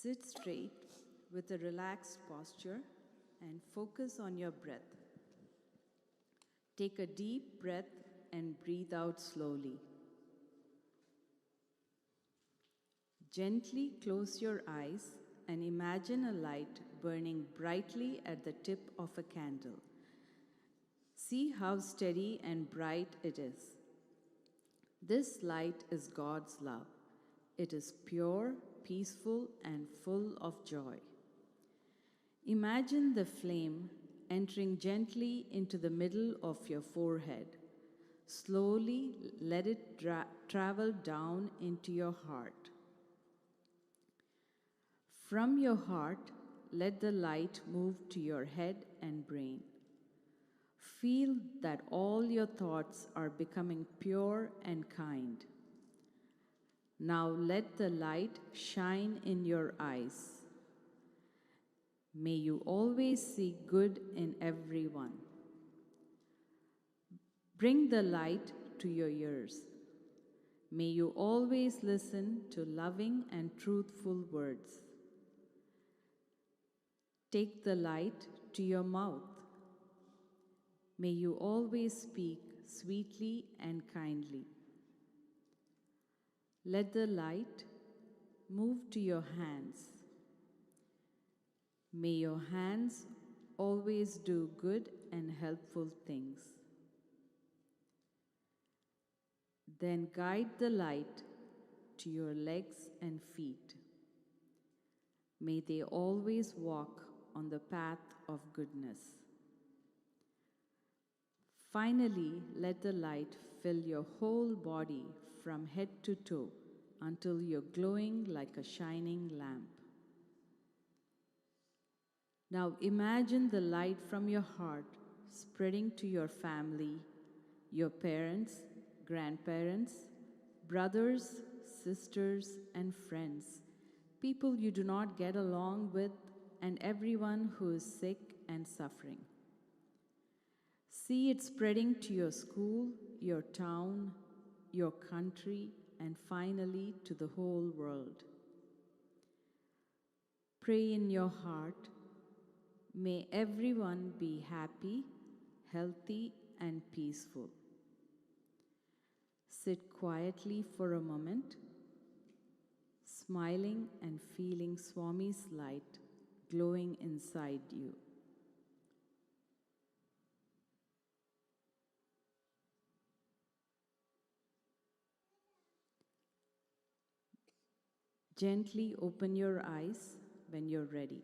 Sit straight with a relaxed posture and focus on your breath. Take a deep breath and breathe out slowly. Gently close your eyes and imagine a light burning brightly at the tip of a candle. See how steady and bright it is. This light is God's love. It is pure, peaceful, and full of joy. Imagine the flame entering gently into the middle of your forehead. Slowly let it travel down into your heart. From your heart, let the light move to your head and brain. Feel that all your thoughts are becoming pure and kind. Now let the light shine in your eyes. May you always see good in everyone. Bring the light to your ears. May you always listen to loving and truthful words. Take the light to your mouth. May you always speak sweetly and kindly. Let the light move to your hands. May your hands always do good and helpful things. Then guide the light to your legs and feet. May they always walk on the path of goodness. Finally, let the light fill your whole body from head to toe until you're glowing like a shining lamp. Now imagine the light from your heart spreading to your family, your parents, grandparents, brothers, sisters, and friends, people you do not get along with, and everyone who is sick and suffering. See it spreading to your school, your town, your country, and finally to the whole world. Pray in your heart, may everyone be happy, healthy, and peaceful. Sit quietly for a moment, smiling and feeling Swami's light glowing inside you. Gently open your eyes when you're ready.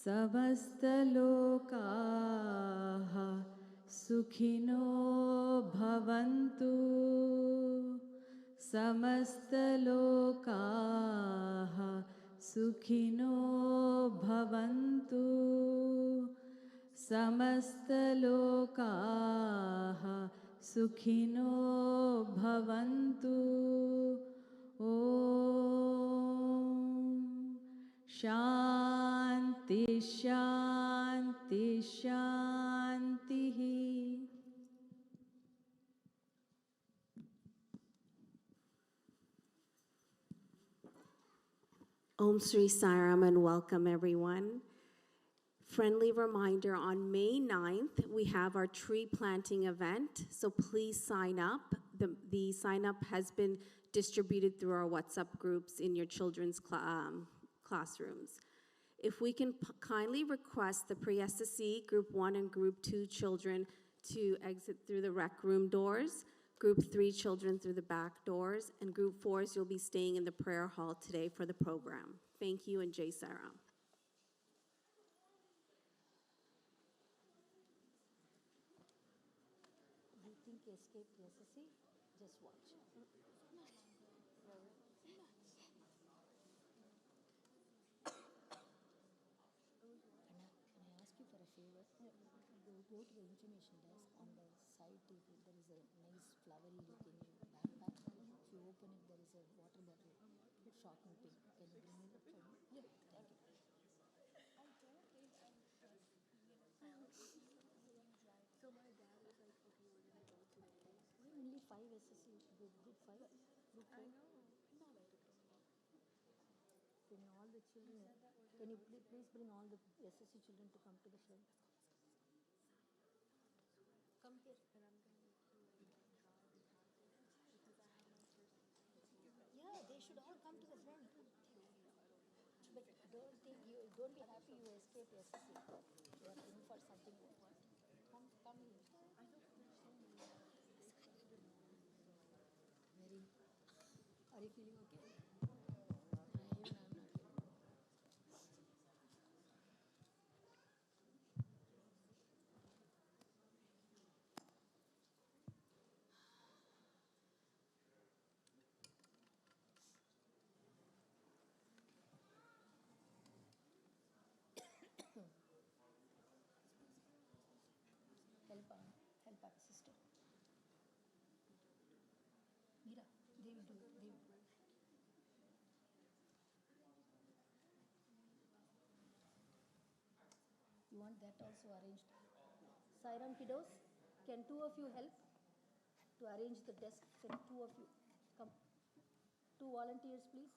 Samastalokaha sukhino bhavantu. Samastalokaha sukhino bhavantu. Samastalokaha sukhino bhavantu. Om Shanti Shanti Shanti. Om Sri Sai Ram and welcome everyone. Friendly reminder, on May 9th, we have our tree planting event, so please sign up. The sign up has been distributed through our WhatsApp groups in your children's classrooms. If we can kindly request the pre-SSC Group 1 and Group 2 children to exit through the rec room doors, Group 3 children through the back doors, and Group 4s, you'll be staying in the prayer hall today for the program. Thank you, and Jai Saram. You think escape SSC? Just watch. Can I ask you for a favor? Go to the information desk. On the side table, there is a nice flowery looking backpack. If you open it, there is a water bottle, shocking pink. Can you bring me that for me? Yeah, thank you. So my dad was like, okay, we're gonna go today. Only 5 SSC, group 5, group 4. I know. No, can you all the children, can you please bring all the SSC children to come to the front? Come here. And I'm going to because I have my first. Yeah, they should all come to the front. But don't be happy you escaped SSC. You are in for something. Come here. I don't understand. Very. Are you feeling okay? Even I'm not feeling okay. Help our sister. Mira, they will do it. They will do it. You want that also arranged? Sairam kiddos, can 2 of you help to arrange the desk? Can 2 of you come? 2 volunteers, please.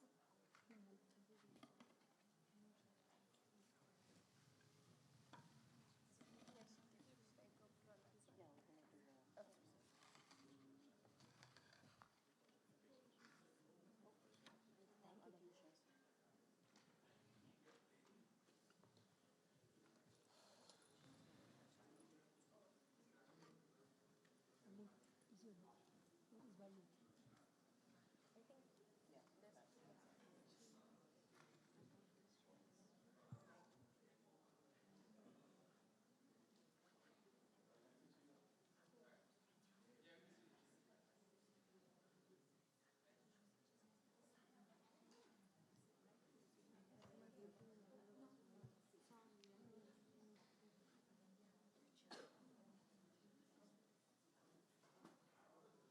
Is your what is value?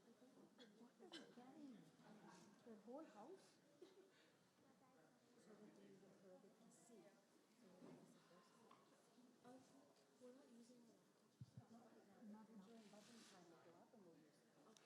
I think, yeah, what are you carrying? Your whole house? So that they can see. We're not using the laptop. Not now. During button time, we'll go up and we'll use it.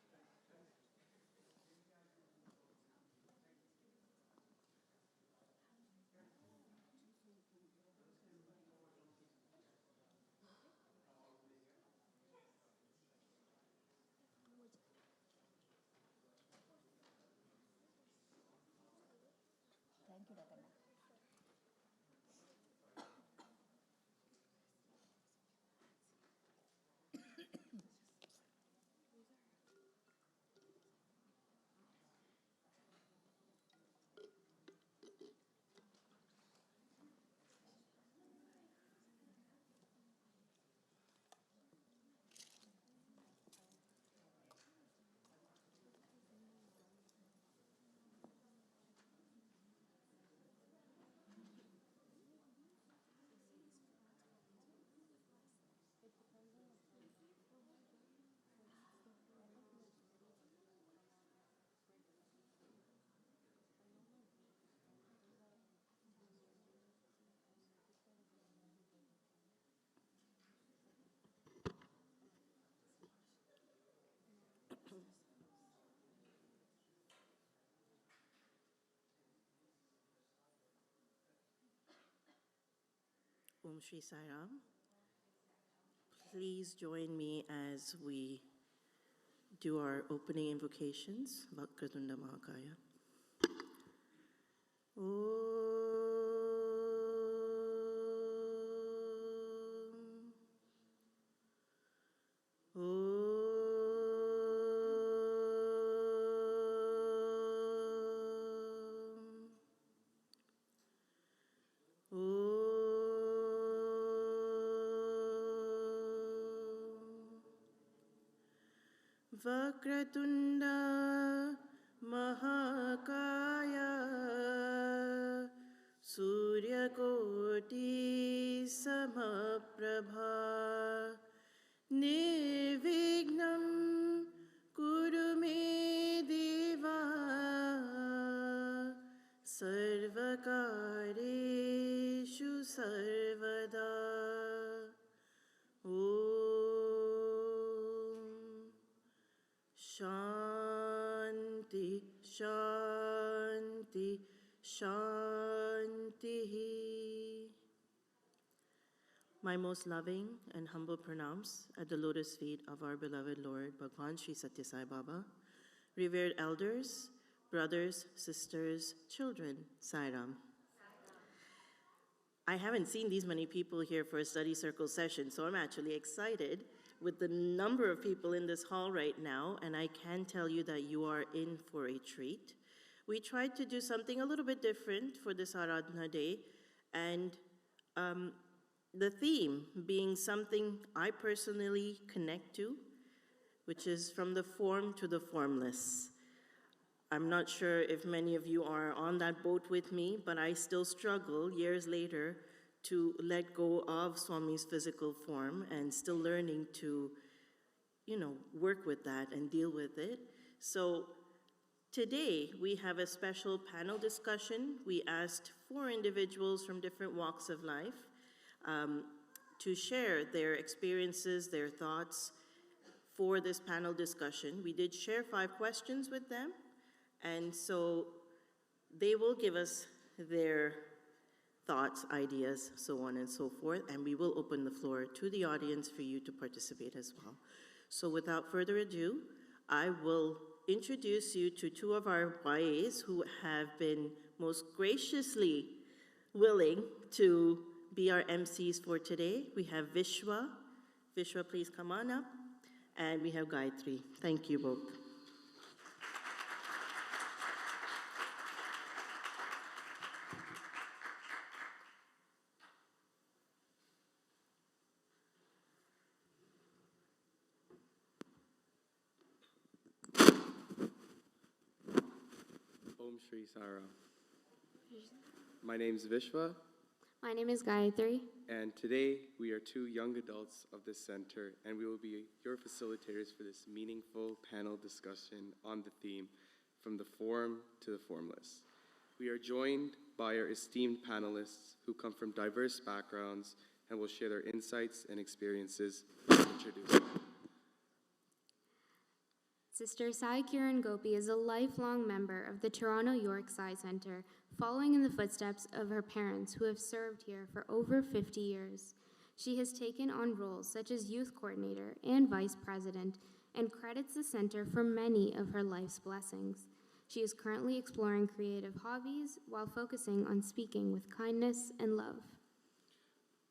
Thank you, Dr. Om Shri Sai Ram. Please join me as we do our opening invocations. Vakratunda Mahakaya. Vakratunda Mahakaya Suryakoti Samaprabha Nirvignam Kuru me Deva Sarvakareshu Sarvada Shanti, Shanti. My most loving and humble pranams at the lotus feet of our beloved Lord Bhagwan Sri Sathya Sai Baba, revered elders, brothers, sisters, children, Sairam. I haven't seen these many people here for a study circle session, so I'm actually excited with the number of people in this hall right now, and I can tell you that you are in for a treat. We tried to do something a little bit different for this Aradhana Day, and the theme being something I personally connect to, which is from the form to the formless. I'm not sure if many of you are on that boat with me, but I still struggle years later to let go of Swami's physical form and still learning to, work with that and deal with it. So today we have a special panel discussion. We asked 4 individuals from different walks of life to share their experiences, their thoughts for this panel discussion. We did share 5 questions with them, and so they will give us their thoughts, ideas, so on and so forth, and we will open the floor to the audience for you to participate as well. So without further ado, I will introduce you to 2 of our YAs who have been most graciously willing to be our MCs for today. We have Vishwa. Vishwa, please come on up. And we have Gayatri. Thank you both. Om Shri Sara. My name is Vishwa, My name is Gayatri. and today we are 2 young adults of this center, and we will be your facilitators for this meaningful panel discussion on the theme, From the Form to the Formless. We are joined by our esteemed panelists who come from diverse backgrounds and will share their insights and experiences. Introduce them. Sister Sai Kiran Gopi is a lifelong member of the Toronto York Sai Center, following in the footsteps of her parents who have served here for over 50 years. She has taken on roles such as youth coordinator and vice president and credits the center for many of her life's blessings. She is currently exploring creative hobbies while focusing on speaking with kindness and love.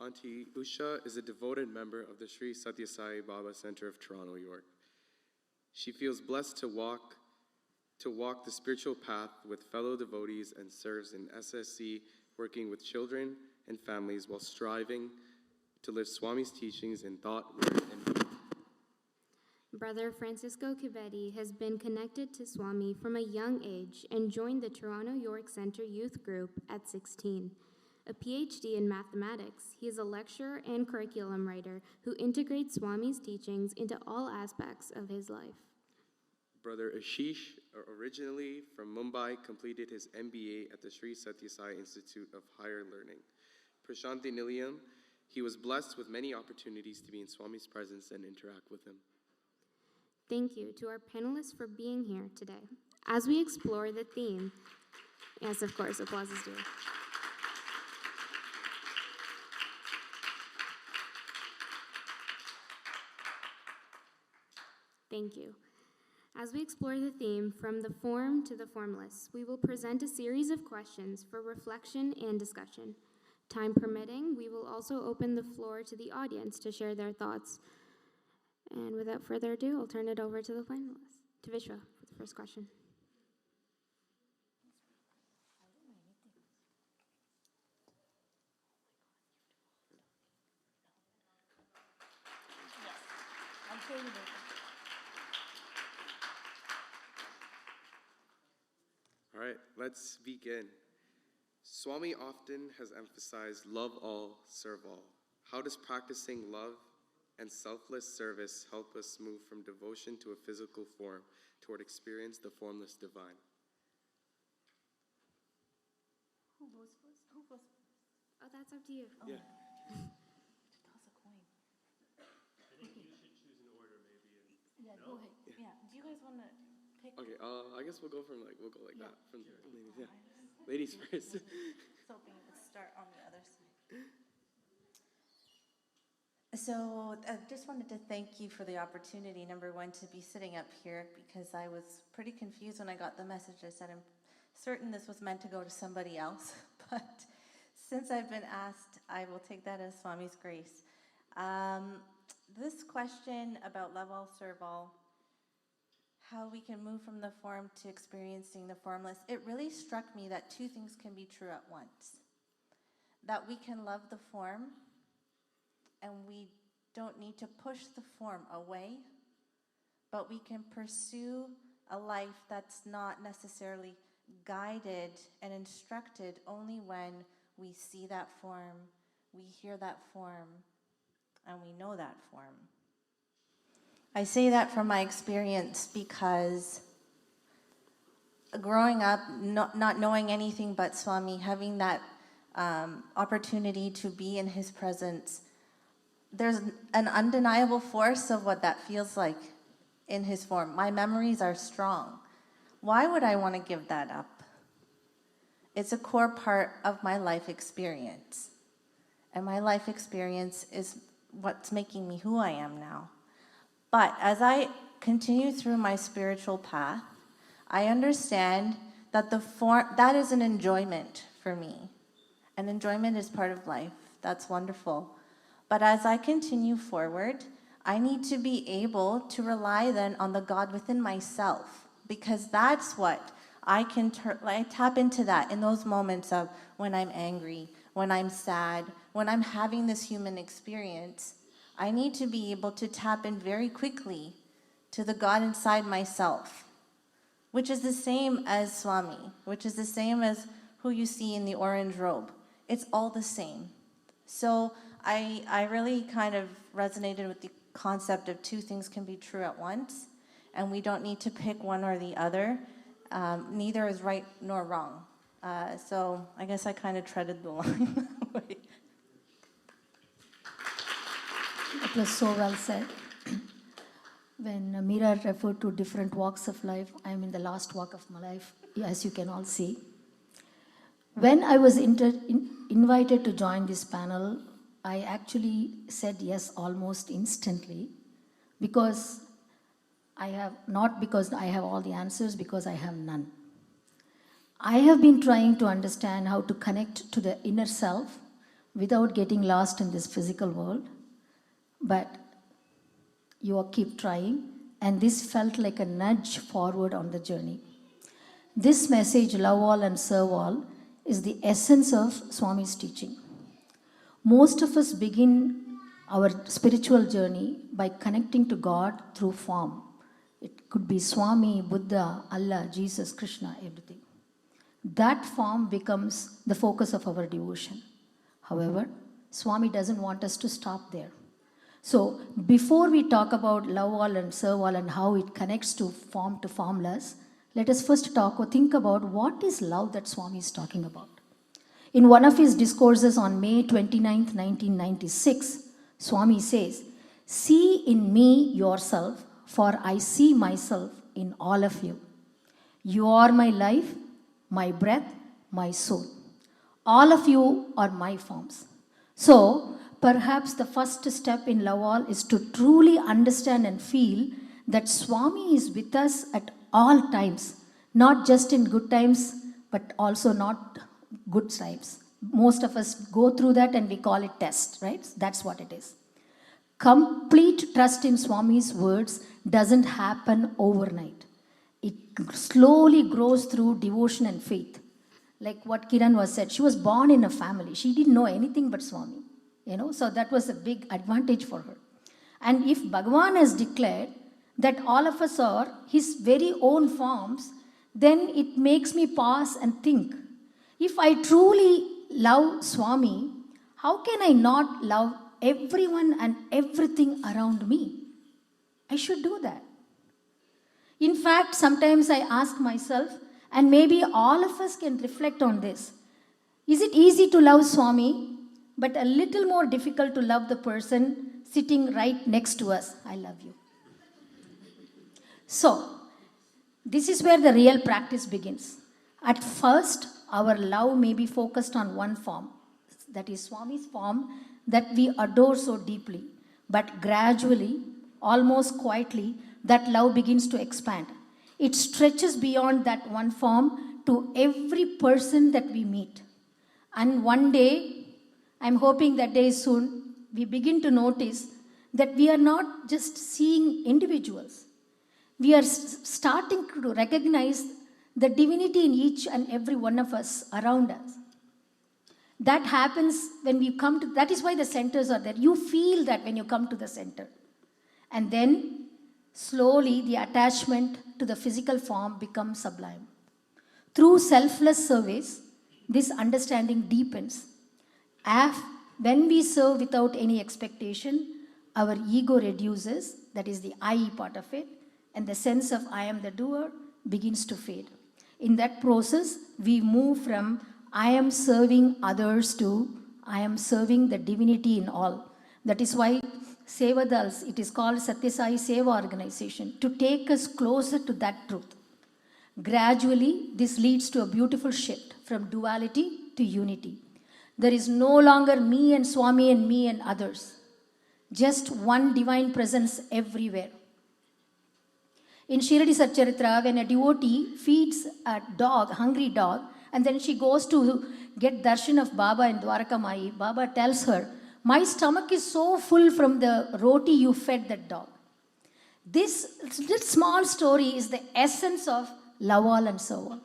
Auntie Usha is a devoted member of the Sri Sathya Sai Baba Center of Toronto, York. She feels blessed to walk the spiritual path with fellow devotees and serves in SSC, working with children and families while striving to live Swami's teachings in thought, word, and deed. Brother Francisco Kibetti has been connected to Swami from a young age and joined the Toronto York Center Youth Group at 16. A PhD in mathematics, he is a lecturer and curriculum writer who integrates Swami's teachings into all aspects of his life. Brother Ashish, originally from Mumbai, completed his MBA at the Sri Sathya Sai Institute of Higher Learning. Prashanthi Nilayam, he was blessed with many opportunities to be in Swami's presence and interact with him. Thank you to our panelists for being here today. As we explore the theme, yes, of course, applause is due. Thank you. As we explore the theme, From the Form to the Formless, we will present a series of questions for reflection and discussion. Time permitting, we will also open the floor to the audience to share their thoughts. And without further ado, I'll turn it over to the panelists, to Vishwa for the first question. I'm showing you. All right, let's begin. Swami often has emphasized love all, serve all. How does practicing love and selfless service help us move from devotion to a physical form toward experience the formless divine? Who goes first? Who goes first? Oh, that's up to you. Yeah. Toss a coin. I think you should choose an order maybe. Yeah, go ahead. Yeah. Do you guys want to Okay, I guess we'll go that. From ladies, yeah. Ladies first. Hoping to start on the other side. So I just wanted to thank you for the opportunity, number one, to be sitting up here, because I was pretty confused when I got the message. I said, I'm certain this was meant to go to somebody else, but since I've been asked, I will take that as Swami's grace. This question about love all, serve all, how we can move from the form to experiencing the formless, it really struck me that two things can be true at once. That we can love the form, and we don't need to push the form away, but we can pursue a life that's not necessarily guided and instructed only when we see that form, we hear that form, and we know that form. I say that from my experience because growing up, not knowing anything but Swami, having that opportunity to be in his presence, there's an undeniable force of what that feels like in his form. My memories are strong. Why would I want to give that up? It's a core part of my life experience. And my life experience is what's making me who I am now. But as I continue through my spiritual path, I understand that the form, that is an enjoyment for me. And enjoyment is part of life. That's wonderful. But as I continue forward, I need to be able to rely then on the God within myself, because that's what I can I tap into that in those moments of when I'm angry, when I'm sad, when I'm having this human experience. I need to be able to tap in very quickly to the God inside myself, which is the same as Swami, which is the same as who you see in the orange robe. It's all the same. So I really kind of resonated with the concept of two things can be true at once, and we don't need to pick one or the other. Neither is right nor wrong. So I guess I kind of treaded the line that way. It was so well said. When Meera referred to different walks of life, I'm in the last walk of my life, as you can all see. When I was invited to join this panel, I actually said yes almost instantly, because not because I have all the answers, because I have none. I have been trying to understand how to connect to the inner self without getting lost in this physical world, but you all keep trying, and this felt like a nudge forward on the journey. This message, love all and serve all, is the essence of Swami's teaching. Most of us begin our spiritual journey by connecting to God through form. It could be Swami, Buddha, Allah, Jesus, Krishna, everything. That form becomes the focus of our devotion. However, Swami doesn't want us to stop there. So before we talk about love all and serve all and how it connects to formless, let us first think about what is love that Swami is talking about. In one of his discourses on May 29th, 1996, Swami says, "See in me yourself, for I see myself in all of you. You are my life, my breath, my soul. All of you are my forms." So, perhaps the first step in love all is to truly understand and feel that Swami is with us at all times, not just in good times, but also not good times. Most of us go through that and we call it test, right? That's what it is. Complete trust in Swami's words doesn't happen overnight. It slowly grows through devotion and faith. Like what Kiran was said, she was born in a family. She didn't know anything but Swami. So that was a big advantage for her. And if Bhagavan has declared that all of us are his very own forms, then it makes me pause and think, if I truly love Swami, how can I not love everyone and everything around me? I should do that. In fact, sometimes I ask myself, and maybe all of us can reflect on this, is it easy to love Swami, but a little more difficult to love the person sitting right next to us? I love you. So, This is where the real practice begins. At first, our love may be focused on one form, that is Swami's form, that we adore so deeply. But gradually, almost quietly, that love begins to expand. It stretches beyond that one form to every person that we meet. And one day, I'm hoping that day is soon, we begin to notice that we are not just seeing individuals. We are starting to recognize the divinity in each and every one of us around us. That happens when we come to, that is why the centers are there. You feel that when you come to the center. And then slowly the attachment to the physical form becomes sublime. Through selfless service, this understanding deepens. When we serve without any expectation, our ego reduces, that is the I part of it, and the sense of I am the doer begins to fade. In that process, we move from I am serving others to I am serving the divinity in all. That is why Sevadals, it is called Sathya Sai Seva Organization, to take us closer to that truth. Gradually, this leads to a beautiful shift from duality to unity. There is no longer me and Swami and me and others. Just one divine presence everywhere. In Shirdi Satcharitra, when a devotee feeds a dog, hungry dog, and then she goes to get darshan of Baba in Dwaraka Mai, Baba tells her, my stomach is so full from the roti you fed that dog. This small story is the essence of love all and serve all.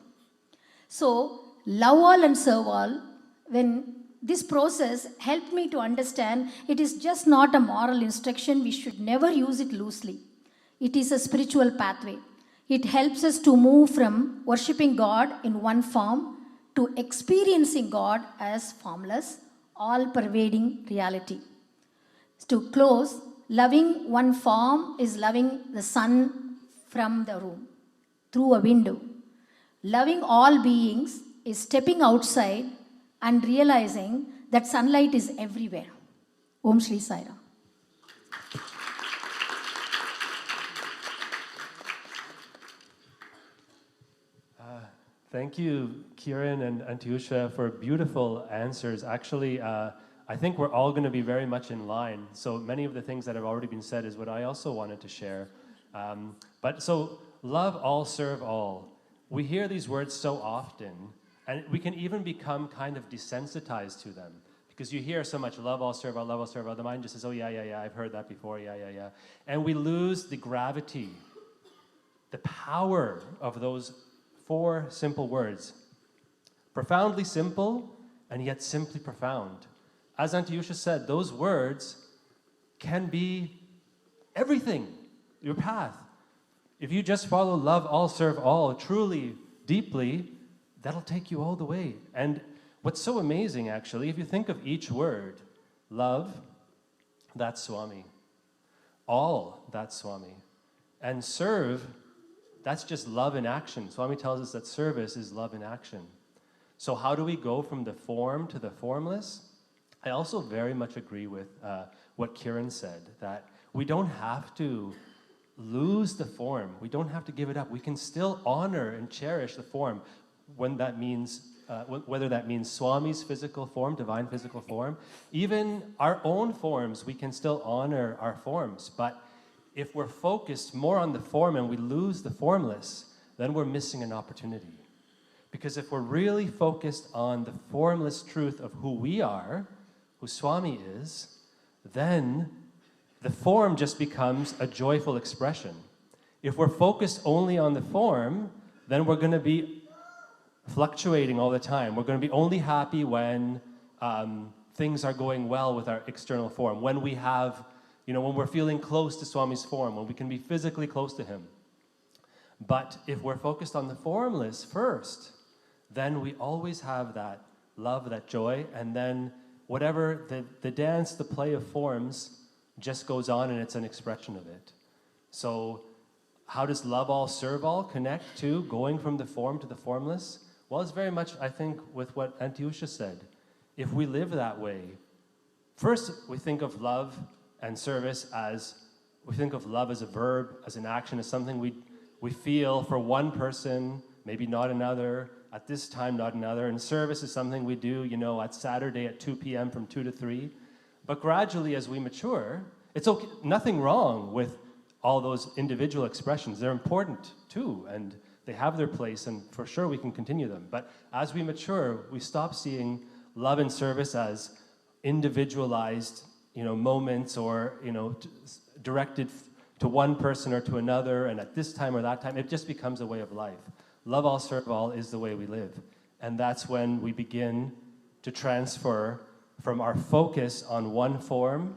So, love all and serve all, when this process helped me to understand it is just not a moral instruction, we should never use it loosely. It is a spiritual pathway. It helps us to move from worshipping God in one form to experiencing God as formless, all-pervading reality. To close, loving one form is loving the sun from the room, through a window. Loving all beings is stepping outside and realizing that sunlight is everywhere. Om Shri Sai Ram. Thank you, Kiran and Antiusha, for beautiful answers. Actually, I think we're all going to be very much in line. So many of the things that have already been said is what I also wanted to share. So love all, serve all. We hear these words so often, and we can even become kind of desensitized to them. Because you hear so much love all, serve all, love all, serve all. The mind just says, oh yeah, I've heard that before, yeah. And we lose the gravity, the power of those 4 simple words. Profoundly simple, and yet simply profound. As Antiusha said, those words can be everything, your path. If you just follow love all, serve all, truly, deeply, that'll take you all the way. And what's so amazing, actually, if you think of each word, love, that's Swami. All, that's Swami. And serve, that's just love in action. Swami tells us that service is love in action. So how do we go from the form to the formless? I also very much agree with what Kiran said, that we don't have to lose the form. We don't have to give it up. We can still honor and cherish the form, when that means, whether that means Swami's physical form, divine physical form, even our own forms, we can still honor our forms. But if we're focused more on the form and we lose the formless, then we're missing an opportunity. Because if we're really focused on the formless truth of who we are, who Swami is, then the form just becomes a joyful expression. If we're focused only on the form, then we're going to be fluctuating all the time. We're going to be only happy when things are going well with our external form, when we have, when we're feeling close to Swami's form, when we can be physically close to him. But if we're focused on the formless first, then we always have that love, that joy, and then whatever the dance, the play of forms just goes on, and it's an expression of it. So how does love all, serve all connect to going from the form to the formless? Well, it's very much, I think, with what Antiusha said. If we live that way, first we think of love and service as, we think of love as a verb, as an action, as something we feel for one person, maybe not another, at this time not another, and service is something we do, at Saturday at 2 p.m. from 2 to 3. But gradually as we mature, it's okay, nothing wrong with all those individual expressions. They're important too, and they have their place, and for sure we can continue them. But as we mature, we stop seeing love and service as individualized, moments or, directed to one person or to another, and at this time or that time. It just becomes a way of life. Love all, serve all is the way we live. And that's when we begin to transfer from our focus on one form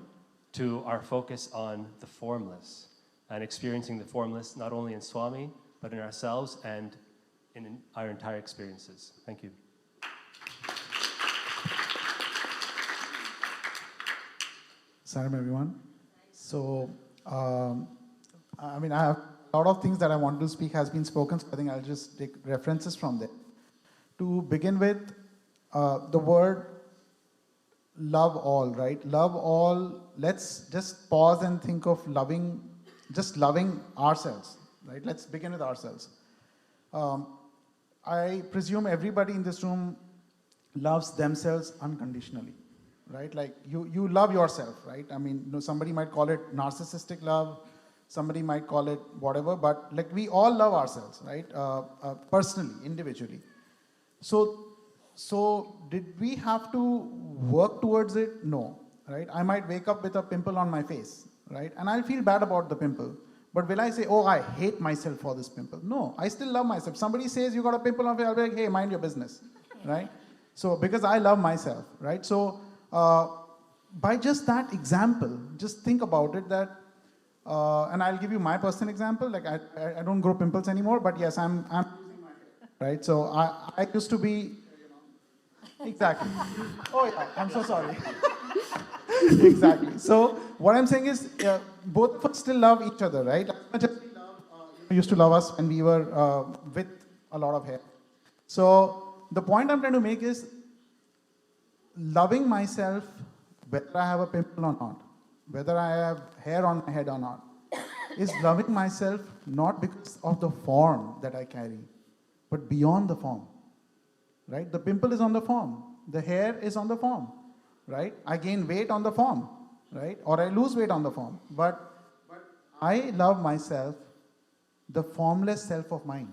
to our focus on the formless, and experiencing the formless not only in Swami, but in ourselves and in our entire experiences. Thank you. Salam, everyone. So, I have a lot of things that I want to speak has been spoken, so I think I'll just take references from there. To begin with, the word love all, right? Love all, let's just pause and think of loving ourselves, right? Let's begin with ourselves. I presume everybody in this room loves themselves unconditionally, right? Like you love yourself, right? Somebody might call it narcissistic love, somebody might call it whatever, but like we all love ourselves, right? Personally, individually. So did we have to work towards it? No, right? I might wake up with a pimple on my face, right? And I'll feel bad about the pimple. But will I say, oh, I hate myself for this pimple? No, I still love myself. Somebody says you got a pimple on your face, I'll be like, hey, mind your business, right? So because I love myself, right? So by just that example, just think about it that, and I'll give you my personal example. Like I don't grow pimples anymore, but yes, I'm losing my hair, right? So I used to be, exactly. Oh yeah, I'm so sorry. Exactly. So what I'm saying is, both of us still love each other, right? As much as we love, used to love us when we were with a lot of hair. So the point I'm trying to make is, loving myself, whether I have a pimple or not, whether I have hair on my head or not, is loving myself not because of the form that I carry, but beyond the form, right? The pimple is on the form. The hair is on the form, right? I gain weight on the form, right? Or I lose weight on the form. But I love myself, the formless self of mine.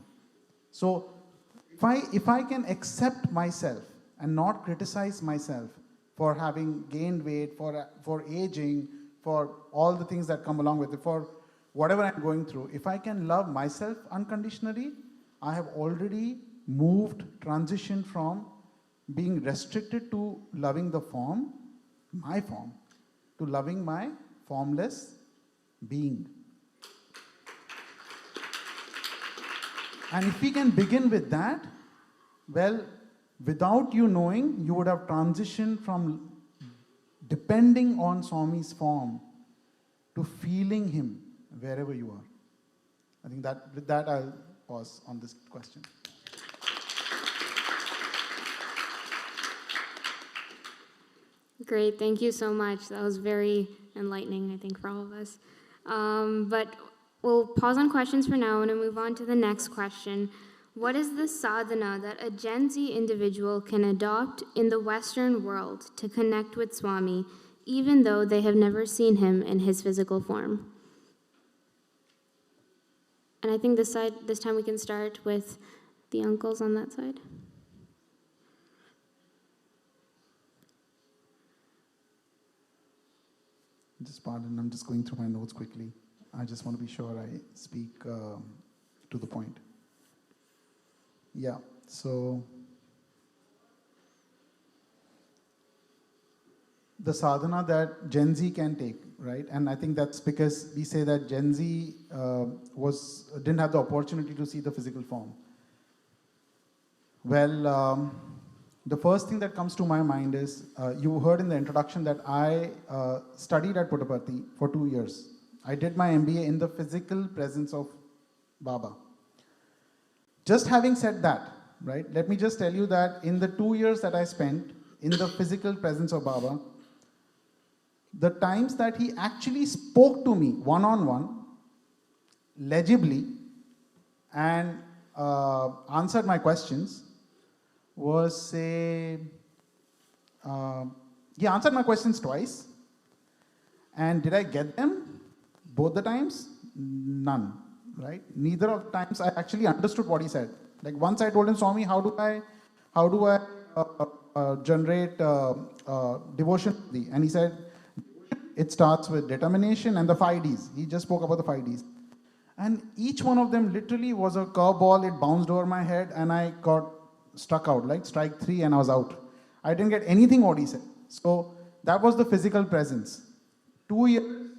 So if I can accept myself and not criticize myself for having gained weight, for aging, for all the things that come along with it, for whatever I'm going through, if I can love myself unconditionally, I have already transitioned from being restricted to loving the form, my form, to loving my formless being. And if we can begin with that, well, without you knowing, you would have transitioned from depending on Swami's form to feeling him wherever you are. I think that with that I'll pause on this question. Great, thank you so much. That was very enlightening, I think, for all of us. But we'll pause on questions for now and move on to the next question. What is the sadhana that a Gen Z individual can adopt in the Western world to connect with Swami, even though they have never seen him in his physical form? And I think this time we can start with the uncles on that side. Just pardon, I'm just going through my notes quickly. I just want to be sure I speak to the point. Yeah, so the sadhana that Gen Z can take, right? And I think that's because we say that Gen Z didn't have the opportunity to see the physical form. Well, the first thing that comes to my mind is, you heard in the introduction that I studied at Puttaparthi for 2 years. I did my MBA in the physical presence of Baba. Just having said that, right, let me just tell you that in the 2 years that I spent in the physical presence of Baba, the times that he actually spoke to me one-on-one, legibly, and answered my questions was, say, he answered my questions twice. And did I get them both the times? None, right? Neither of the times I actually understood what he said. Like once I told him, Swami, how do I generate devotion to thee? And he said, it starts with determination and the 5 Ds. He just spoke about the 5 Ds. And each one of them literally was a curveball. It bounced over my head and I got struck out, like strike 3 and I was out. I didn't get anything what he said. So that was the physical presence. 2 years,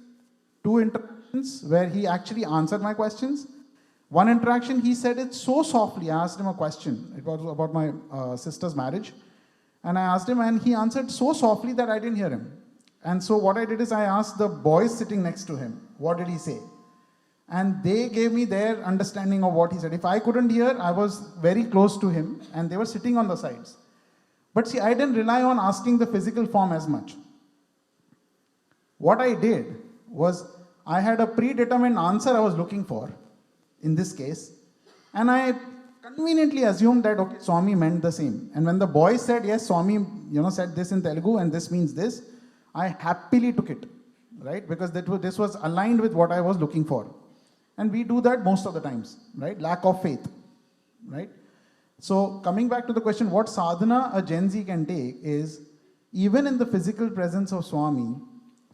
2 interactions where he actually answered my questions. One interaction, he said it so softly. I asked him a question. It was about my sister's marriage. And I asked him and he answered so softly that I didn't hear him. And so what I did is I asked the boys sitting next to him, what did he say? And they gave me their understanding of what he said. If I couldn't hear, I was very close to him and they were sitting on the sides. But see, I didn't rely on asking the physical form as much. What I did was I had a predetermined answer I was looking for in this case, and I conveniently assumed that, okay, Swami meant the same. And when the boy said, yes, Swami, said this in Telugu and this means this, I happily took it, right? Because this was aligned with what I was looking for. And we do that most of the times, right? Lack of faith, right? So coming back to the question, what sadhana a Gen Z can take is, even in the physical presence of Swami,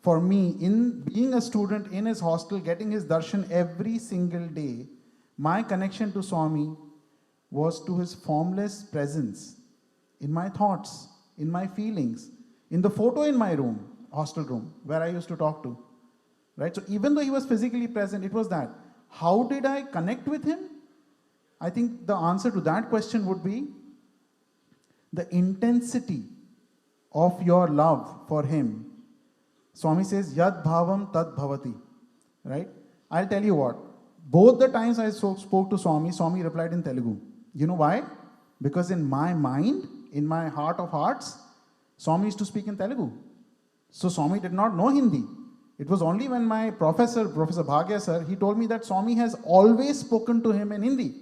for me, in being a student in his hostel, getting his darshan every single day, my connection to Swami was to his formless presence in my thoughts, in my feelings, in the photo in my room, hostel room, where I used to talk to, right? So even though he was physically present, it was that. How did I connect with him? I think the answer to that question would be the intensity of your love for him. Swami says, Yad bhavam tad bhavati, right? I'll tell you what, both the times I spoke to Swami, Swami replied in Telugu. You know why? Because in my mind, in my heart of hearts, Swami used to speak in Telugu. So Swami did not know Hindi. It was only when my professor, Professor Bhagya sir, he told me that Swami has always spoken to him in Hindi.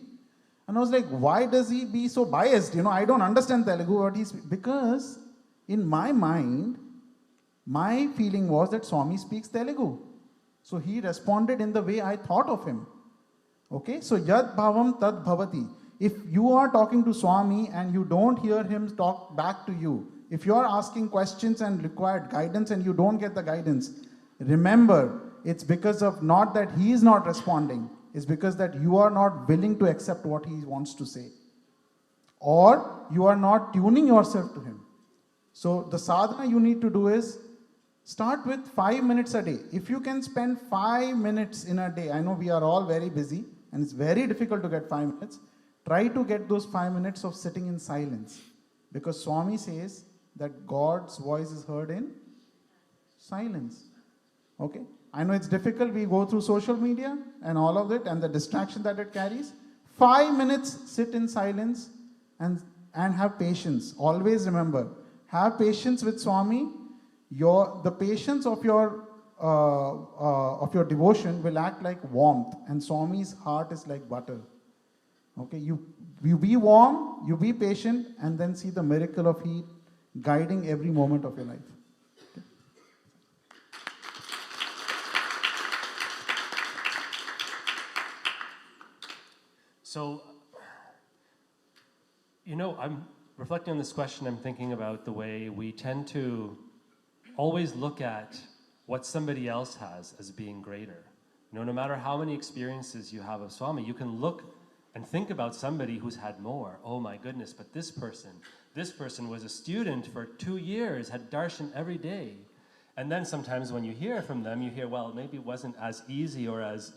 And I was like, why does he be so biased? I don't understand Telugu. Because in my mind, my feeling was that Swami speaks Telugu. So he responded in the way I thought of him. Okay, so yad bhavam tad bhavati. If you are talking to Swami and you don't hear him talk back to you, if you are asking questions and required guidance and you don't get the guidance, remember, it's because of not that he is not responding, it's because that you are not willing to accept what he wants to say. Or you are not tuning yourself to him. So the sadhana you need to do is start with 5 minutes a day. If you can spend 5 minutes in a day, I know we are all very busy and it's very difficult to get 5 minutes. Try to get those 5 minutes of sitting in silence. Because Swami says that God's voice is heard in silence. Okay? I know it's difficult. We go through social media and all of it and the distraction that it carries. 5 minutes sit in silence and have patience. Always remember, have patience with Swami. The patience of your devotion will act like warmth, and Swami's heart is like butter. Okay, you be warm, you be patient, and then see the miracle of heat guiding every moment of your life. Okay. So, I'm reflecting on this question. I'm thinking about the way we tend to always look at what somebody else has as being greater. No matter how many experiences you have of Swami, you can look and think about somebody who's had more. Oh my goodness, but this person was a student for 2 years, had darshan every day. And then sometimes when you hear from them, you hear, well, maybe it wasn't as easy or as,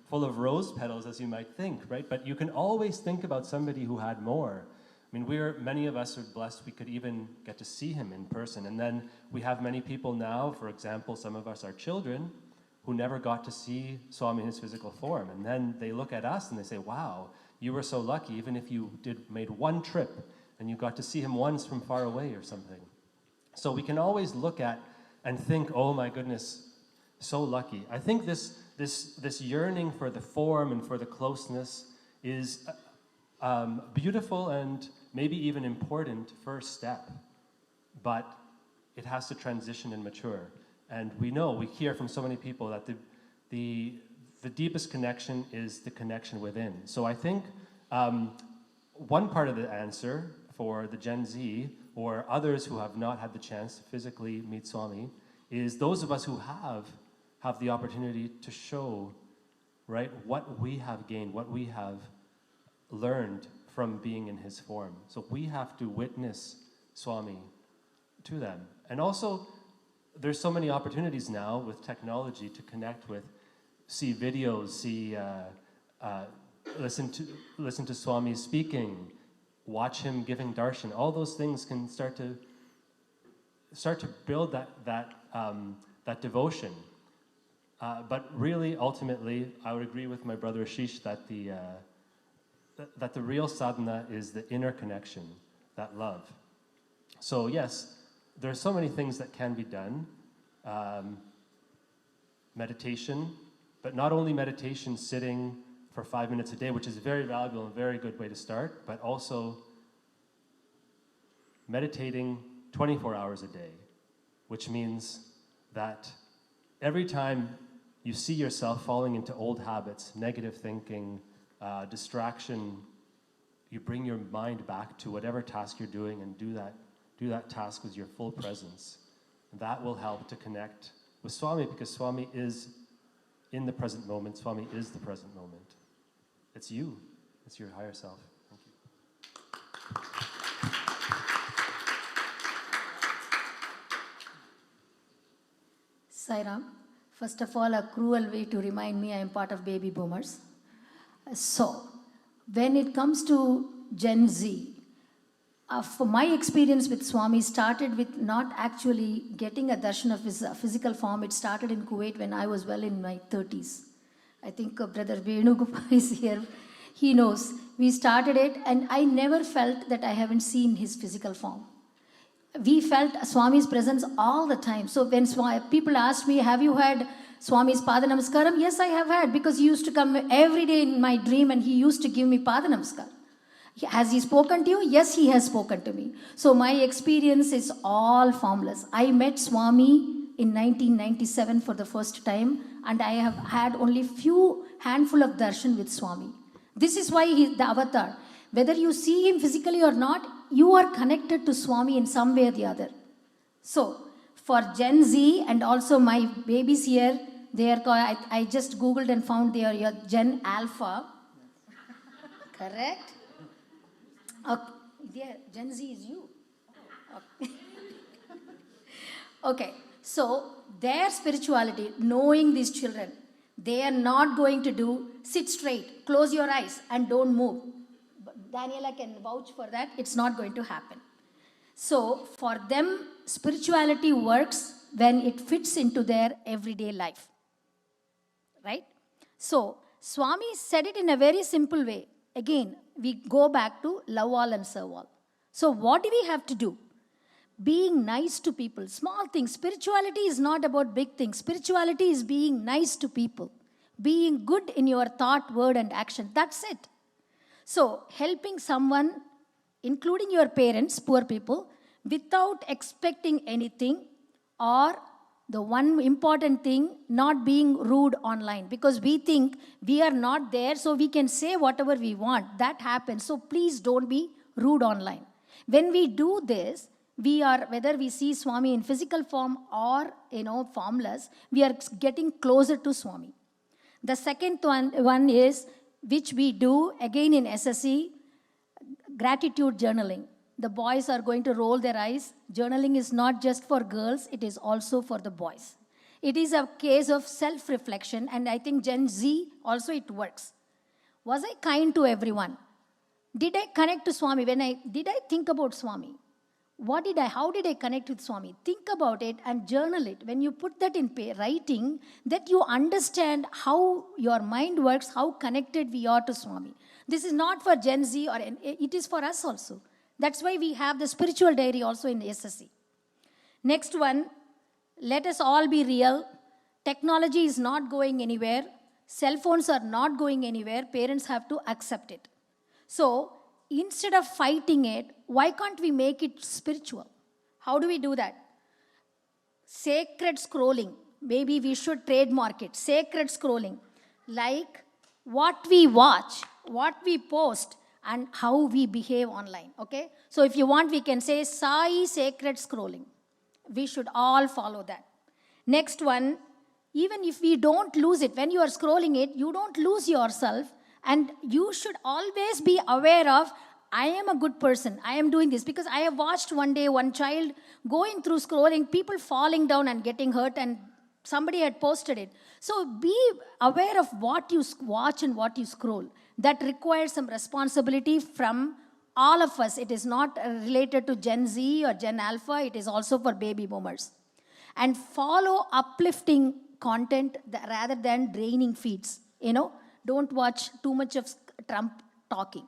full of rose petals as you might think, right? But you can always think about somebody who had more. I mean, many of us are blessed we could even get to see him in person. And then we have many people now, for example, some of us are children, who never got to see Swami in his physical form. And then they look at us and they say, wow, you were so lucky, even if you made one trip and you got to see him once from far away or something. So we can always look at and think, oh my goodness, so lucky. I think this yearning for the form and for the closeness is beautiful and maybe even important first step, but it has to transition and mature. And we hear from so many people that the deepest connection is the connection within. So I think one part of the answer for the Gen Z or others who have not had the chance to physically meet Swami is those of us who have the opportunity to show, right, what we have gained, what we have learned from being in his form. So we have to witness Swami to them. And also, there's so many opportunities now with technology to connect with, see videos, listen to Swami speaking, watch him giving darshan. All those things can start to build that devotion. But really, ultimately, I would agree with my brother Ashish that the real sadhana is the inner connection, that love. So yes, there are so many things that can be done. Meditation, but not only meditation sitting for 5 minutes a day, which is very valuable and a very good way to start, but also meditating 24 hours a day, which means that every time you see yourself falling into old habits, negative thinking, distraction, you bring your mind back to whatever task you're doing and do that task with your full presence. That will help to connect with Swami, because Swami is in the present moment. Swami is the present moment. It's you. It's your higher self. Thank you. Sairam, first of all, a cruel way to remind me I am part of baby boomers. So, when it comes to Gen Z, for my experience with Swami started with not actually getting a darshan of his physical form. It started in Kuwait when I was well in my 30s. I think Brother Venugopal is here. He knows. We started it and I never felt that I haven't seen his physical form. We felt Swami's presence all the time. So when people asked me, have you had Swami's Pada Namaskaram? Yes, I have had, because he used to come every day in my dream and he used to give me Pada Namaskar. Has he spoken to you? Yes, he has spoken to me. So my experience is all formless. I met Swami in 1997 for the first time, and I have had only few handful of darshan with Swami. This is why he is the avatar. Whether you see him physically or not, you are connected to Swami in some way or the other. So for Gen Z and also my babies here, they are called, I just Googled and found they are your Gen Alpha. Correct? Okay. Yeah, Gen Z is you. Okay. Okay. So their spirituality, knowing these children, they are not going to do sit straight, close your eyes and don't move. Daniela can vouch for that. It's not going to happen. So for them, spirituality works when it fits into their everyday life. Right? So Swami said it in a very simple way. Again, we go back to love all and serve all. So what do we have to do? Being nice to people, small things. Spirituality is not about big things. Spirituality is being nice to people. Being good in your thought, word and action. That's it. So helping someone, including your parents, poor people, without expecting anything, or the one important thing, not being rude online, because we think we are not there, so we can say whatever we want. That happens. So please don't be rude online. When we do this, we are, whether we see Swami in physical form or, formless, we are getting closer to Swami. The second one is, which we do again in SSC, gratitude journaling. The boys are going to roll their eyes. Journaling is not just for girls, it is also for the boys. It is a case of self-reflection, and I think Gen Z also it works. Was I kind to everyone? Did I connect to Swami? Did I think about Swami? How did I connect with Swami? Think about it and journal it. When you put that in writing, that you understand how your mind works, how connected we are to Swami. This is not for Gen Z, it is for us also. That's why we have the spiritual diary also in SSC. Next one, let us all be real. Technology is not going anywhere. Cell phones are not going anywhere. Parents have to accept it. So instead of fighting it, why can't we make it spiritual? How do we do that? Sacred scrolling. Maybe we should trademark it. Sacred scrolling. Like what we watch, what we post, and how we behave online. Okay? So if you want, we can say Sai sacred scrolling. We should all follow that. Next one, even if we don't lose it, when you are scrolling it, you don't lose yourself, and you should always be aware of, I am a good person, I am doing this. Because I have watched one day one child going through scrolling, people falling down and getting hurt, and somebody had posted it. So be aware of what you watch and what you scroll. That requires some responsibility from all of us. It is not related to Gen Z or Gen Alpha, it is also for baby boomers. And follow uplifting content rather than draining feeds. Don't watch too much of Trump talking.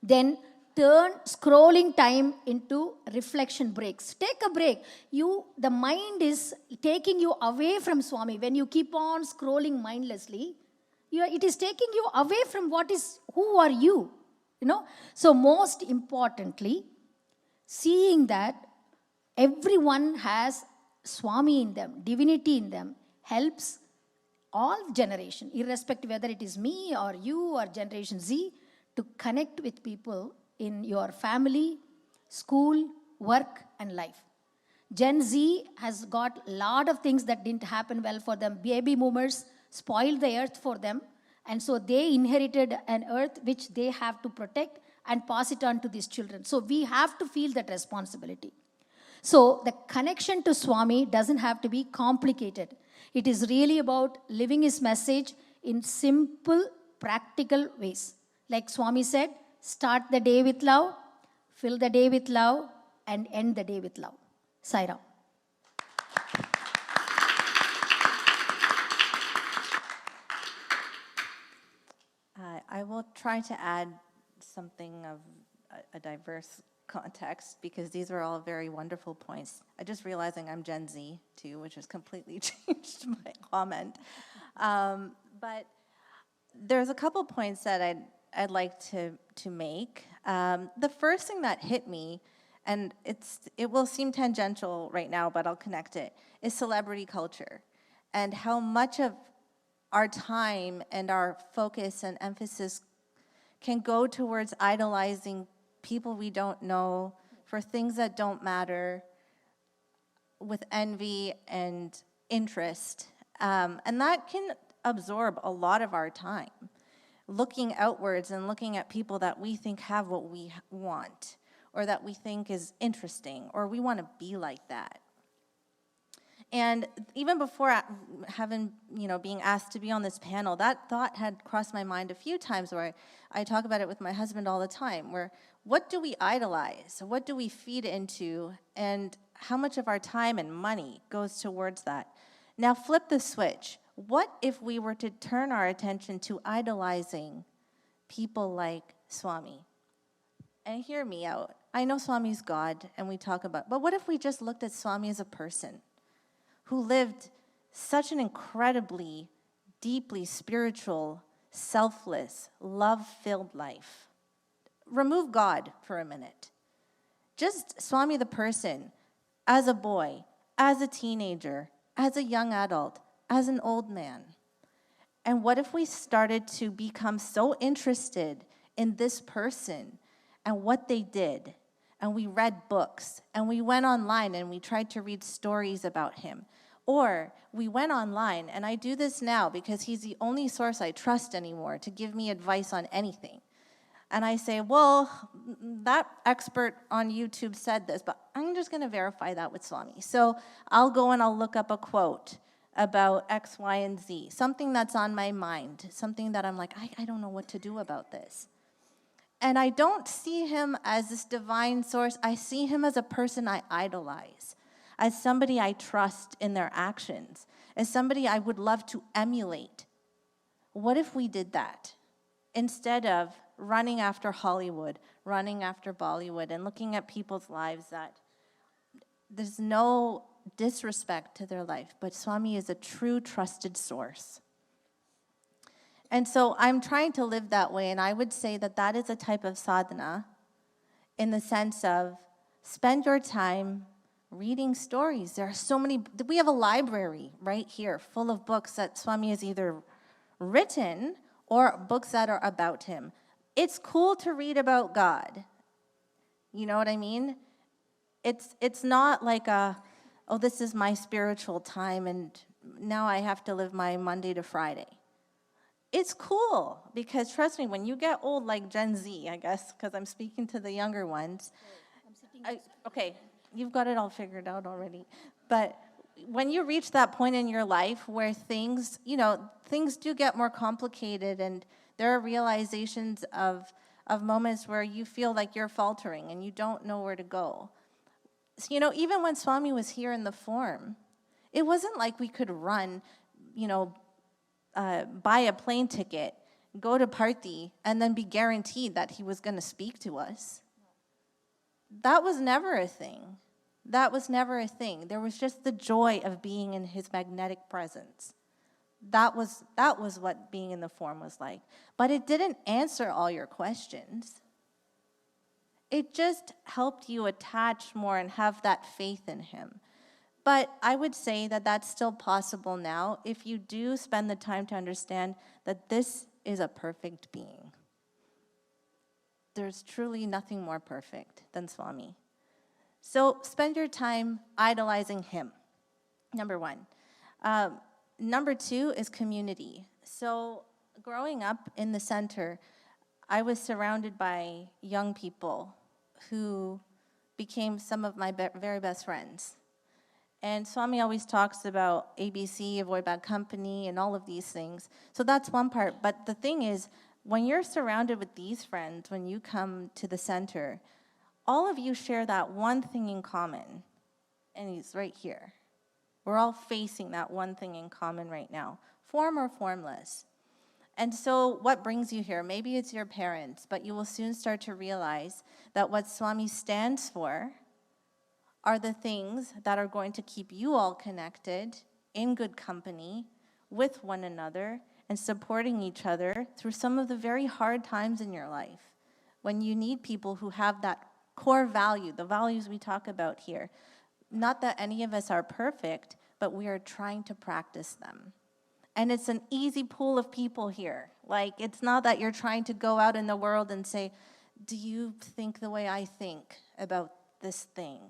Then turn scrolling time into reflection breaks. Take a break. The mind is taking you away from Swami. When you keep on scrolling mindlessly, it is taking you away from who are you? So most importantly, seeing that everyone has Swami in them, divinity in them, helps all generation, irrespective whether it is me or you or Generation Z, to connect with people in your family, school, work, and life. Gen Z has got a lot of things that didn't happen well for them. Baby boomers spoiled the earth for them, and so they inherited an earth which they have to protect and pass it on to these children. So we have to feel that responsibility. So the connection to Swami doesn't have to be complicated. It is really about living his message in simple, practical ways. Like Swami said, start the day with love, fill the day with love, and end the day with love. Sai Ram. I will try to add something of a diverse context, because these are all very wonderful points. I just realizing I'm Gen Z too, which has completely changed my comment. But there's a couple points that I'd like to make. The first thing that hit me, and it will seem tangential right now, but I'll connect it, is celebrity culture, and how much of our time and our focus and emphasis can go towards idolizing people we don't know for things that don't matter, with envy and interest. And that can absorb a lot of our time, looking outwards and looking at people that we think have what we want, or that we think is interesting, or we want to be like that. And even before being asked to be on this panel, that thought had crossed my mind a few times, where I talk about it with my husband all the time, where what do we idolize? What do we feed into? And how much of our time and money goes towards that? Now flip the switch. What if we were to turn our attention to idolizing people like Swami? And hear me out. I know Swami's God, and we talk about, but what if we just looked at Swami as a person who lived such an incredibly, deeply spiritual, selfless, love-filled life? Remove God for a minute. Just Swami the person, as a boy, as a teenager, as a young adult, as an old man. And what if we started to become so interested in this person and what they did, and we read books, and we went online and we tried to read stories about him, or we went online, and I do this now because he's the only source I trust anymore to give me advice on anything. And I say, well, that expert on YouTube said this, but I'm just going to verify that with Swami. So I'll go and I'll look up a quote about X, Y, and Z, something that's on my mind, something that I'm like, I don't know what to do about this. And I don't see him as this divine source. I see him as a person I idolize, as somebody I trust in their actions, as somebody I would love to emulate. What if we did that? Instead of running after Hollywood, running after Bollywood, and looking at people's lives that there's no disrespect to their life, but Swami is a true trusted source. And so I'm trying to live that way, and I would say that that is a type of sadhana in the sense of spend your time reading stories. There are so many, we have a library right here full of books that Swami has either written or books that are about him. It's cool to read about God. You know what I mean? It's not like oh, this is my spiritual time and now I have to live my Monday to Friday. It's cool because trust me, when you get old like Gen Z, I guess, because I'm speaking to the younger ones. Okay, you've got it all figured out already. But when you reach that point in your life where things, things do get more complicated and there are realizations of moments where you feel like you're faltering and you don't know where to go. So, even when Swami was here in the form, it wasn't like we could run, buy a plane ticket, go to Parthi, and then be guaranteed that he was going to speak to us. That was never a thing. That was never a thing. There was just the joy of being in his magnetic presence. That was what being in the form was like. But it didn't answer all your questions. It just helped you attach more and have that faith in him. But I would say that that's still possible now if you do spend the time to understand that this is a perfect being. There's truly nothing more perfect than Swami. So spend your time idolizing him, number one. Number two is community. So growing up in the center, I was surrounded by young people who became some of my very best friends. And Swami always talks about ABC, avoid bad company, and all of these things. So that's one part. But the thing is, when you're surrounded with these friends, when you come to the center, all of you share that one thing in common. And he's right here. We're all facing that one thing in common right now, form or formless. And so what brings you here? Maybe it's your parents, but you will soon start to realize that what Swami stands for are the things that are going to keep you all connected, in good company, with one another, and supporting each other through some of the very hard times in your life, when you need people who have that core value, the values we talk about here. Not that any of us are perfect, but we are trying to practice them. And it's an easy pool of people here. Like, it's not that you're trying to go out in the world and say, do you think the way I think about this thing?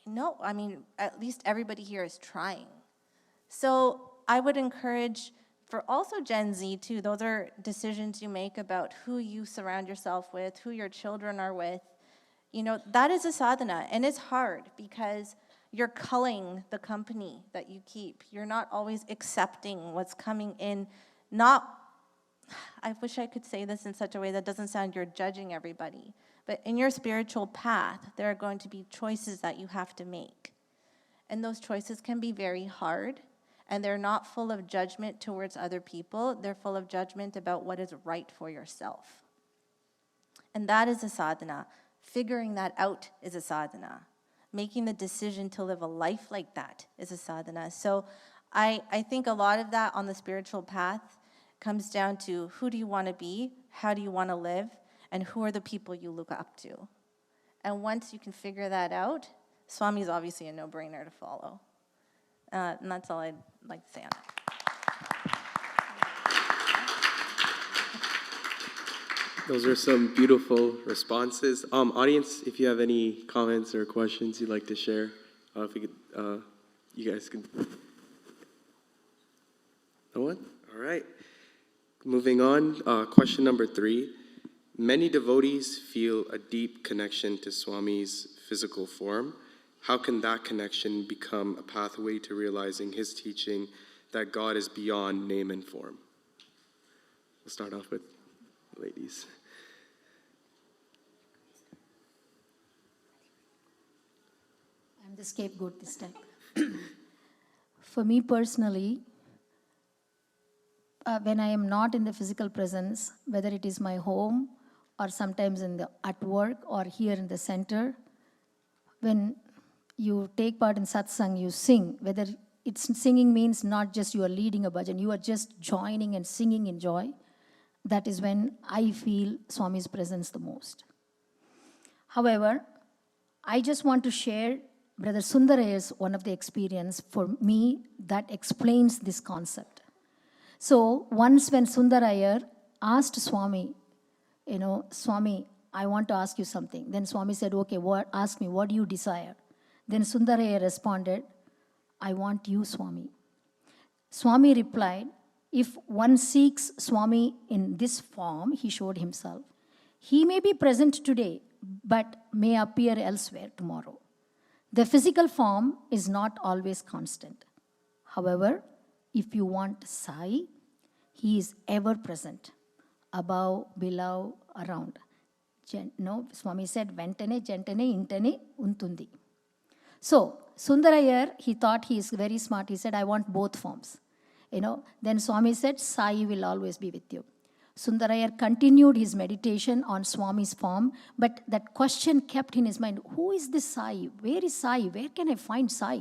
No, I mean, at least everybody here is trying. So I would encourage, for also Gen Z too, those are decisions you make about who you surround yourself with, who your children are with. That is a sadhana, and it's hard because you're culling the company that you keep. You're not always accepting what's coming in. I wish I could say this in such a way that doesn't sound you're judging everybody. But in your spiritual path, there are going to be choices that you have to make. And those choices can be very hard, and they're not full of judgment towards other people. They're full of judgment about what is right for yourself. And that is a sadhana. Figuring that out is a sadhana. Making the decision to live a life like that is a sadhana. So I think a lot of that on the spiritual path comes down to who do you want to be, how do you want to live, and who are the people you look up to. And once you can figure that out, Swami is obviously a no-brainer to follow. And that's all I'd like to say on that. Those are some beautiful responses. Audience, if you have any comments or questions you'd like to share, if we could, you guys can. No one? All right. Moving on, question number 3. Many devotees feel a deep connection to Swami's physical form. How can that connection become a pathway to realizing his teaching that God is beyond name and form? We'll start off with ladies. I'm the scapegoat this time. For me personally, when I am not in the physical presence, whether it is my home or sometimes at work or here in the center, when you take part in satsang, you sing, whether singing means not just you are leading a bhajan, you are just joining and singing in joy. That is when I feel Swami's presence the most. However, I just want to share Brother Sundarayar's one of the experience for me that explains this concept. So once when Sundarayar asked Swami, Swami, I want to ask you something. Then Swami said, okay, ask me, what do you desire? Then Sundarayar responded, I want you, Swami. Swami replied, if one seeks Swami in this form, he showed himself, he may be present today, but may appear elsewhere tomorrow. The physical form is not always constant. However, if you want Sai, he is ever present, above, below, around. Swami said, Ventane, Gentane, Intane, Untundi. So, Sundarayar, he thought he is very smart. He said, I want both forms. Then Swami said, Sai will always be with you. Sundarayar continued his meditation on Swami's form, but that question kept in his mind, who is this Sai? Where is Sai? Where can I find Sai?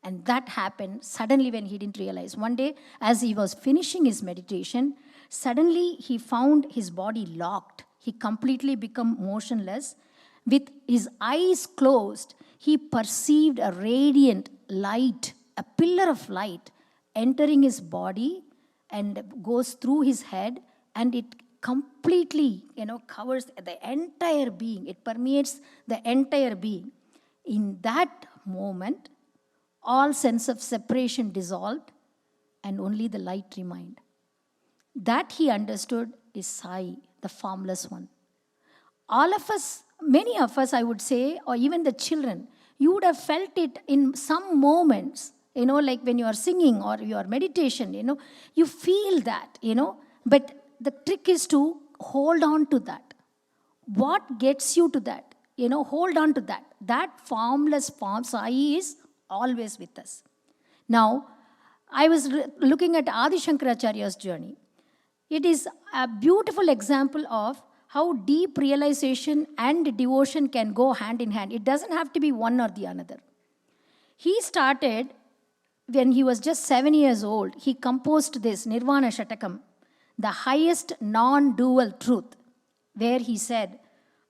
And that happened suddenly when he didn't realize. One day, as he was finishing his meditation, suddenly he found his body locked. He completely became motionless. With his eyes closed, he perceived a radiant light, a pillar of light, entering his body and goes through his head, and it completely, covers the entire being. It permeates the entire being. In that moment, all sense of separation dissolved, and only the light remained. That he understood is Sai, the formless one. All of us, many of us, I would say, or even the children, you would have felt it in some moments, like when you are singing or your meditation, you feel that, but the trick is to hold on to that. What gets you to that? Hold on to that. That formless form, Sai, is always with us. Now, I was looking at Adi Shankaracharya's journey. It is a beautiful example of how deep realization and devotion can go hand in hand. It doesn't have to be one or the other. He started when he was just 7 years old. He composed this Nirvana Shatakam, the highest non-dual truth, where he said,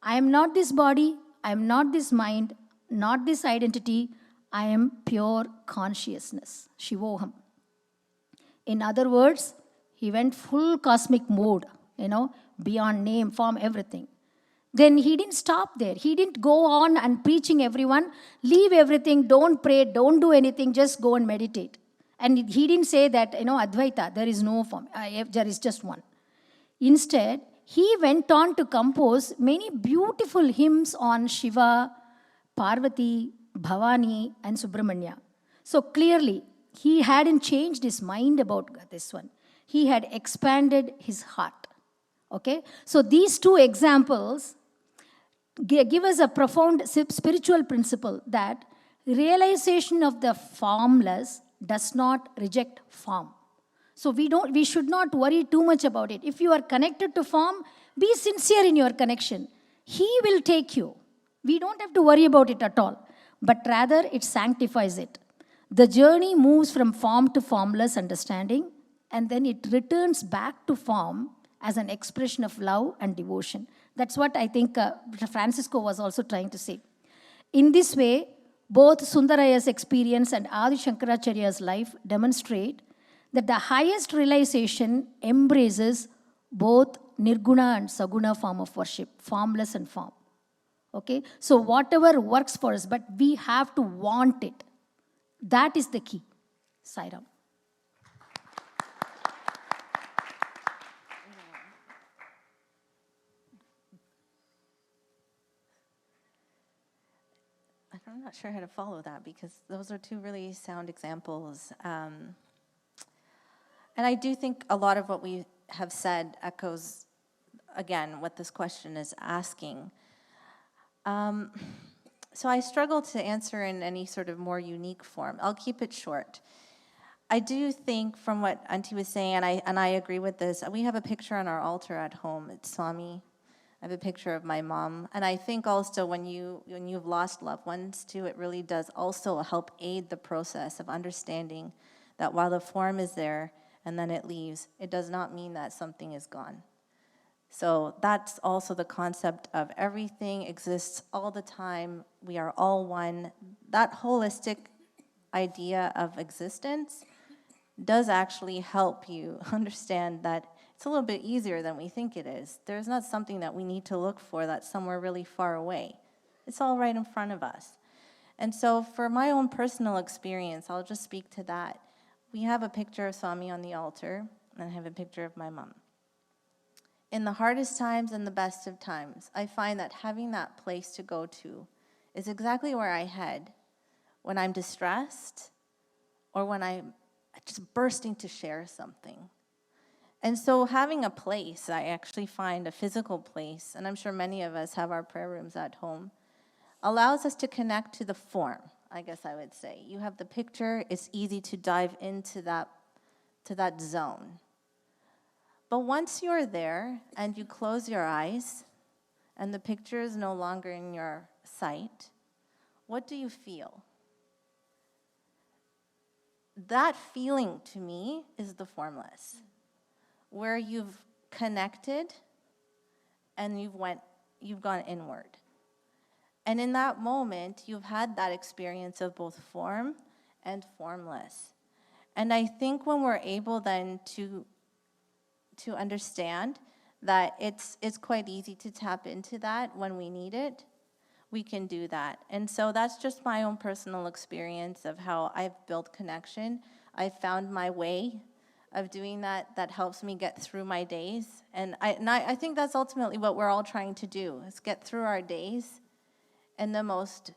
I am not this body, I am not this mind, not this identity, I am pure consciousness, Shivoham. In other words, he went full cosmic mode, beyond name, form, everything. Then he didn't stop there. He didn't go on and preaching everyone, leave everything, don't pray, don't do anything, just go and meditate. And he didn't say that, Advaita, there is no form, there is just one. Instead, he went on to compose many beautiful hymns on Shiva, Parvati, Bhavani, and Subramanya. So clearly, he hadn't changed his mind about this one. He had expanded his heart. Okay? So these two examples give us a profound spiritual principle that realization of the formless does not reject form. So we should not worry too much about it. If you are connected to form, be sincere in your connection. He will take you. We don't have to worry about it at all, but rather it sanctifies it. The journey moves from form to formless understanding, and then it returns back to form as an expression of love and devotion. That's what I think Francisco was also trying to say. In this way, both Sundarayar's experience and Adi Shankaracharya's life demonstrate that the highest realization embraces both nirguna and saguna form of worship, formless and form. Okay? So whatever works for us, but we have to want it. That is the key. Sai Ram. I'm not sure how to follow that because those are two really sound examples. And I do think a lot of what we have said echoes, again, what this question is asking. So I struggle to answer in any sort of more unique form. I'll keep it short. I do think from what Auntie was saying, and I agree with this, we have a picture on our altar at home. It's Swami I have a picture of my mom. And I think also when you've lost loved ones too, it really does also help aid the process of understanding that while the form is there and then it leaves, it does not mean that something is gone. So that's also the concept of everything exists all the time. We are all one. That holistic idea of existence does actually help you understand that it's a little bit easier than we think it is. There's not something that we need to look for that's somewhere really far away. It's all right in front of us. And so for my own personal experience, I'll just speak to that. We have a picture of Swami on the altar, and I have a picture of my mom. In the hardest times and the best of times, I find that having that place to go to is exactly where I head when I'm distressed or when I'm just bursting to share something. And so having a place, I actually find a physical place, and I'm sure many of us have our prayer rooms at home, allows us to connect to the form, I guess I would say. You have the picture, it's easy to dive into that zone. But once you're there and you close your eyes and the picture is no longer in your sight, what do you feel? That feeling to me is the formless, where you've connected and you've gone inward. And in that moment, you've had that experience of both form and formless. And I think when we're able then to understand that it's quite easy to tap into that when we need it, we can do that. And so that's just my own personal experience of how I've built connection. I've found my way of doing that helps me get through my days. And I think that's ultimately what we're all trying to do, is get through our days in the most,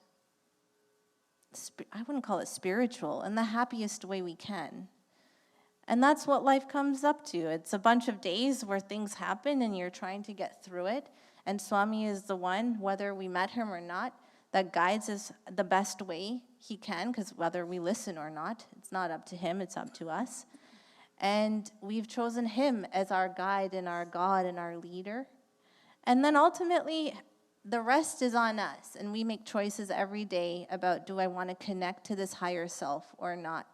I wouldn't call it spiritual, in the happiest way we can. And that's what life comes up to. It's a bunch of days where things happen and you're trying to get through it. And Swami is the one, whether we met him or not, that guides us the best way he can, because whether we listen or not, it's not up to him, it's up to us. And we've chosen him as our guide and our God and our leader. And then ultimately, the rest is on us. And we make choices every day about, do I want to connect to this higher self or not?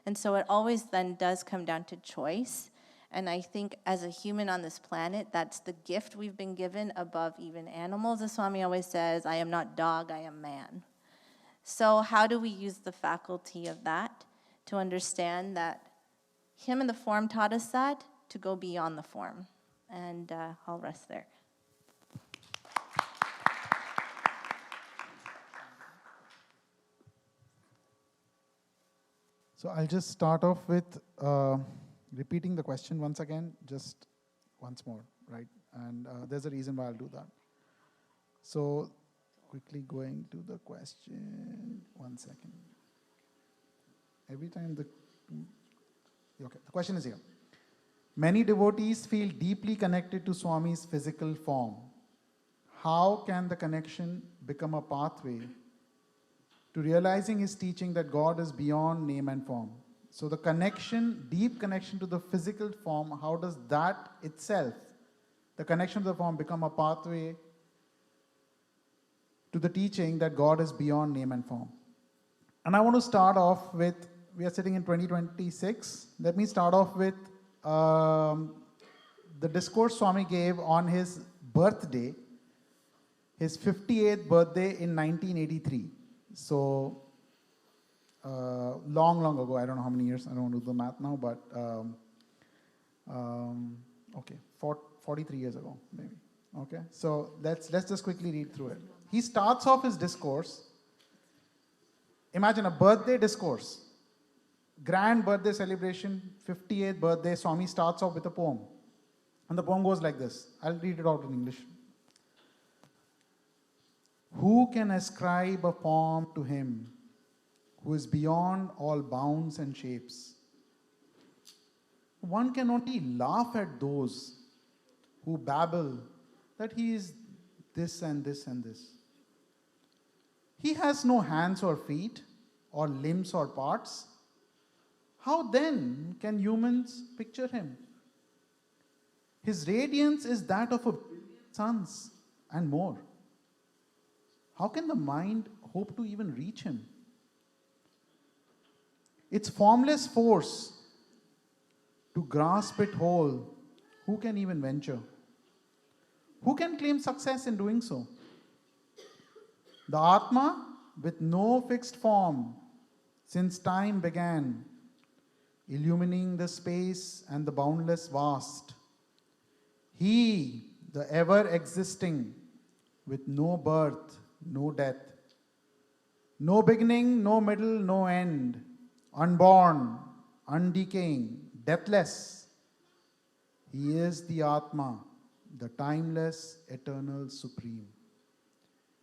And so it always then does come down to choice. And I think as a human on this planet, that's the gift we've been given above even animals. As Swami always says, I am not dog, I am man. So how do we use the faculty of that to understand that him and the form taught us that, to go beyond the form? And I'll rest there. So I'll just start off with repeating the question once again, just once more, right? And there's a reason why I'll do that. So quickly going to the question, 1 second. Every time the question is here. Many devotees feel deeply connected to Swami's physical form. How can the connection become a pathway to realizing his teaching that God is beyond name and form? So the connection, deep connection to the physical form, how does that itself, the connection to the form, become a pathway to the teaching that God is beyond name and form? And I want to start off with, we are sitting in 2026. Let me start off with the discourse Swami gave on his birthday, his 58th birthday in 1983. So, long ago, I don't know how many years, I don't want to do the math now, but, 43 years ago, maybe. Okay, so let's just quickly read through it. He starts off his discourse. Imagine a birthday discourse, grand birthday celebration, 58th birthday. Swami starts off with a poem. And the poem goes like this. I'll read it out in English. Who can ascribe a form to him who is beyond all bounds and shapes? One can only laugh at those who babble that he is this and this and this. He has no hands or feet, or limbs or parts. How then can humans picture him? His radiance is that of a billion suns, and more. How can the mind hope to even reach him? Its formless force to grasp it whole, who can even venture? Who can claim success in doing so? The Atma, with no fixed form, since time began, illumining the space and the boundless vast. He, the ever-existing, with no birth, no death, no beginning, no middle, no end, unborn, undecaying, deathless. He is the Atma, the timeless, eternal, supreme.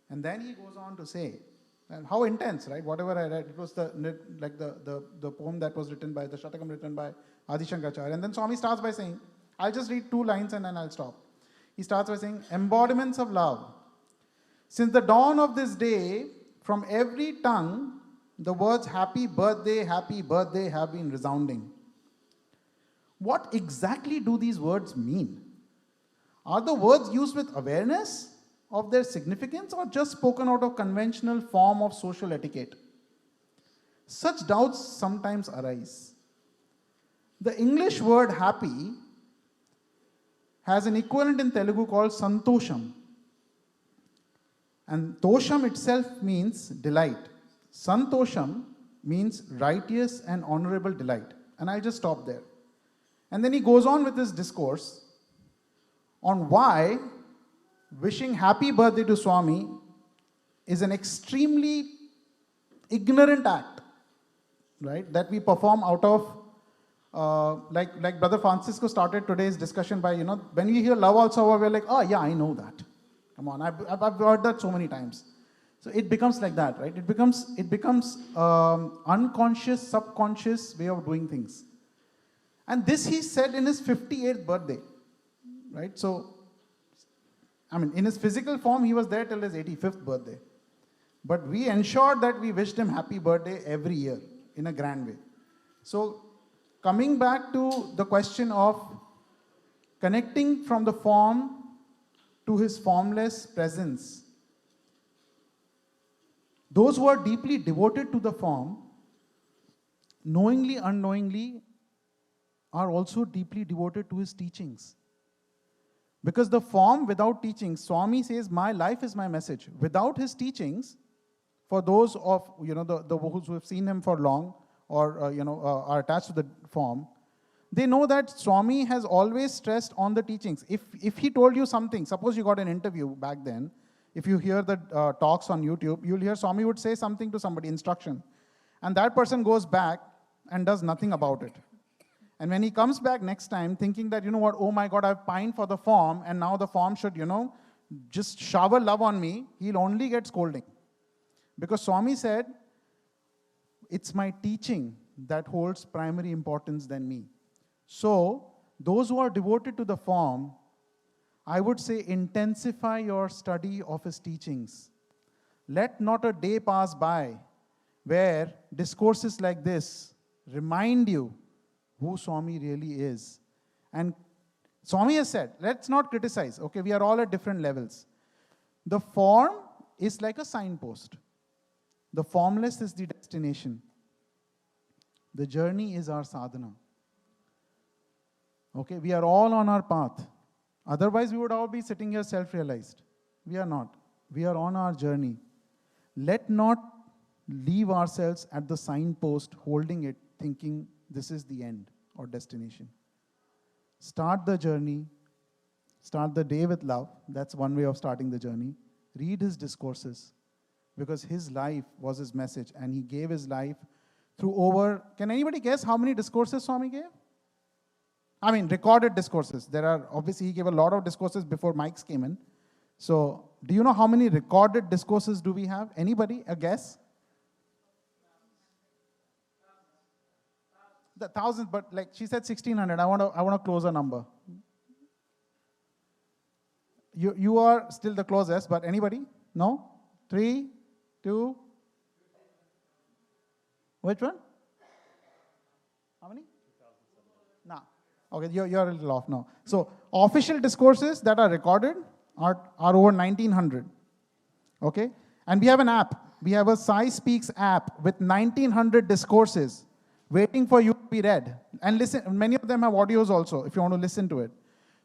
And then he goes on to say, and how intense, right? Whatever I read, it was the poem that was written by, the Shatakam written by Adi Shankaracharya. And then Swami starts by saying, I'll just read 2 lines and then I'll stop. He starts by saying, embodiments of love. Since the dawn of this day, from every tongue, the words happy birthday have been resounding. What exactly do these words mean? Are the words used with awareness of their significance or just spoken out of conventional form of social etiquette? Such doubts sometimes arise. The English word happy has an equivalent in Telugu called santosham. And tosham itself means delight. Santosham means righteous and honorable delight. And I'll just stop there. And then he goes on with his discourse on why wishing happy birthday to Swami is an extremely ignorant act, right? That we perform out of, like Brother Francisco started today's discussion by, when we hear love also, we're like, oh yeah, I know that. Come on, I've heard that so many times. So it becomes like that, right? It becomes unconscious, subconscious way of doing things. And this he said in his 58th birthday, right? So, I mean, in his physical form, he was there till his 85th birthday. But we ensured that we wished him happy birthday every year in a grand way. So, coming back to the question of connecting from the form to his formless presence, those who are deeply devoted to the form, knowingly, unknowingly, are also deeply devoted to his teachings. Because the form without teachings, Swami says, my life is my message. Without his teachings, for those of, those who have seen him for long or, are attached to the form, they know that Swami has always stressed on the teachings. If he told you something, suppose you got an interview back then, if you hear the talks on YouTube, you'll hear Swami would say something to somebody, instruction. And that person goes back and does nothing about it. And when he comes back next time thinking that, oh my God, I've pined for the form and now the form should, just shower love on me, he'll only get scolding. Because Swami said, it's my teaching that holds primary importance than me. So, those who are devoted to the form, I would say intensify your study of his teachings. Let not a day pass by where discourses like this remind you who Swami really is. And Swami has said, let's not criticize. Okay, we are all at different levels. The form is like a signpost. The formless is the destination. The journey is our sadhana. Okay, we are all on our path. Otherwise, we would all be sitting here self-realized. We are not. We are on our journey. Let not leave ourselves at the signpost, holding it, thinking this is the end or destination. Start the journey. Start the day with love. That's one way of starting the journey. Read his discourses, because his life was his message, and he gave his life through over... Can anybody guess how many discourses Swami gave? I mean, recorded discourses. There are, obviously, he gave a lot of discourses before mics came in. So, do you know how many recorded discourses do we have? Anybody? A guess? The thousands, but like she said 1,600. I want to close a number. You are still the closest, but anybody? No? 3, 2. Which one? How many? No. Okay, you're a little off now. So, official discourses that are recorded are over 1900. Okay? And we have an app. We have a Sai Speaks app with 1900 discourses waiting for you to be read. And listen, many of them have audios also, if you want to listen to it.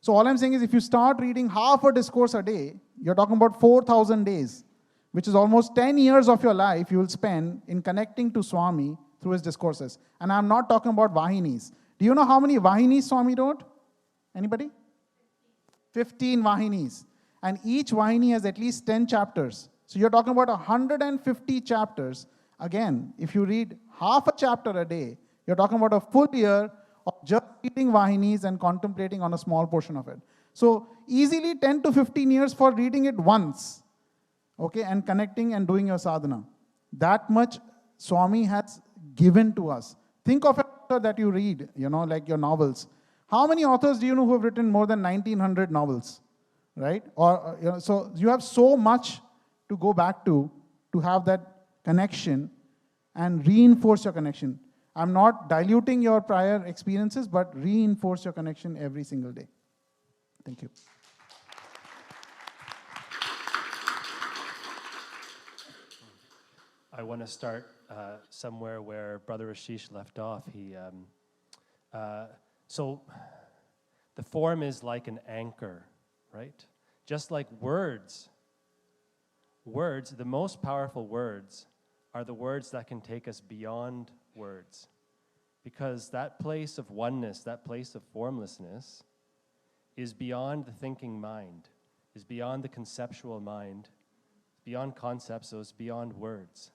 So all I'm saying is if you start reading half a discourse a day, you're talking about 4,000 days, which is almost 10 years of your life you will spend in connecting to Swami through his discourses. And I'm not talking about Vahinis. Do you know how many Vahinis Swami wrote? Anybody? 15 Vahinis. And each Vahini has at least 10 chapters. So you're talking about 150 chapters. Again, if you read half a chapter a day, you're talking about a full year of just reading Vahinis and contemplating on a small portion of it. So easily 10 to 15 years for reading it once, okay, and connecting and doing your sadhana. That much Swami has given to us. Think of an author that you read, like your novels. How many authors do you know who have written more than 1900 novels, right? Or so you have so much to go back to have that connection and reinforce your connection. I'm not diluting your prior experiences, but reinforce your connection every single day. Thank you. I want to start somewhere where Brother Ashish left off. So the form is like an anchor, right? Just like words, the most powerful words are the words that can take us beyond words. Because that place of oneness, that place of formlessness, is beyond the thinking mind, is beyond the conceptual mind, beyond concepts, so it's beyond words.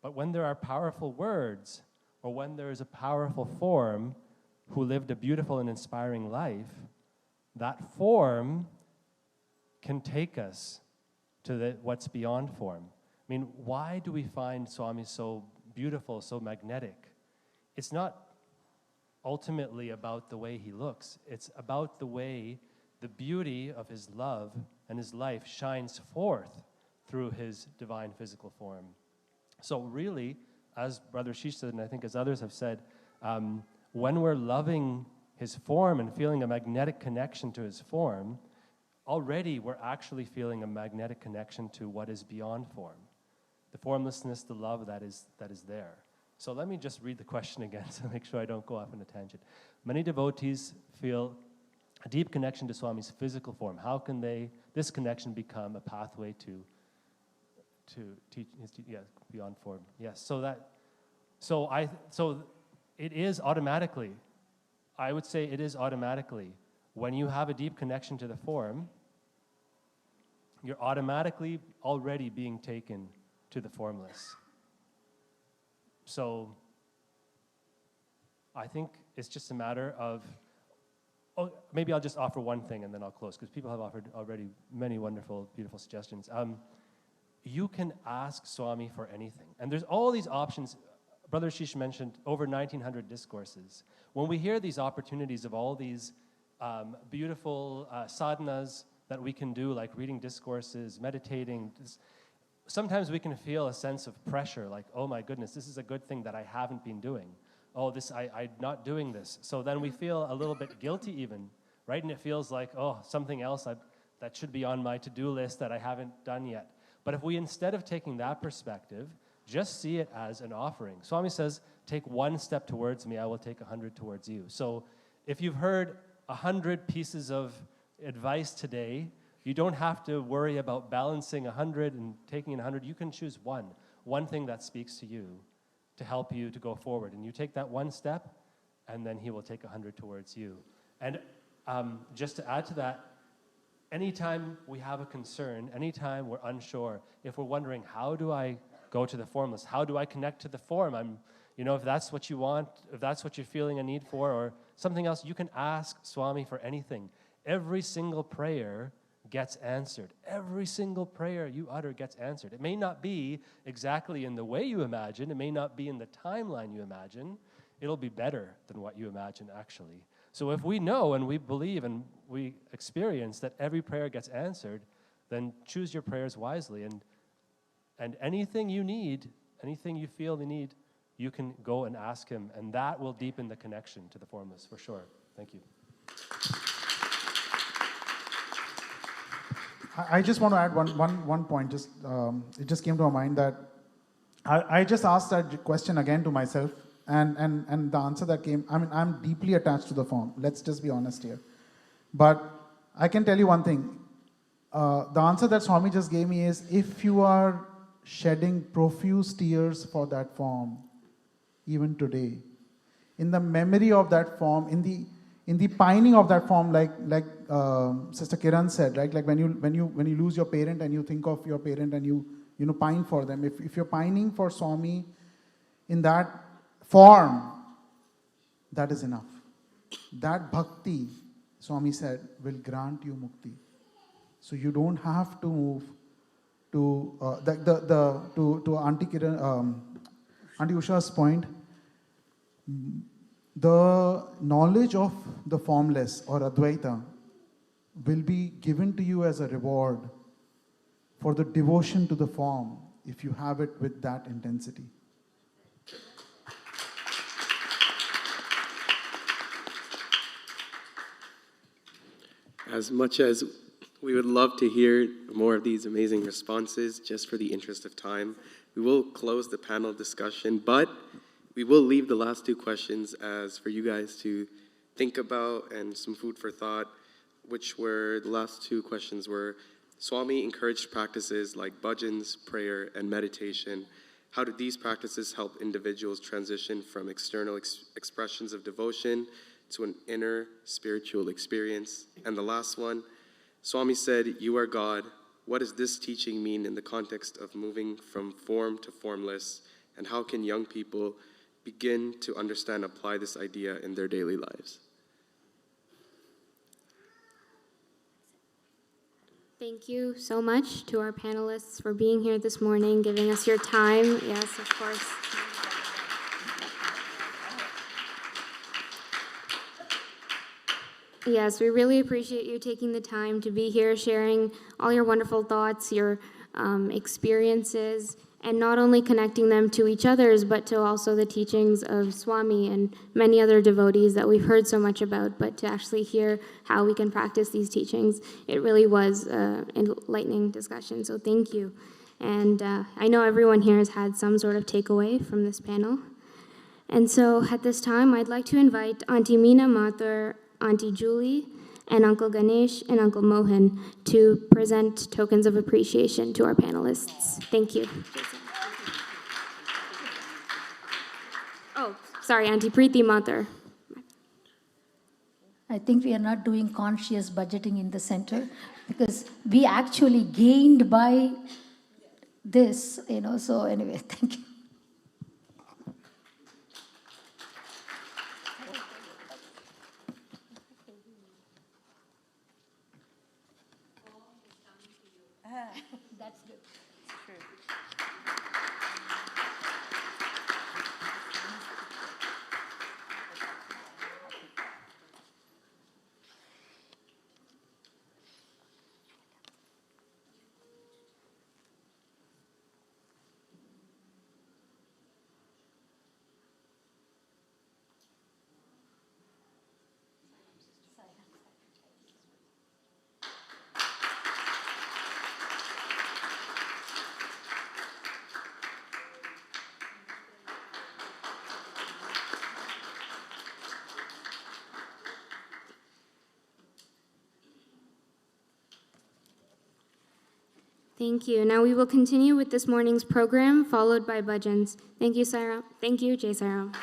But when there are powerful words, or when there is a powerful form who lived a beautiful and inspiring life, that form can take us to what's beyond form. I mean, why do we find Swami so beautiful, so magnetic? It's not ultimately about the way he looks. It's about the way the beauty of his love and his life shines forth through his divine physical form. So really, as Brother Ashish said, and I think as others have said, when we're loving his form and feeling a magnetic connection to his form, already we're actually feeling a magnetic connection to what is beyond form. The formlessness, the love that is there. So let me just read the question again to make sure I don't go off on a tangent. Many devotees feel a deep connection to Swami's physical form. How can this connection become a pathway to teach, beyond form? Yes, so it is automatically, I would say it is automatically, when you have a deep connection to the form, you're automatically already being taken to the formless. So I think it's just a matter of, maybe I'll just offer one thing and then I'll close, because people have offered already many wonderful, beautiful suggestions. You can ask Swami for anything. And there's all these options. Brother Ashish mentioned over 1,900 discourses. When we hear these opportunities of all these beautiful sadhanas that we can do, like reading discourses, meditating, sometimes we can feel a sense of pressure, like, oh my goodness, this is a good thing that I haven't been doing. Oh, I'm not doing this. So then we feel a little bit guilty even, right? And it feels like, oh, something else that should be on my to-do list that I haven't done yet. But if we, instead of taking that perspective, just see it as an offering. Swami says, take one step towards me, I will take 100 towards you. So if you've heard 100 pieces of advice today, you don't have to worry about balancing 100 and taking 100. You can choose one thing that speaks to you to help you to go forward. And you take that one step, and then he will take 100 towards you. And just to add to that, anytime we have a concern, anytime we're unsure, if we're wondering, how do I go to the formless? How do I connect to the form? If that's what you want, if that's what you're feeling a need for, or something else, you can ask Swami for anything. Every single prayer gets answered. Every single prayer you utter gets answered. It may not be exactly in the way you imagine. It may not be in the timeline you imagine. It'll be better than what you imagine, actually. So if we know and we believe and we experience that every prayer gets answered, then choose your prayers wisely. And anything you need, anything you feel the need, you can go and ask him, and that will deepen the connection to the formless, for sure. Thank you. I just want to add one point. Just it just came to my mind that I just asked that question again to myself, and the answer that came. I mean, I'm deeply attached to the form. Let's just be honest here. But I can tell you one thing. The answer that Swami just gave me is, if you are shedding profuse tears for that form, even today, in the memory of that form, in the pining of that form, like Sister Kiran said, right? Like when you lose your parent and you think of your parent and you pine for them. If you're pining for Swami in that form, that is enough. That bhakti, Swami said, will grant you mukti. So you don't have to move to Auntie Kiran, Auntie Usha's point. The knowledge of the formless or Advaita will be given to you as a reward for the devotion to the form if you have it with that intensity. As much as we would love to hear more of these amazing responses, just for the interest of time, we will close the panel discussion, but we will leave the last two questions as for you guys to think about and some food for thought, which were, the last two questions were, Swami encouraged practices like bhajans, prayer, and meditation. How do these practices help individuals transition from external expressions of devotion to an inner spiritual experience? And the last one, Swami said, "You are God. What does this teaching mean in the context of moving from form to formless? And how can young people begin to understand and apply this idea in their daily lives?" Thank you so much to our panelists for being here this morning, giving us your time. Yes, of course. Yes, we really appreciate you taking the time to be here, sharing all your wonderful thoughts, your experiences, and not only connecting them to each other's, but to also the teachings of Swami and many other devotees that we've heard so much about, but to actually hear how we can practice these teachings. It really was an enlightening discussion, so thank you. And I know everyone here has had some sort of takeaway from this panel. And so at this time, I'd like to invite Auntie Meena Mathur, Auntie Julie, and Uncle Ganesh and Uncle Mohan to present tokens of appreciation to our panelists. Thank you. Oh, sorry, Auntie Preeti Mathur. I think we are not doing conscious budgeting in the center because we actually gained by this, so anyway, thank you. That's good. Thank you. Now we will continue with this morning's program, followed by bhajans. Thank you, Sairam. Thank you, Jai Sairam.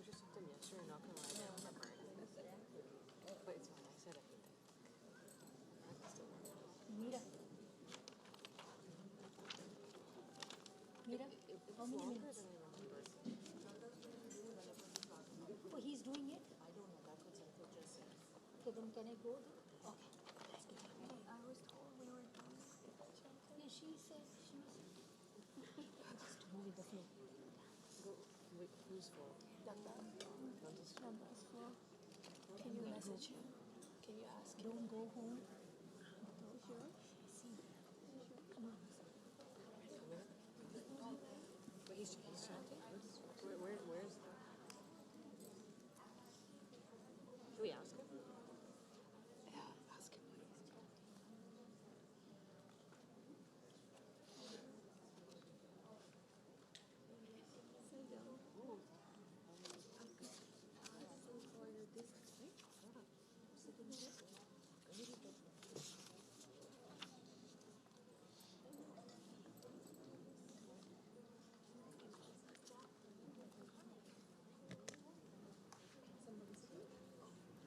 was just something yesterday, not gonna lie, I don't remember it. But it's fine, I said I hate that. I can still work. Mira. Mira, how many minutes? Oh, he's doing it? I don't know, that's what Sathya just said. Okay, then can I go then? Okay. I was told we were done. Yeah, she said she was. Just move with the flow. Wait, who's for? Nanda's flow. Can you message him? Can you ask him? Don't go home. Sure. See. Come on. But he's chanting? Where's the... Should we ask him? Yeah, ask him.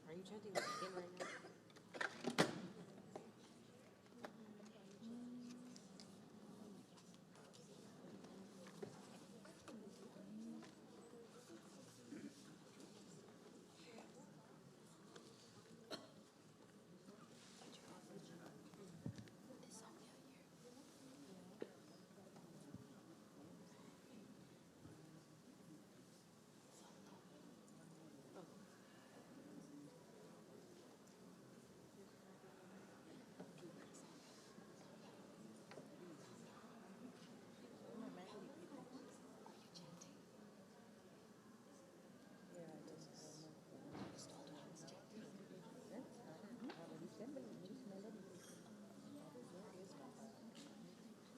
Are you chanting with him right now?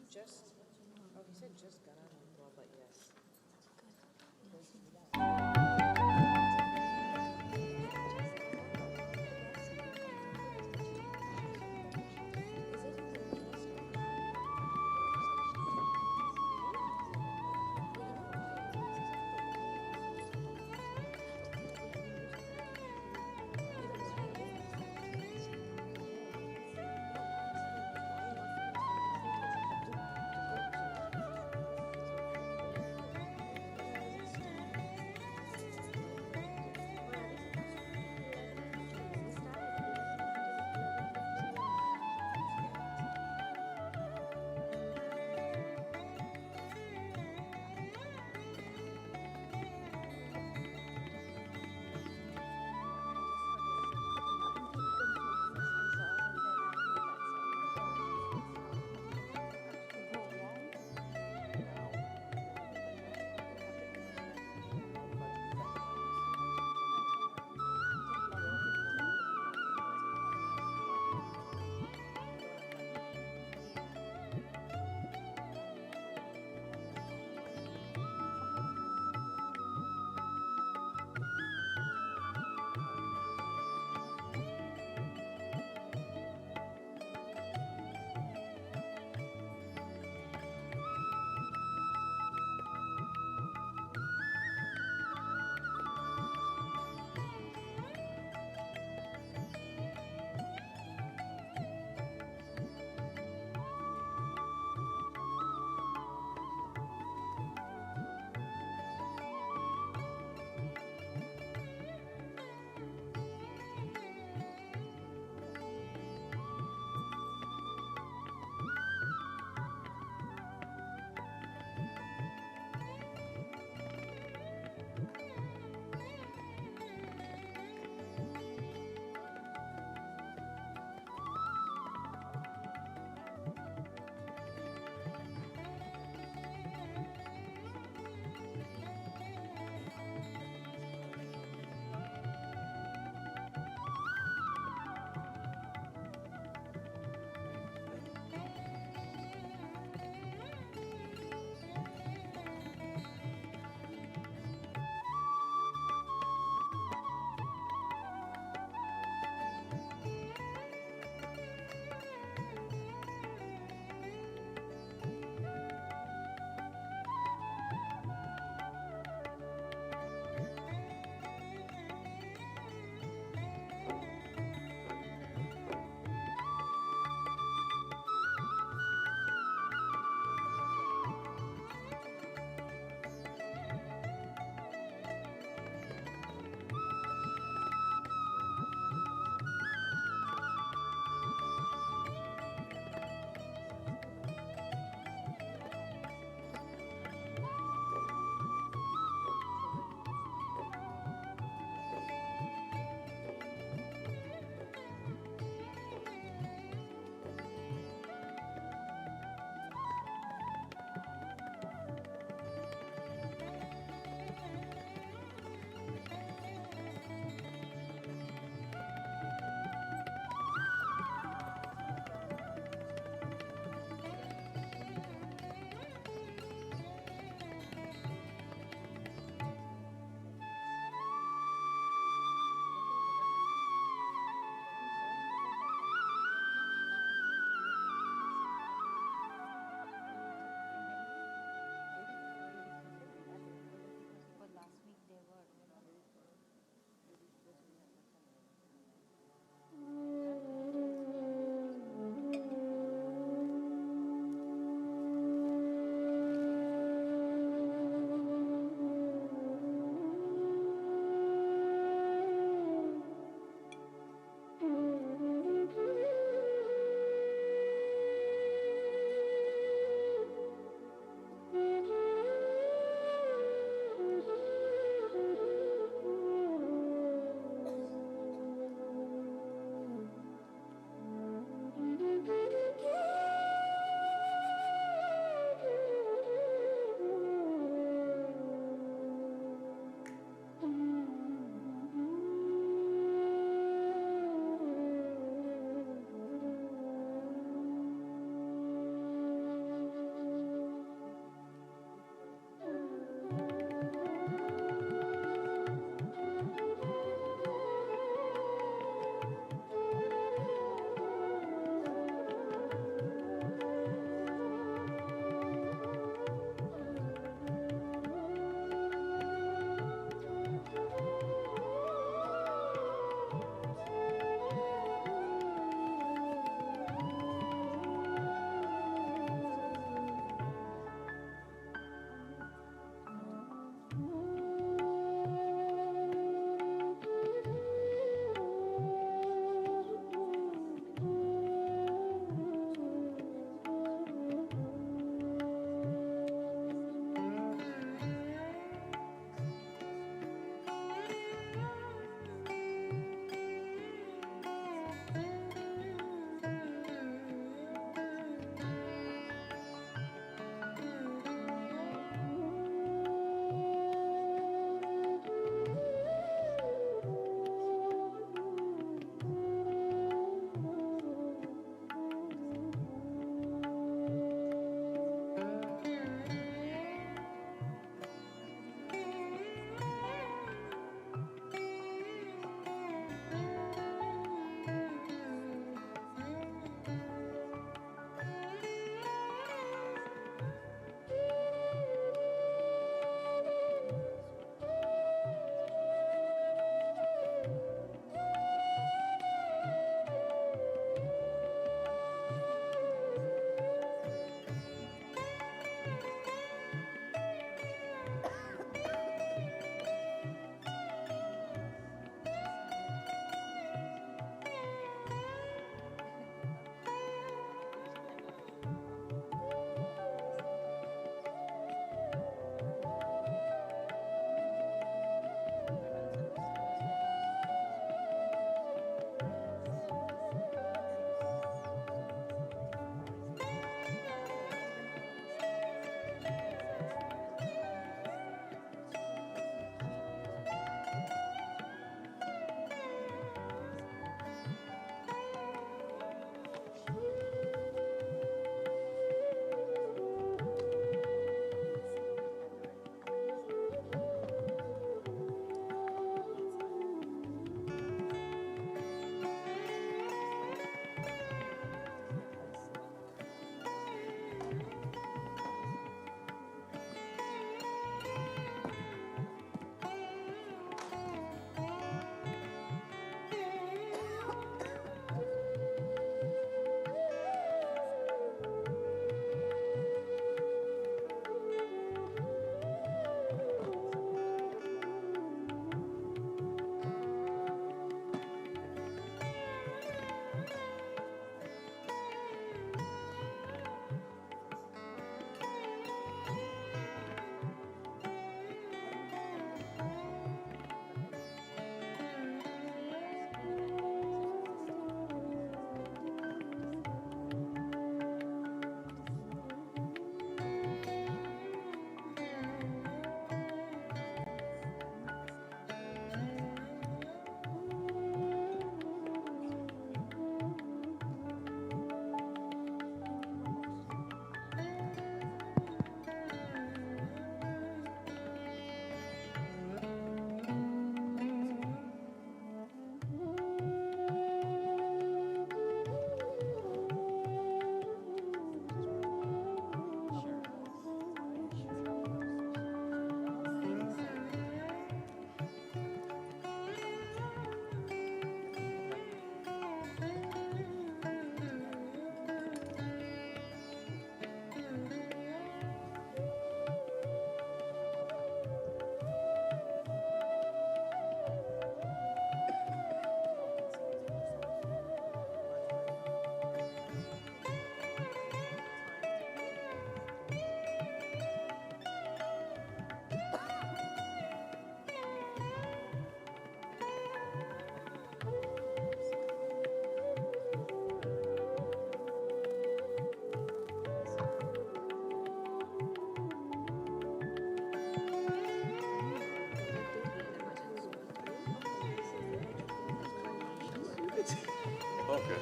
Just, oh, he said just got out of well, but yes.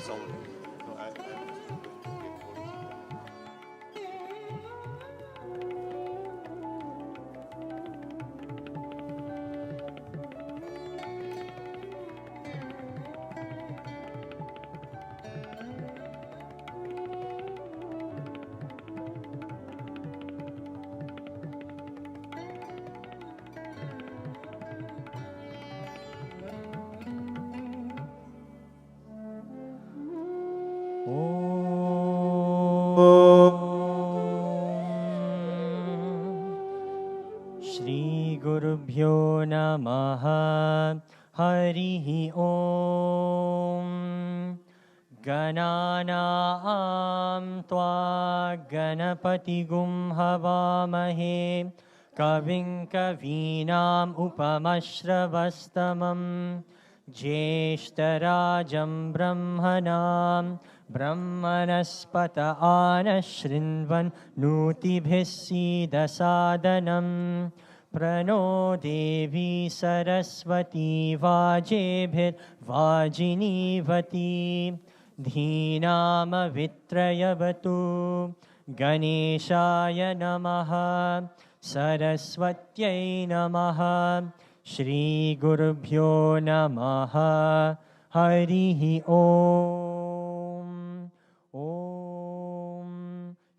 someone. No, श्रीगुरुभ्यो नमः हरिः ॐ गणानां त्वा गणपतिगुं हवामहे कविं कवीनाम् उपमश्रवस्तमं ज्येष्ठराजं ब्रह्मणां ब्रह्मणस्पत आनशृण्वन् नूतिभिः सीदसादनम् प्रणो देवी सरस्वती वाजेभिर्वाजिनीवती धीनामवित्रयवतु गणेशाय नमः सरस्वत्यै नमः श्रीगुरुभ्यो नमः हरिः ॐ ॐ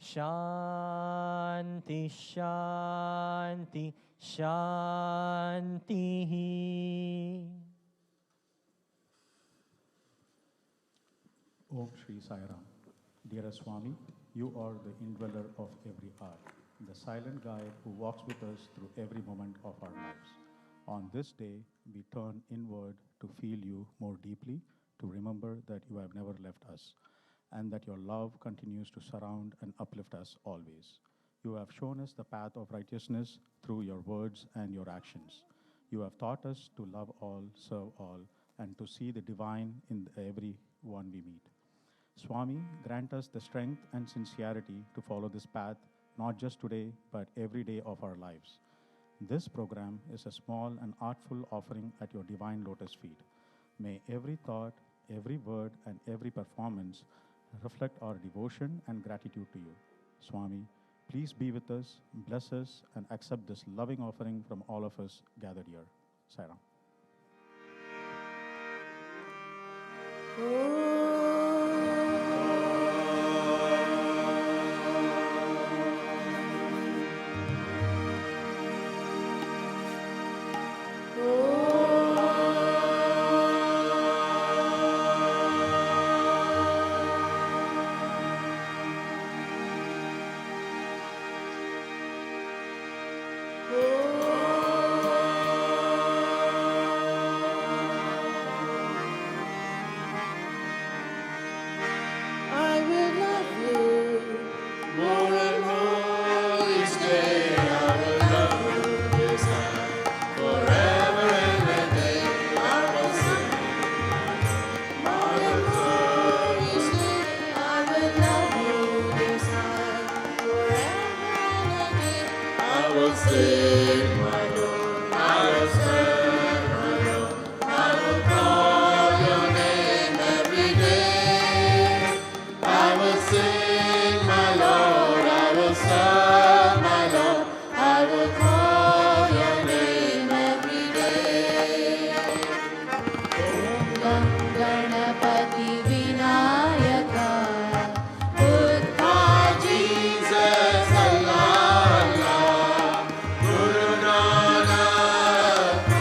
शान्ति शान्ति शान्तिः Om Shri Sai Ram. Dearest Swami, you are the indweller of every heart, the silent guide who walks with us through every moment of our lives. On this day, we turn inward to feel you more deeply, to remember that you have never left us, and that your love continues to surround and uplift us always. You have shown us the path of righteousness through your words and your actions. You have taught us to love all, serve all, and to see the divine in every one we meet. Swami, grant us the strength and sincerity to follow this path, not just today, but every day of our lives. This program is a small and artful offering at your divine lotus feet. May every thought, every word, and every performance reflect our devotion and gratitude to you. Swami, please be with us, bless us, and accept this loving offering from all of us gathered here. Sai Ram. Jesus, Allah, Allah, Guru Nanak.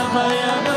Bhagavan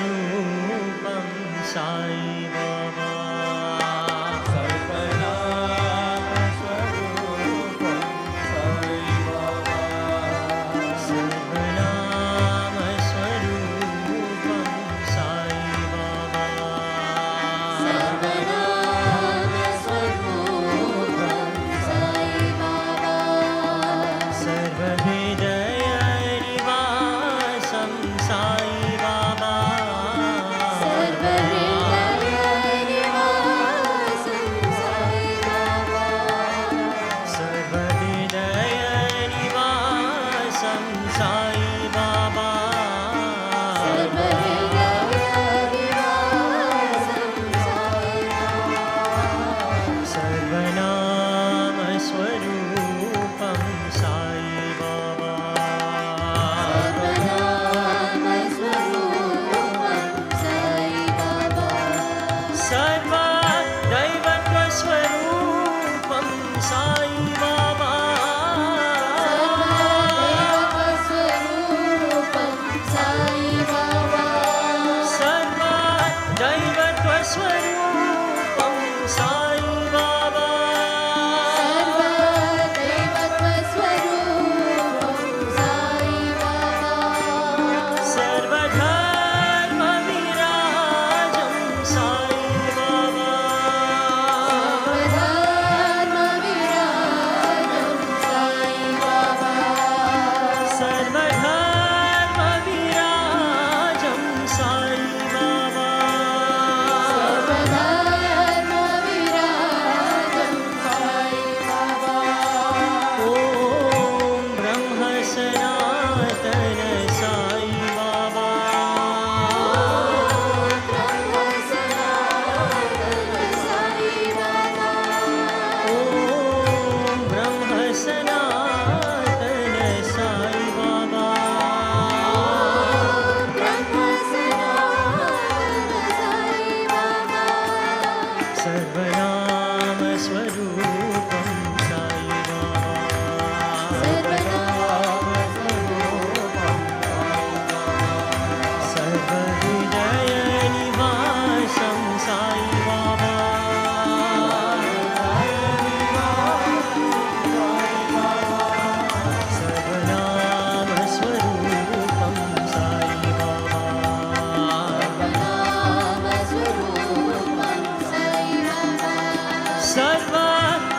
सर्वनामस्वरूपं Sai Baba सर्वनामस्वरूपं Sai Baba सर्वनामस्वरूपं Sai Baba सर्वनामस्वरूपं Sai Baba सर्वहृदयनिवासं Sai Baba सर्वहृदयनिवासं Sai Baba सर्वहृदयनिवासं Sai Baba सर्वहृदयनिवासं Sai Baba सर्वनामस्वरूपं Sai Baba सर्वनामस्वरूपं Sai Baba सर्वदैवत्वस्वरूपं Sai Baba सर्वदैवत्वस्वरूपं Sai Baba सर्वदैवत्वस्वरूपं Sai Baba सर्वदैवत्वस्वरूपं Sai Baba सर्वधर्मविराजं Sai Baba सर्वधर्मविराजं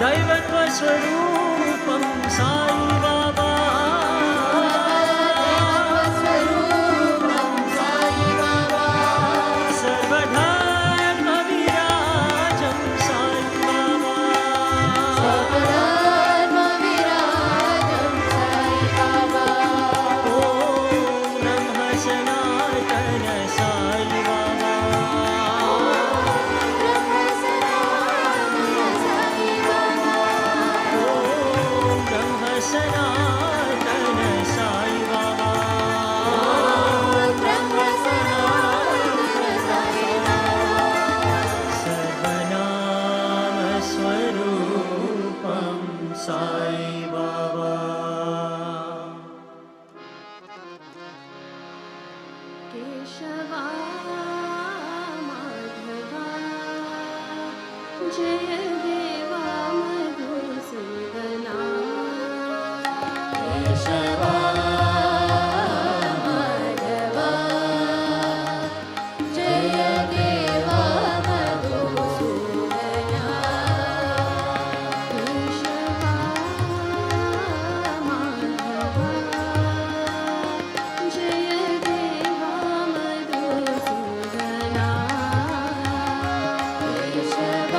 दैवत्वस्वरूपं Sai Baba सर्वधर्मविराजं Sai Baba ॐ ब्रह्म सनातन साई बाबा ब्रह्म सनातन साई बाबा सर्वनाम स्वरूपं साई बाबा केशवा माधवा जय देवा मधुसूदना केशवा माधवा जय देवा मधुसूदना केशवा माधवा जय देवा मधुसूदना केशवा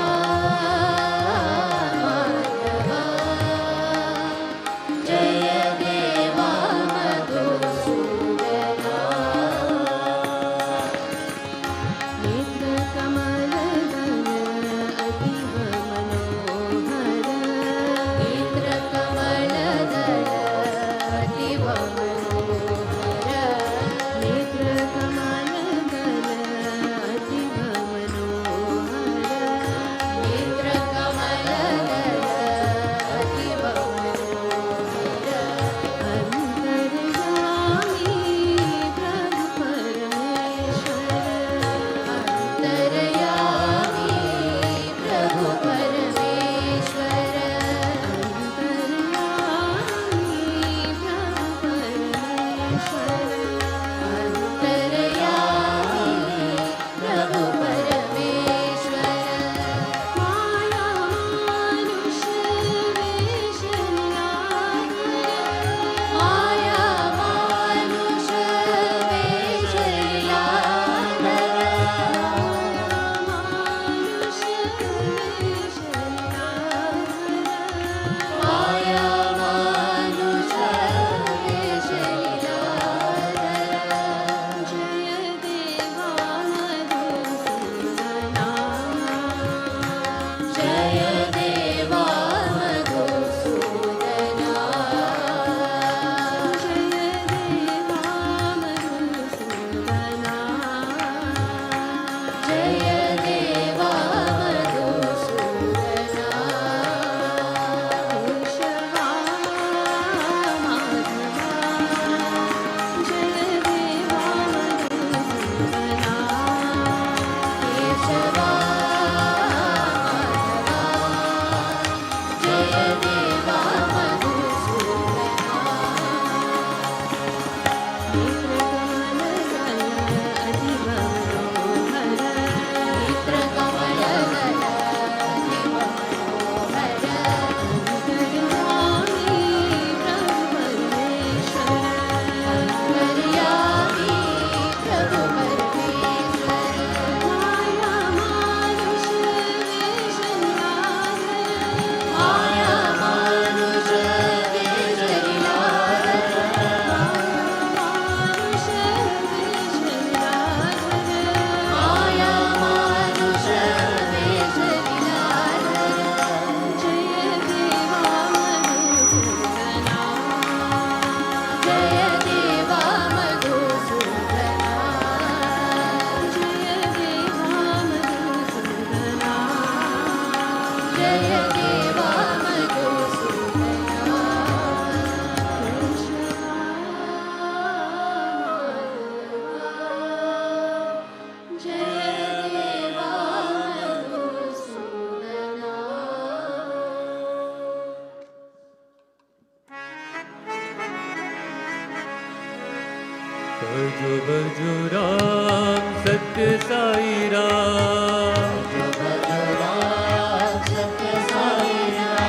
भजो भजो राम सत्य साई राम भजो राम सत्य Sai Ram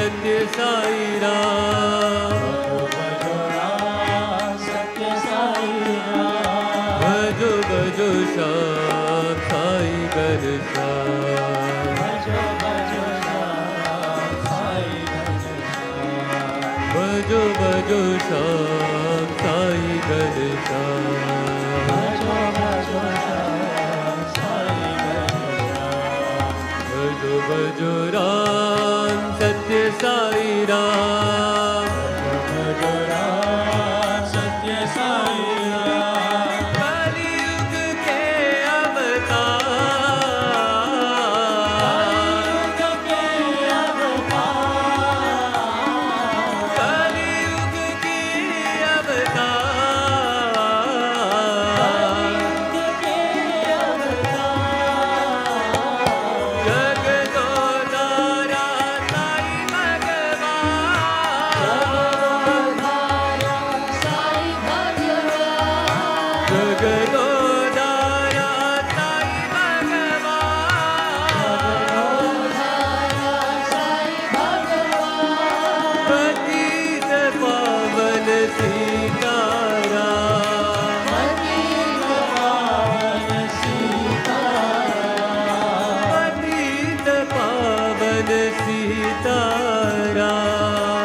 Satya Sai Ram. Satya Sai Ram. Bhajo bhajo Shyam Sai Ghanshyam. Bhajo bhajo Shyam Sai Ghanshyam. Bhajo bhajo Shyam Sai Ghanshyam. Bhajo bhajo Shyam Sai Ghanshyam. Bhajo bhajo Ram Satya Sai Ram. Bhajo Ram Satya Sai Ram. कलयुग के अवतार. कलयुग के अवतार. कलयुग के अवतार. कलयुग के अवतार. जगदोधारा साई भगवान. जगदोधारा साई भगवान. जगदोधारा साई भगवान. जगदोधारा साई भगवान. पतित पावन सीताराम. पतित पावन सीताराम. पतित पावन सीताराम.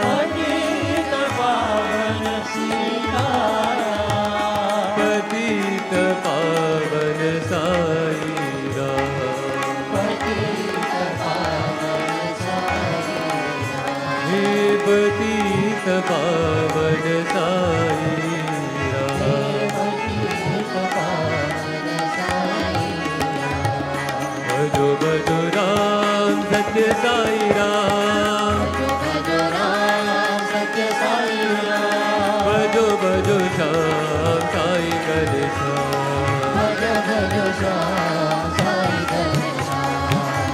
पतित पावन सीताराम. पतित पावन साई राम. पतित पावन साई हे पतित पावन साई राम. पतित पावन साई भजो भजो राम सत्य साई राम. भजो राम सत्य साई राम. भजो भजो श्याम साई घनश्याम. भजो भजो श्याम साई घनश्याम.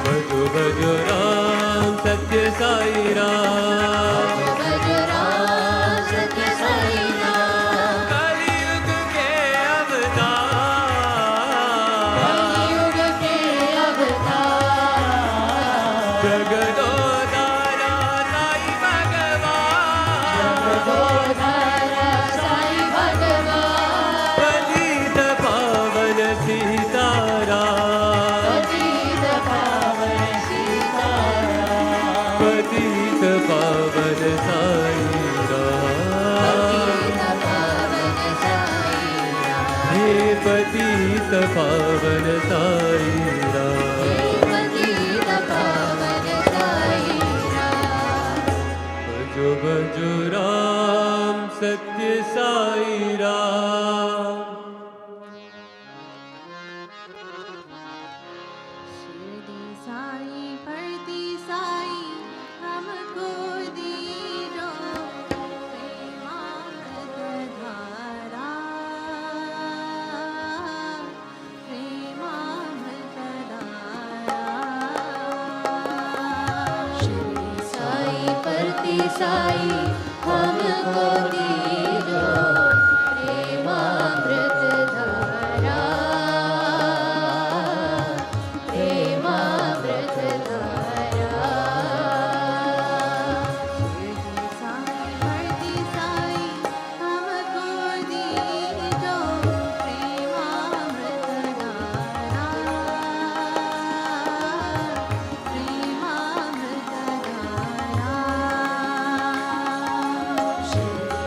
भजो भजो राम सत्य साई राम. भजो राम सत्य साई राम. कलयुग के अवतार. कलयुग के अवतार. जगदोधारा साई भगवान. जगदोधारा साई भगवान. पतित पावन सीताराम. पतित पावन सीताराम. पतित पावन साई राम. पतित पावन साई राम. हे पतित पावन साई राम. पतित पावन साई राम. भजो भजो राम सत्य साई राम. शिरडी साई पड़ती साई हमको दीजो प्रेमामृत धारा. प्रेमामृत धारा. शिरडी साई परती साई हमको दीजो प्रेमामृत धारा. प्रेमामृत धारा. शिरडी साई पड़ती साई हमको दीजो प्रेमामृत धारा. प्रेमामृत धारा. Shirdi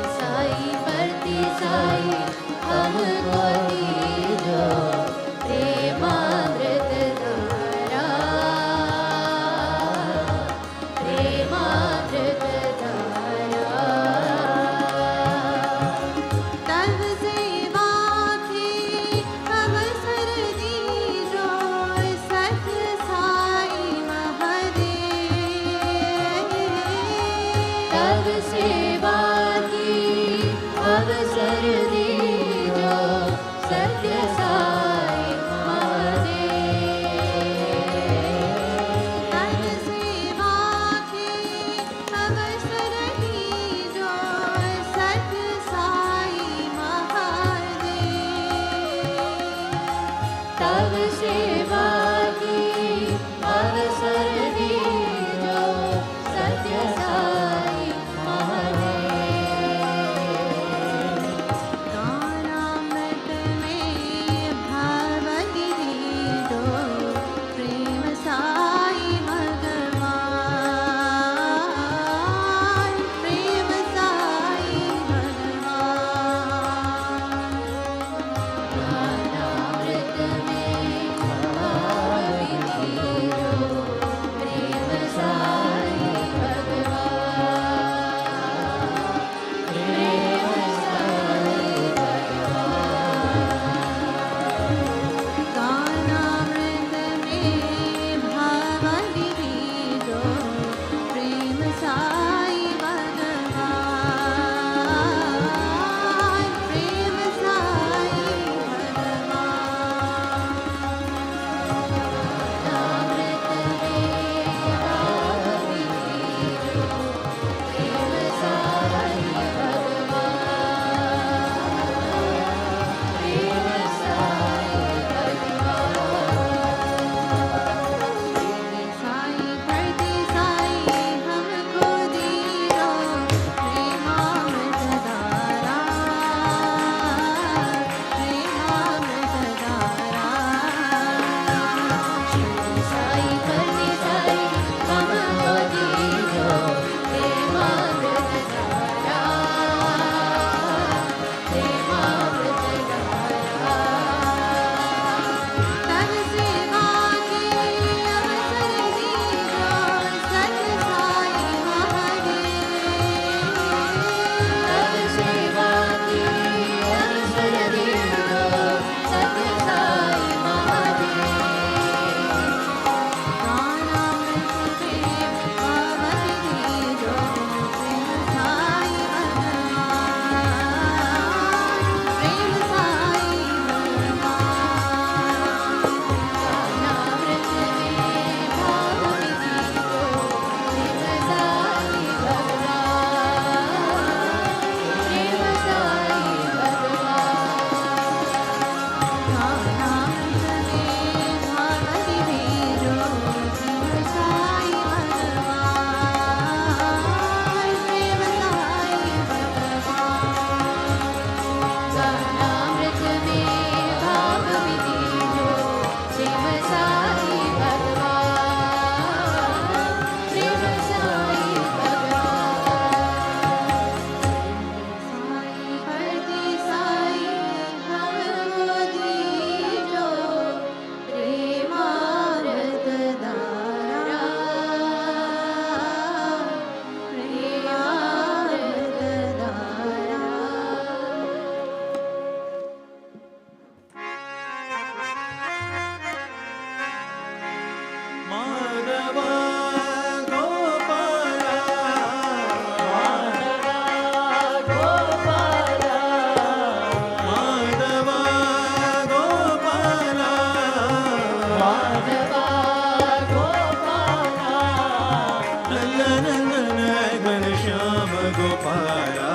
Gopala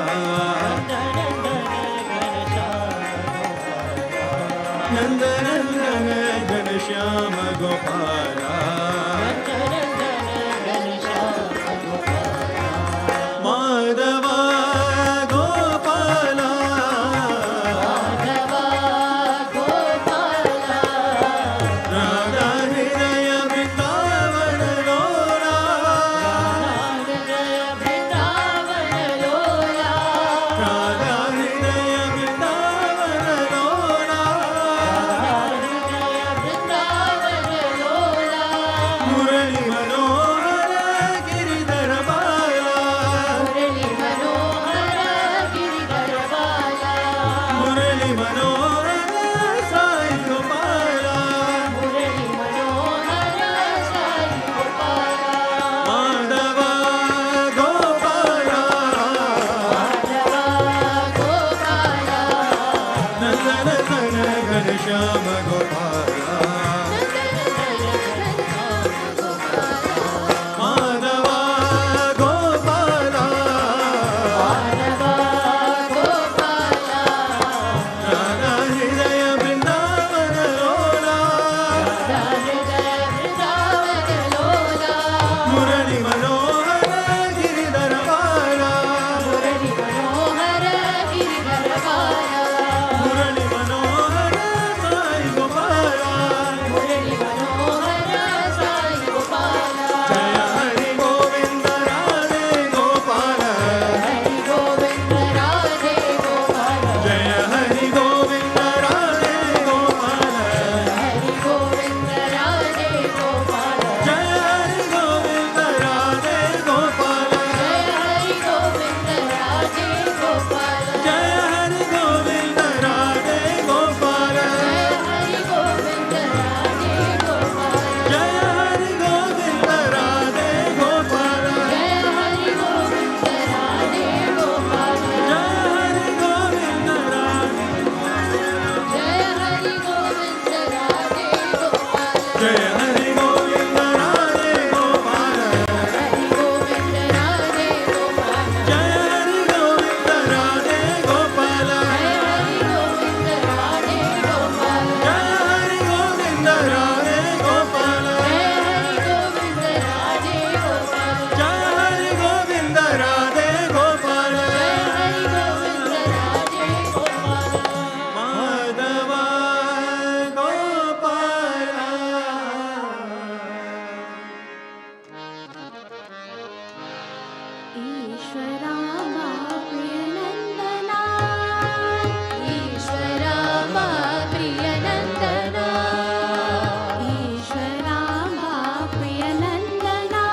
Nandanandana Ghanashyama Gopala Madhava Gopala Radha Hridaya Vrindavana Lola Radha Hridaya Vrindavana Lola Murali Manohara Giridhara Bala Murali Manohara Sai Gopala Madhava Gopala Nandanandana Ghanashyama Gopala Madhava Gopala Radha Hridaya Vrindavana Lola Murali Manohara Giridhara Bala Murali Manohara Sai Gopala Jaya Hari Govinda Radhe Gopala Jaya Hari Govinda Radhe Gopala Jaya Hari Govinda Radhe Gopala Jaya Hari Govinda Radhe Gopala Jaya Hari Govinda Radhe Gopala Jaya Hari Govinda Radhe Gopala Jaya Hari Govinda Radhe Gopala Jaya Hari Govinda Radhe Gopala Jaya Hari Govinda Radhe Gopala Madhava Gopala ईश्वरामा प्रियनन्दना ईश्वरामा प्रियनन्दना ईश्वरामा प्रियनन्दना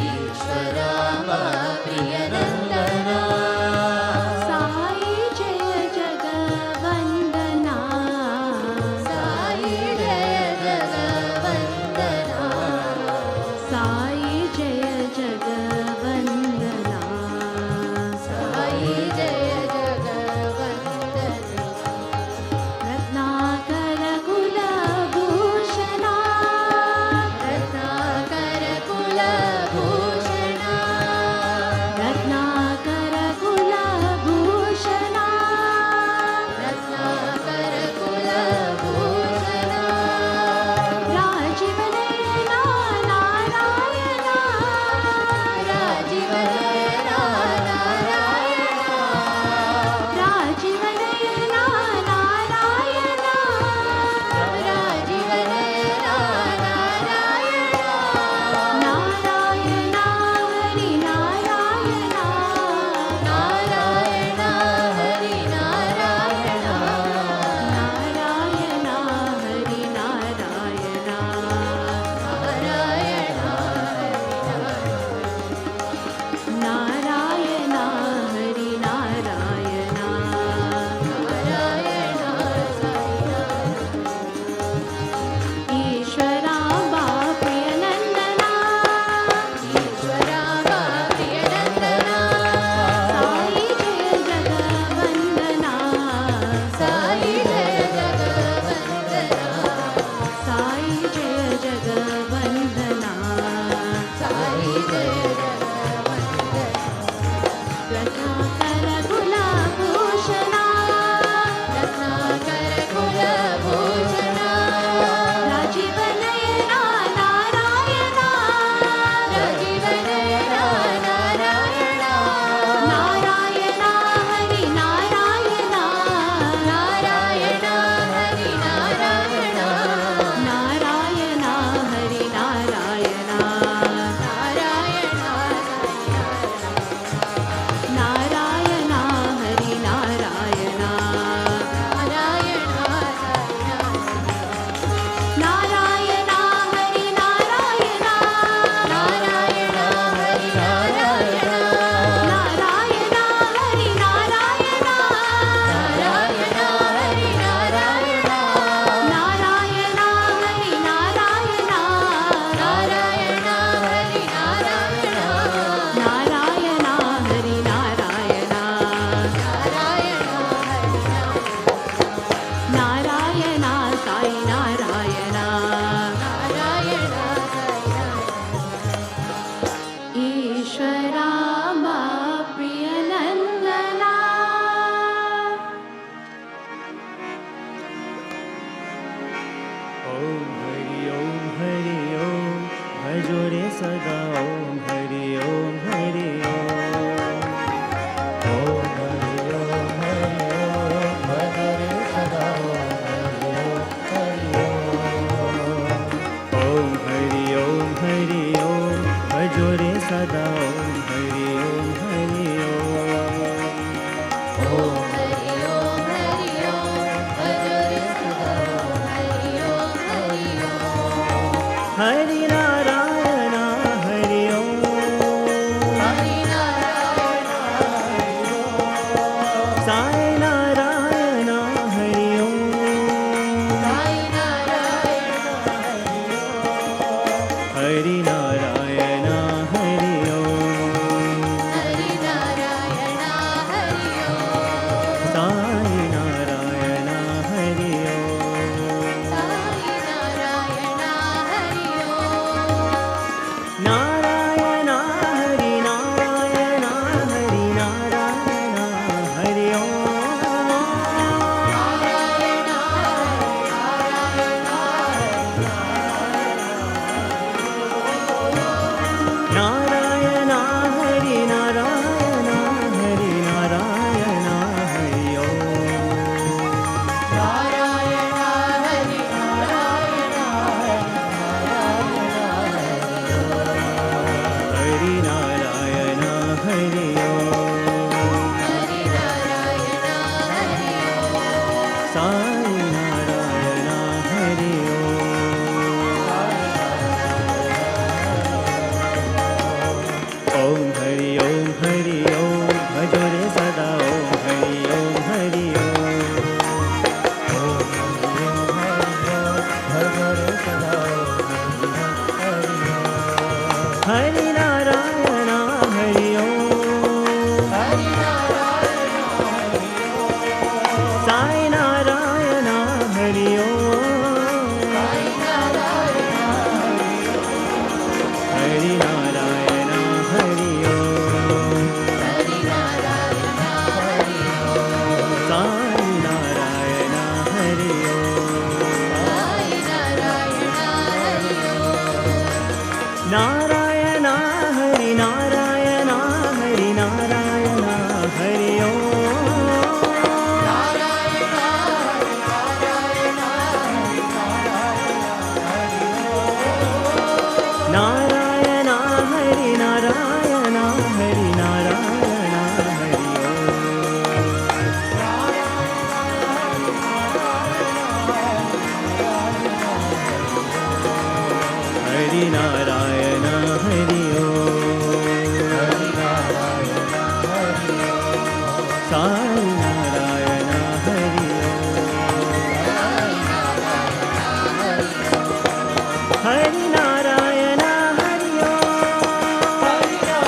ईश्वरामा प्रियनन्दना Sai जय जगवन्दना साई जय जगवन्दना साई जय जगवन्दना सदा ओम हरि ओम हरि ओम ओम हरि ओम भजो रे सदा ओम हरि ओम हरि ओम भजो रे सदा ओम हरि ओम हरि ओम हरि नारायण हरि ओम हरि नारायण हरि ओम साई नारायण हरि ओम साई नारायण हरि नारायण हरि ओम हरि नारायण हरि ओम साई नारायण हरि ओम साई नारायण हरि नारायण हरि नारायण हरि नारायण हरि ओम नारायण हरि नारायण हरि नारायण हरि ओम नारायण हरि नारायण हरि नारायण हरि ओम हरि नारायण हरि ओम साई नारायण हरि ओम हरि ओम भजो रे सदा ओम हरि ओम हरि ओम भजो रे सदा हरि नारायण हरि ओम हरि नारायण हरि ओम साई नारायण हरि ओम साई नारायण हरि नारायण हरि ओम हरि नारायण हरि ओम साई नारायण हरि ओम साई नारायण हरि ओम नारायण हरि नारायण हरि नारायण हरि ओम नारायण हरि नारायण हरि नारायण हरि नारायण हरि नारायण हरि हरि नारायण हरि हरि नारायण हरि साई नारायण हरि हरि नारायण हरि हरि नारायण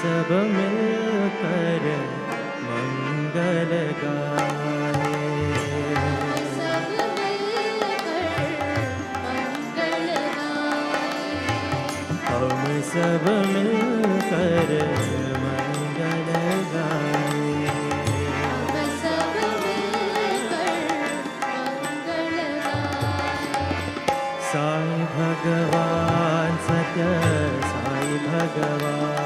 सब मिलकर मंगल गाए। हम सब मिलकर मंगल गाए। साई भगवान सत्य साई भगवान,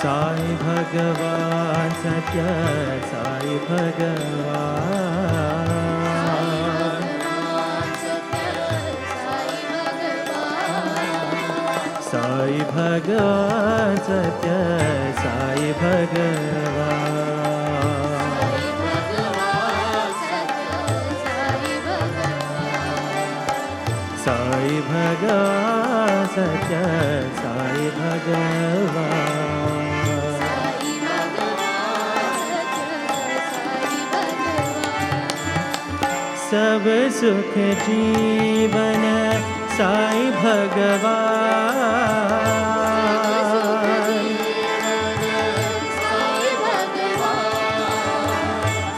साई भगवान सत्य साई भगवान, साई भगवान सत्य साई भगवान, साई भगवान सत्य साई भगवान, सब सुख जीवन साई भगवान,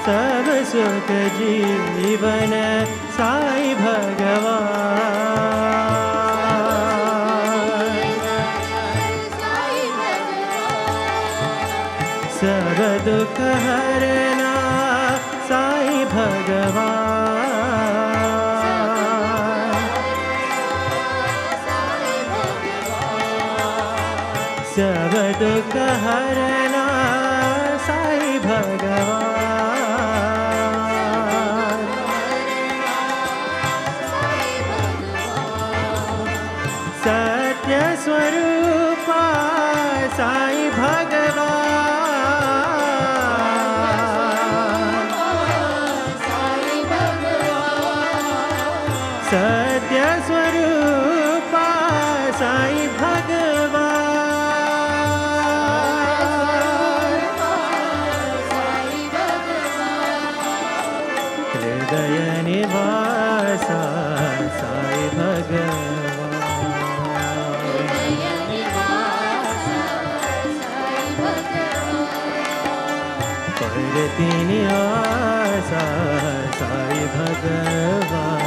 सब सुख जीवन साई भगवान, सब दुख हरना साई भगवान, सब दुख हरना साई भगवान, सत्य स्वरूप साई भगवान, सत्य स्वरूप साई भगवान, हृदय निवास साई भगवान, परति निवास साई भगवान,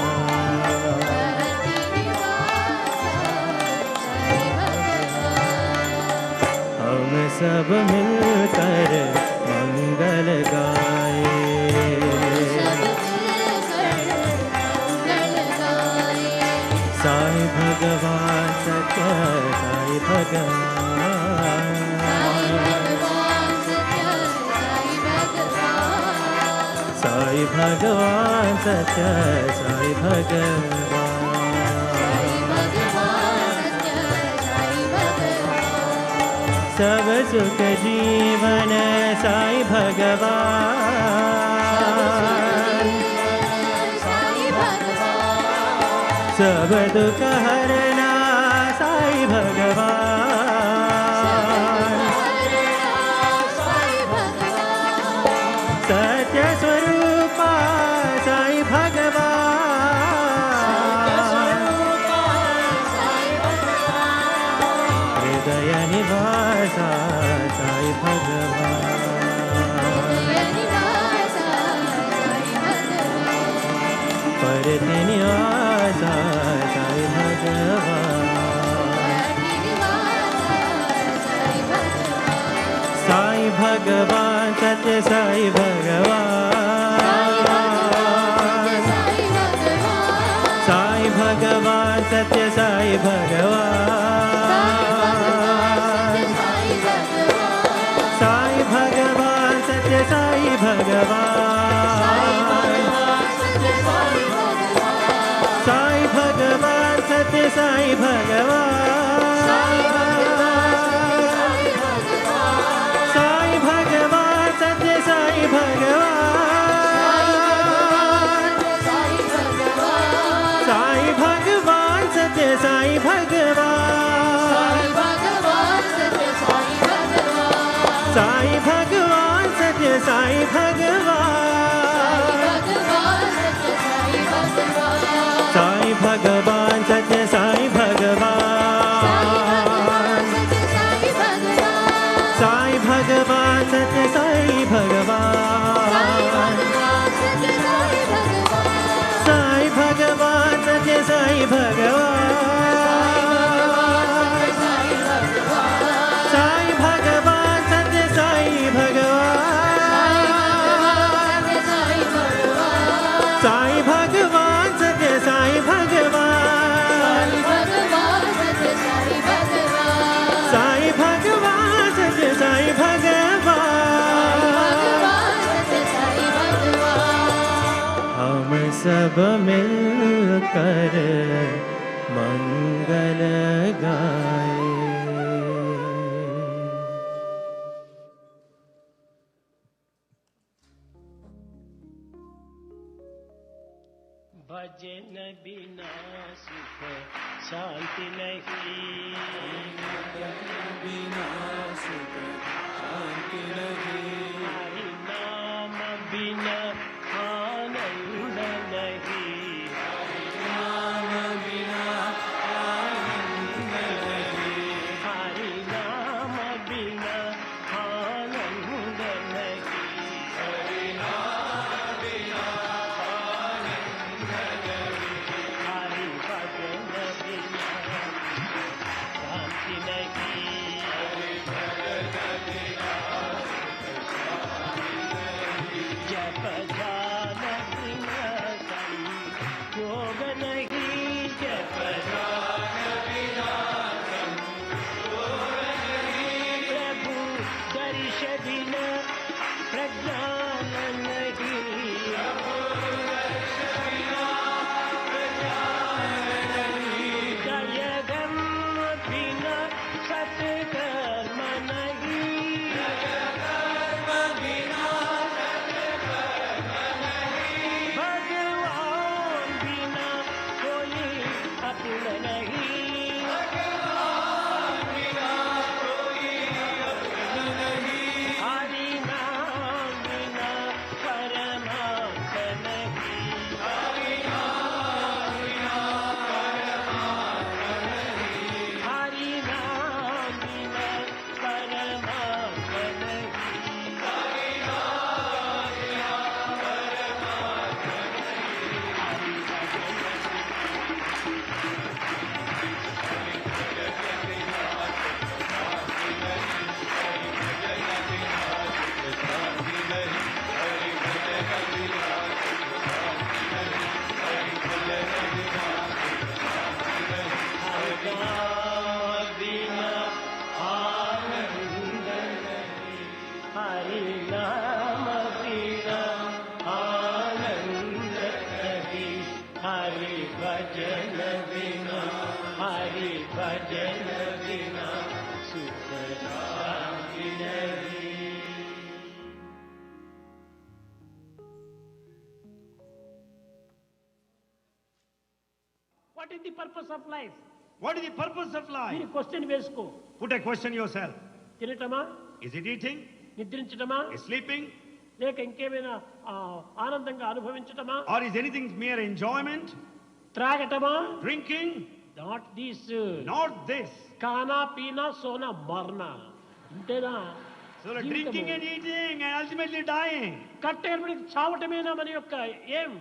हम सब मिलकर मंगल गाए। साई भगवान सत्य साई भगवान, साई भगवान सत्य साई भगवान, सब सुख जीवन साई भगवान, सब दुख हरना साई भगवान, सत्य स्वरूप साई भगवान, हृदय निवास साई भगवान, परति निवास साई भगवान, साई भगवान सत्य साई भगवान, साई भगवान सत्य साई भगवान, साई भगवान सत्य साई भगवान, साई भगवान सत्य साई भगवान, साई भगवान सत्य साई भगवान, साई भगवान सत्य साई भगवान, साई भगवान सत्य साई भगवान, साई भगवान सत्य साई भगवान साई भगवान सत्य साई भगवान साई भगवान सत्य साई भगवान साई भगवान सत्य साई भगवान साई भगवान सत्य साई भगवान साई भगवान सत्य साई भगवान हम सब मिलकर मंगल गाए। भजन बिना सुख शांति नहीं, भजन बिना सुख शांति नहीं, हरि नाम बिना आनंद नहीं, हरि नाम बिना आनंद नहीं, हरि नाम बिना आनंद नहीं, हरि नाम बिना हरि भजन बिना शांति नहीं, हरि भजन बिना जप ध्यान बिना संयोग नहीं, जप ध्यान बिना संयोग नहीं, प्रभु दर्श बिना प्रज्ञान नहीं, जयगम बिना सत्कर्म नहीं, जयगम बिना सत्कर्म नहीं, भगवान बिना कोई अतुल नहीं, भगवान बिना कोई अतुल नहीं, हरि नाम बिना परमार्थ नहीं, हरि नाम बिना परमार्थ नहीं, हरि नाम बिना परमार्थ नहीं, हरि नाम बिना परमार्थ बिना आनंद नहीं, हरि नाम बिना आनंद नहीं, हरि भजन बिना हरि भजन बिना सुख शांति नहीं। What is the purpose of life? What is the purpose of life? మీరు క్వశ్చన్ వేసుకో. Put a question yourself. తినటమా, Is it eating? నిద్రించటమా, Is sleeping? లేక ఇంకేమైనా ఆనందంగా అనుభవించటమా, Or is anything mere enjoyment? త్రాగటమా, Drinking? Not this, Not this. ఖానా పీనా సోనా మర్నా, ఇంతేనా? So drinking and eating and ultimately dying. కట్టేపడి చావటమేనా మన యొక్క ఏం?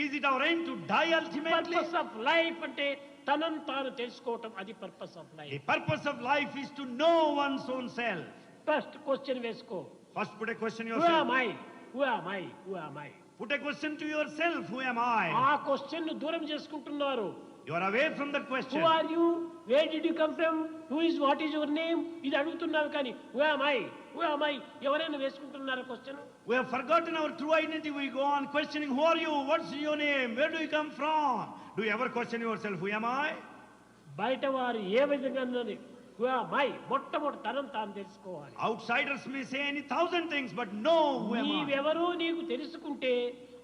Is it our aim to die ultimately? Purpose of life అంటే తనను తాను తెలుసుకోవటం, అది purpose of The life. purpose of life is to know one's own self. First question వేసుకో. First put a question Who yourself. am I? Who am I? Who am I? Put a question to yourself. Who am ఆ I? Question ను దూరం చేసుకుంటున్నారు. You are away from that question. Who are you? Where did you come from? Who is, what is your name? ఇది అడుగుతున్నారు కానీ who am I? Who am I? ఎవరైనా వేసుకుంటున్నారా question? We have forgotten our true identity. We go on questioning, who are you? What's your name? Where do you come from? Do you ever question yourself, who am I? బయట వారు ఏ విధంగా ఉన్నది? who am I? మొట్టమొదటి తనను తాను తెలుసుకోవాలి. Outsiders may say any thousand things, but know who am I. నీవెవరో నీకు తెలుసుకుంటే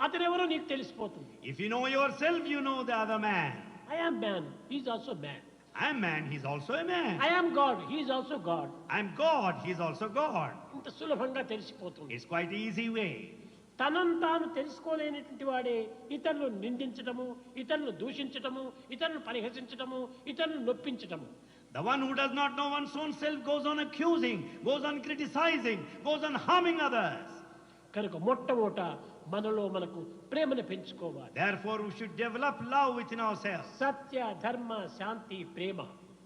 అతనెవరో నీకు తెలిసిపోతుంది. If you know yourself, you know the other man. I am man, he is also man. I am man, he is also a man. I am God, he is also God. I am God, he is also God. ఇంత సులభంగా తెలిసిపోతుంది. It's quite easy way. తనను తాను తెలుసుకోలేనటువంటి వాడే ఇతరులను నిందించటము, ఇతరులను దూషించటము, ఇతరులను పరిహసించటము, ఇతరులను నొప్పించటము. The one who does not know one's own self goes on accusing, goes on criticizing, goes on harming others. కనుక మొట్టమొదట మనలో మనకు ప్రేమను పెంచుకోవాలి. Therefore we should develop love within ourselves. సత్య, ధర్మ, శాంతి, ప్రేమ.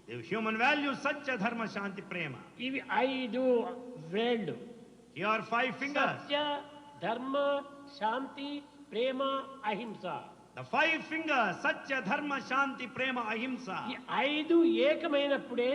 The human values Satya, Dharma, Shanti, Prema. ఇవి 5 వేళ్ళు. Here are 5 fingers. సత్య, ధర్మ, శాంతి, ప్రేమ, అహింస. The 5 fingers, Satya, Dharma, Shanti, Prema, Ahimsa. ఈ 5 ఏకమైనప్పుడే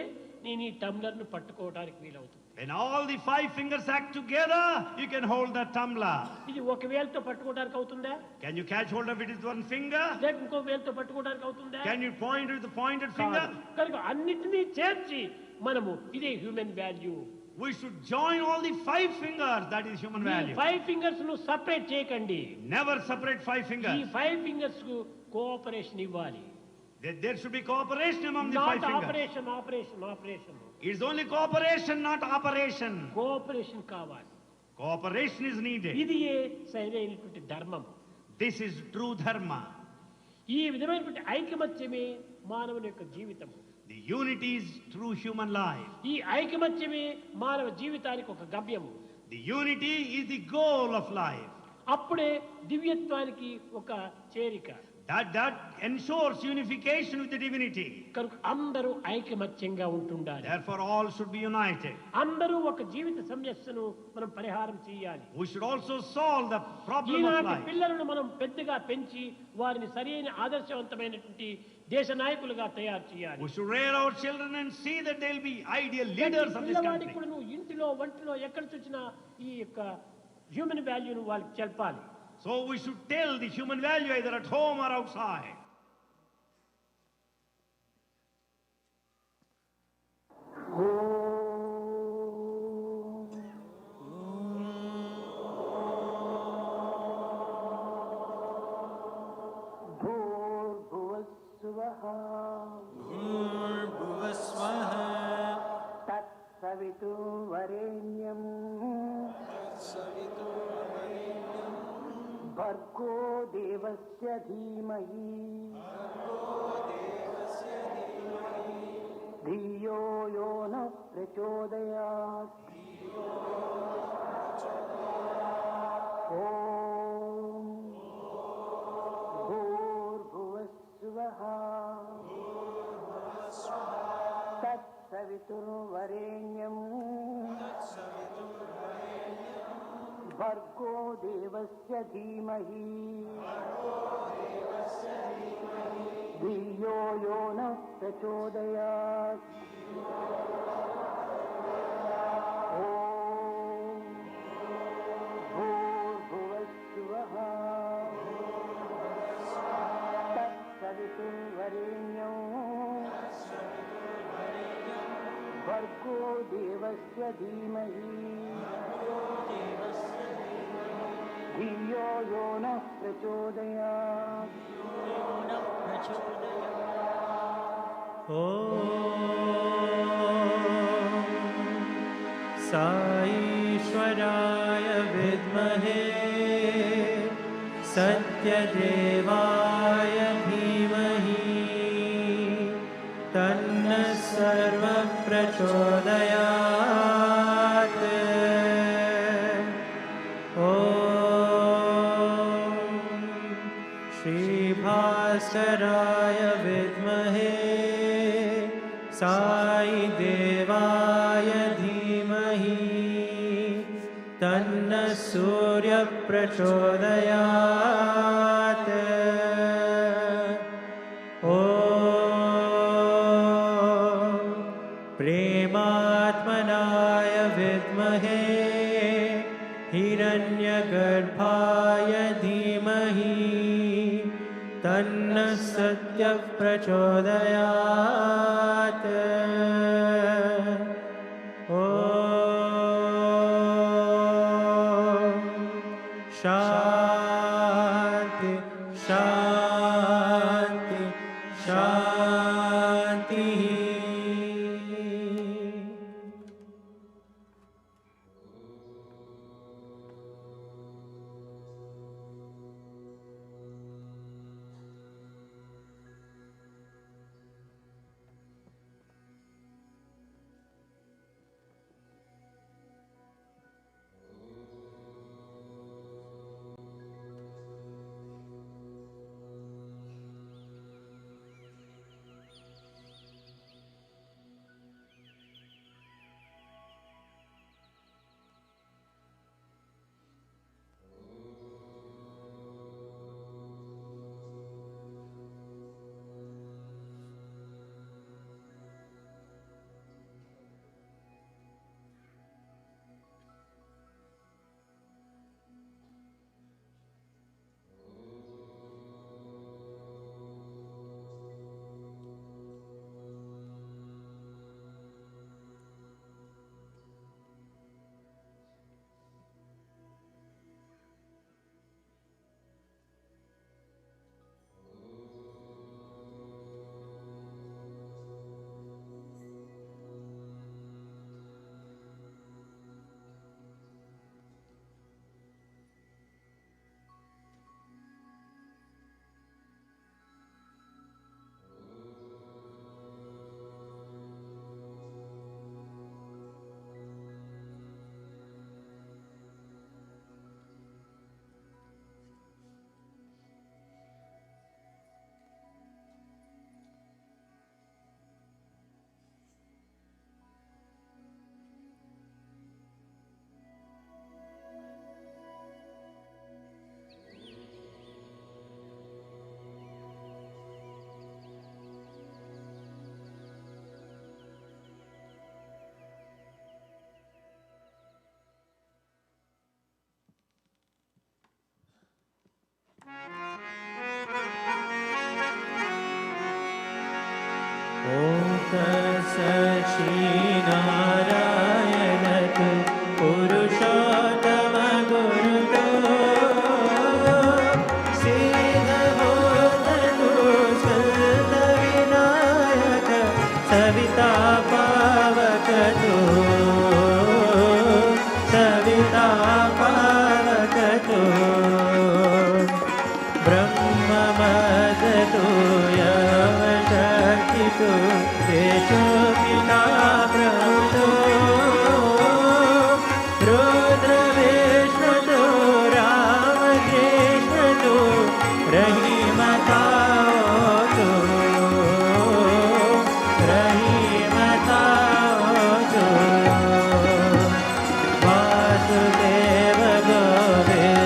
నేను ఈ టంబ్లర్ను పట్టుకోవడానికి వీలవుతుంది. When all the 5 fingers act together, you can hold the tumbler. ఇది ఒక వేలుతో పట్టుకోవడానికి అవుతుందా? Can you catch hold of it with one finger? లేక ఇంకో వేలుతో పట్టుకోవడానికి అవుతుందా? Can you point with the pointed finger? కనుక అన్నిటినీ చేర్చి మనము ఇదే human value. We should join all the 5 fingers, that is human value. 5 fingers ను సెపరేట్ చేయకండి. Never separate 5 fingers. ఈ 5 fingers కు కోఆపరేషన్ ఇవ్వాలి. There should be cooperation among the 5 fingers. Operation. It's only cooperation, not operation. Cooperation కావాలి. Cooperation is needed. ఇది సరైనటువంటి ధర్మం. This is true dharma. ఈ విధమైనటువంటి ఐకమత్యమే మానవుని యొక్క జీవితం. The unity is true human life. ఈ ఐకమత్యమే మానవ జీవితానికి ఒక గమ్యము. The unity is the goal of life. అప్పుడే దివ్యత్వానికి ఒక చేరిక. That ensures unification with the divinity. కనుక అందరూ ఐకమత్యంగా ఉంటుండాలి. Therefore all should be united. అందరూ ఒక జీవిత సమస్యను మనం పరిహారం చేయాలి. We should also solve the problem of ఈనాటి life. పిల్లలను మనం పెద్దగా పెంచి వారిని సరైన ఆదర్శవంతమైనటువంటి దేశ నాయకులుగా తయారు చేయాలి. We should rear our children and see that they'll be ideal leaders of this country. కూడా నువ్వు ఇంటిలో వంటిలో ఎక్కడ చూసినా ఈ యొక్క హ్యూమన్ వాల్యూను వాళ్ళకి చెప్పాలి. So we should tell the human value either at home or outside. भर्गो देवस्य धीमहि धियो यो न प्रचोदयात् ॐ भूर्भुवस्सुवः तत्सवितुर्वरेण्यम् भर्गो देवस्य धीमहि धियो यो न प्रचोदयात् ॐ भूर्भुवस्सुवः तत्सवितुर्वरेण्यं भर्गो देवस्य धीमहि धियो यो नः प्रचोदयात् ॐ साईश्वराय विद्महे सत्यदेवाय धीमहि तन्नः सर्वः प्रचोदयात् श्रीभास्कराय विद्महे साई देवाय धीमहि तन्नः सूर्यः प्रचोदयात् ॐ प्रेमात्मनाय विद्महे हिरण्यगर्भाय धीमहि तन्नः सत्यः प्रचोदयात् ॐ शान्ति शान्ति शान्तिः श्रीनारायण तु पुरुषोत्तम गुरुतो श्रीनभूतनु स्कन्दविनायक सविता पावक तु सविता पावक तु ब्रह्ममदतु यवशक्तितु तेषु पिता प्रभुतो रुद्रविष्णुतो रामकृष्णतो रहीमतावतु रहीमतावतु वासुदेव गोविश्वरूपतो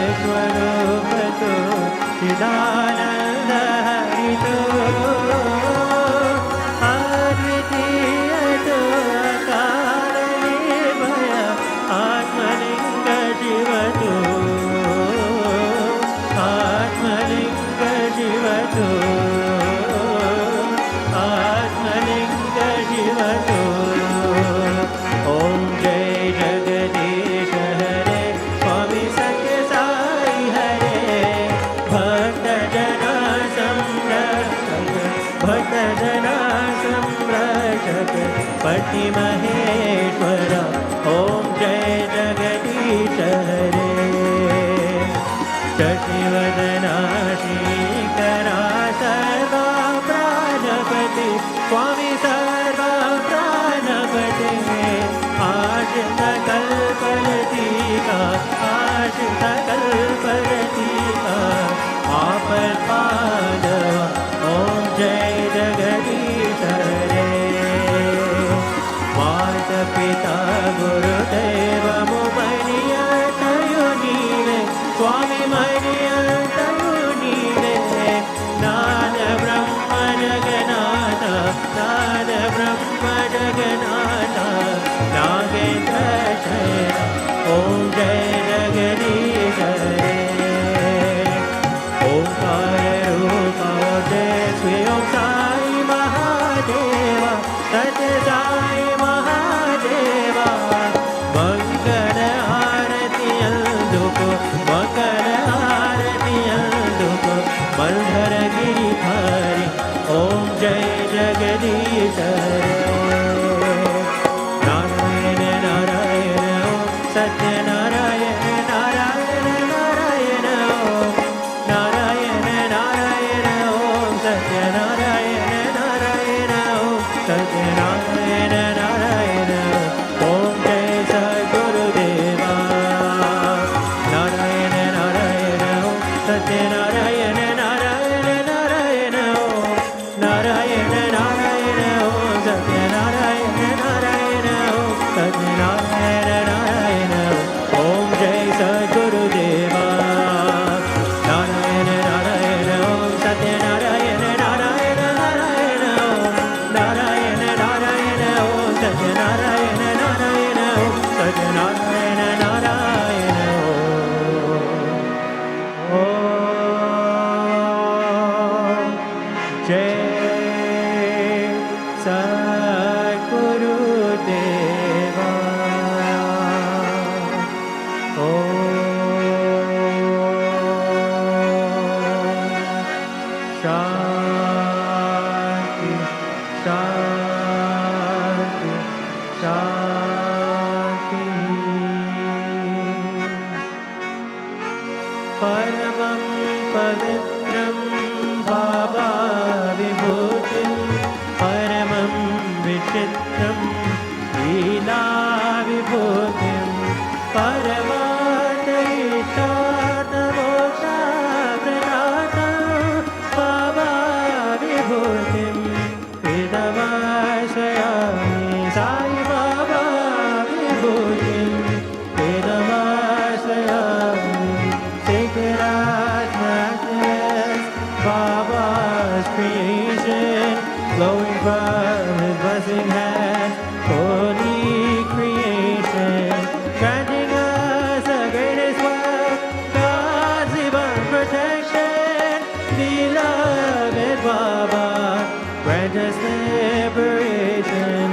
चिदानन्द हरितो अद्वितीयतो अकालनिर्भय आत्मलिङ्ग शिवतो आत्मलिङ्ग शिवतो आत्मलिङ्ग शिवतो ॐ जय जगदीश हरे स्वामी सत्य साई हरे भक्तजना संरक्षक भक्तजना संरक्षक पति महेश्वर ॐ जय जगदीश हरे शशिवदना श्रीकरा सर्वा प्राणपति स्वामी सर्वा प्राणपति आश्रित कल्पलतिका आश्रित कल्पलतिका आपत्पादव ॐ जय जगदीश हरे मातपिता गुरुदेवमुपनियतयो नीवे स्वामी मनियतयो नीवे नाद ब्रह्म जगन्नाथ नाद ब्रह्म जगन्नाथ नागेन्द्र शयन ॐ जय जगदीश हरे ओंकार रूप जय श्री ओम साई महादेव सत्य साई महादेव मंगल आरती अंधुको मंगल आरती अंधुको मलधर गिरिधारी ओम जय जगदीश हरे नारायण नारायण ओम सत्य नारायण नारायण नारायण ओम नारायण नारायण ओम सत्य नारायण नारायण ओम सत्य नारायण नारायण ओम जय सद्गुरुदेवा नारायण नारायण ओम सत्य नारायण नारायण नारायण ओम नारायण नारायण ओम सत्य नारायण नारायण ओम सत्य नारायण नारायण ओम जय सद्गुरुदेवा नारायण नारायण ओम सत्य नारायण नारायण नारायण ओम नारायण नारायण ओम सत्य नारायण नारायण ओम सत्य नारायण नारायण ओम जय सद्गुरुदेवा शांति शांति शांति परमं पवित्रं भावा विभूतिं परमं विचित्रं लीला विभूतिं परमात्मैषातमोक्षाप्रदाता भावा विभूतिं वेदमाश्रयामि Sai Baba विभूतिं वेदमाश्रयामि sacred Baba's creation, flowing from his blessing hand, holy creation, granting us the greatest wealth, God's divine protection. Beloved Baba, grant us liberation.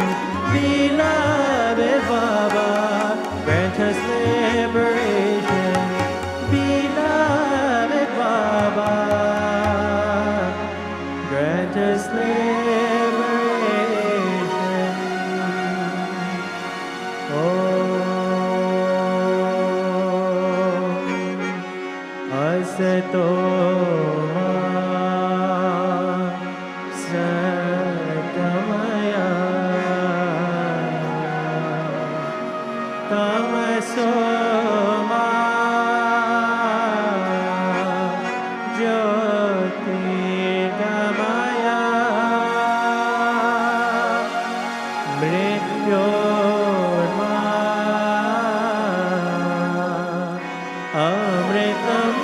Prasato Sagamaya Tamasoma Jyotirgamaya Mrityorma Amritam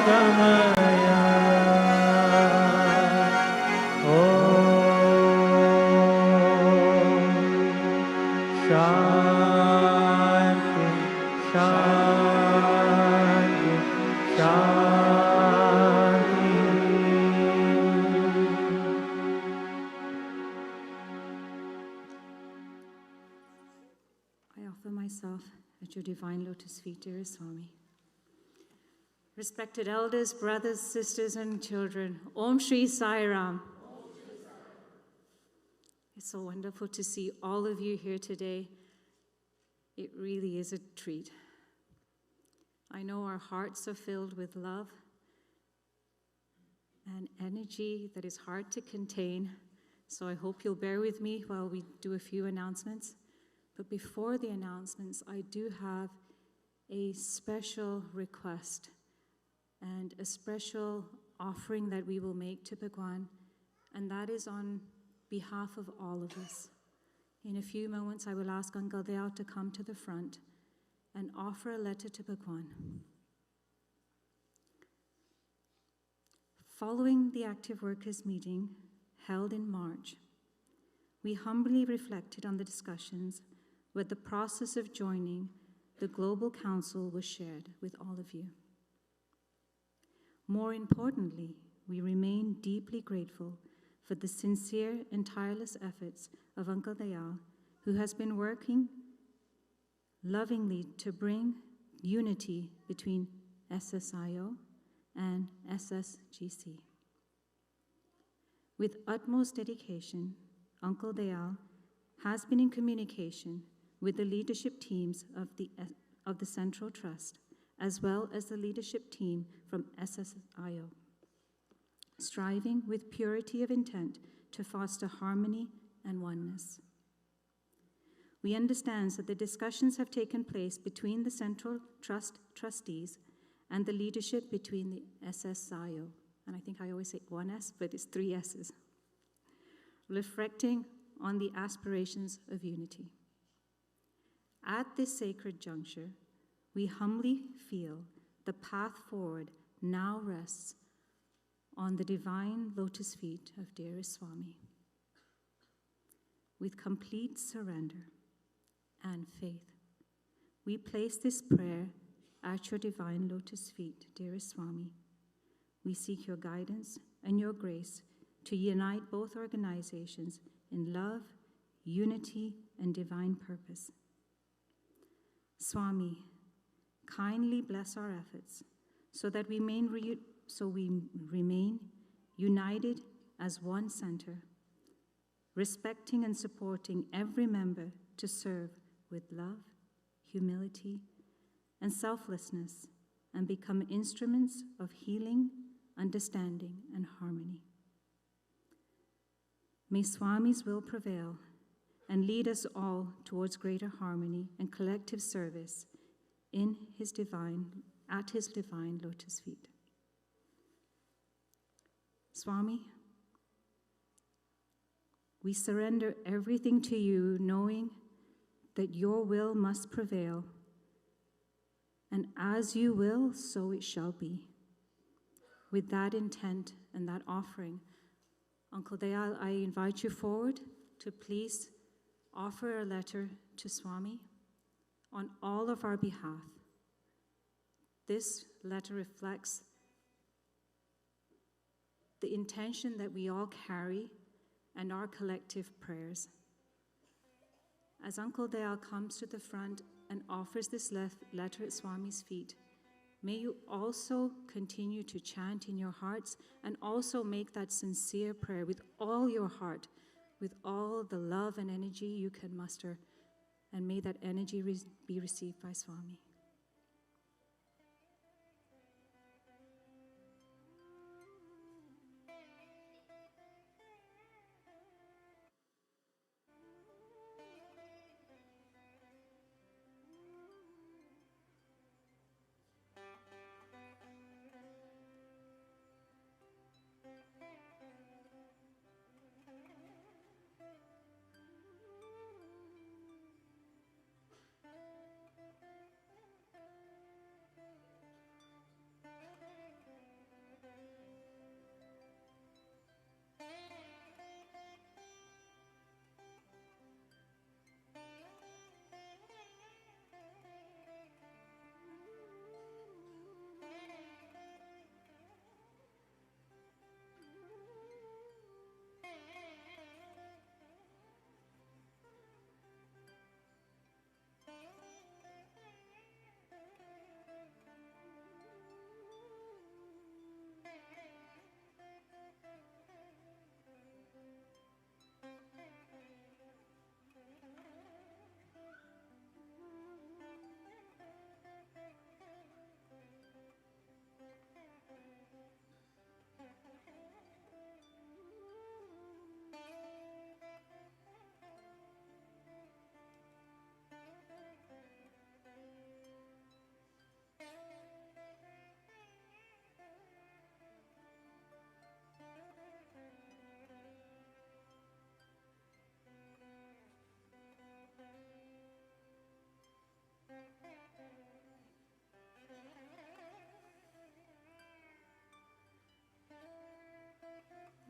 Gamaya Om Shanti Shanti Shanti. I offer myself at your divine lotus feet, dear Swami. Respected elders, brothers, sisters, and children, Om Shri Sai Ram. It's so wonderful to see all of you here today. It really is a treat. I know our hearts are filled with love and energy that is hard to contain, so I hope you'll bear with me while we do a few announcements. But before the announcements, I do have a special request and a special offering that we will make to Bhagwan, and that is on behalf of all of us. In a few moments, I will ask Uncle Dayal to come to the front and offer a letter to Bhagwan. Following the Active Workers meeting held in March, we humbly reflected on the discussions where the process of joining the Global Council was shared with all of you. More importantly, we remain deeply grateful for the sincere and tireless efforts of Uncle Dayal, who has been working lovingly to bring unity between SSIO and SSGC. With utmost dedication, Uncle Dayal has been in communication with the leadership teams of the Central Trust, as well as the leadership team from SSIO, striving with purity of intent to foster harmony and oneness. We understand that the discussions have taken place between the Central Trust trustees and the leadership between the SSIO, and I think I always say one S, but it's three S's, reflecting on the aspirations of unity. At this sacred juncture, we humbly feel the path forward now rests on the divine lotus feet of dearest Swami. With complete surrender and faith, we place this prayer at your divine lotus feet, dearest Swami. We seek your guidance and your grace to unite both organizations in love, unity, and divine purpose. Swami, kindly bless our efforts so that we remain united as one center, respecting and supporting every member to serve with love, humility, and selflessness, and become instruments of healing, understanding, and harmony. May Swami's will prevail and lead us all towards greater harmony and collective service at his divine lotus feet. Swami, we surrender everything to you, knowing that your will must prevail, and as you will, so it shall be. With that intent and that offering, Uncle Dayal, I invite you forward to please offer a letter to Swami on all of our behalf. This letter reflects the intention that we all carry and our collective prayers. As Uncle Dayal comes to the front and offers this letter at Swami's feet, may you also continue to chant in your hearts and also make that sincere prayer with all your heart, with all the love and energy you can muster, and may that energy be received by Swami.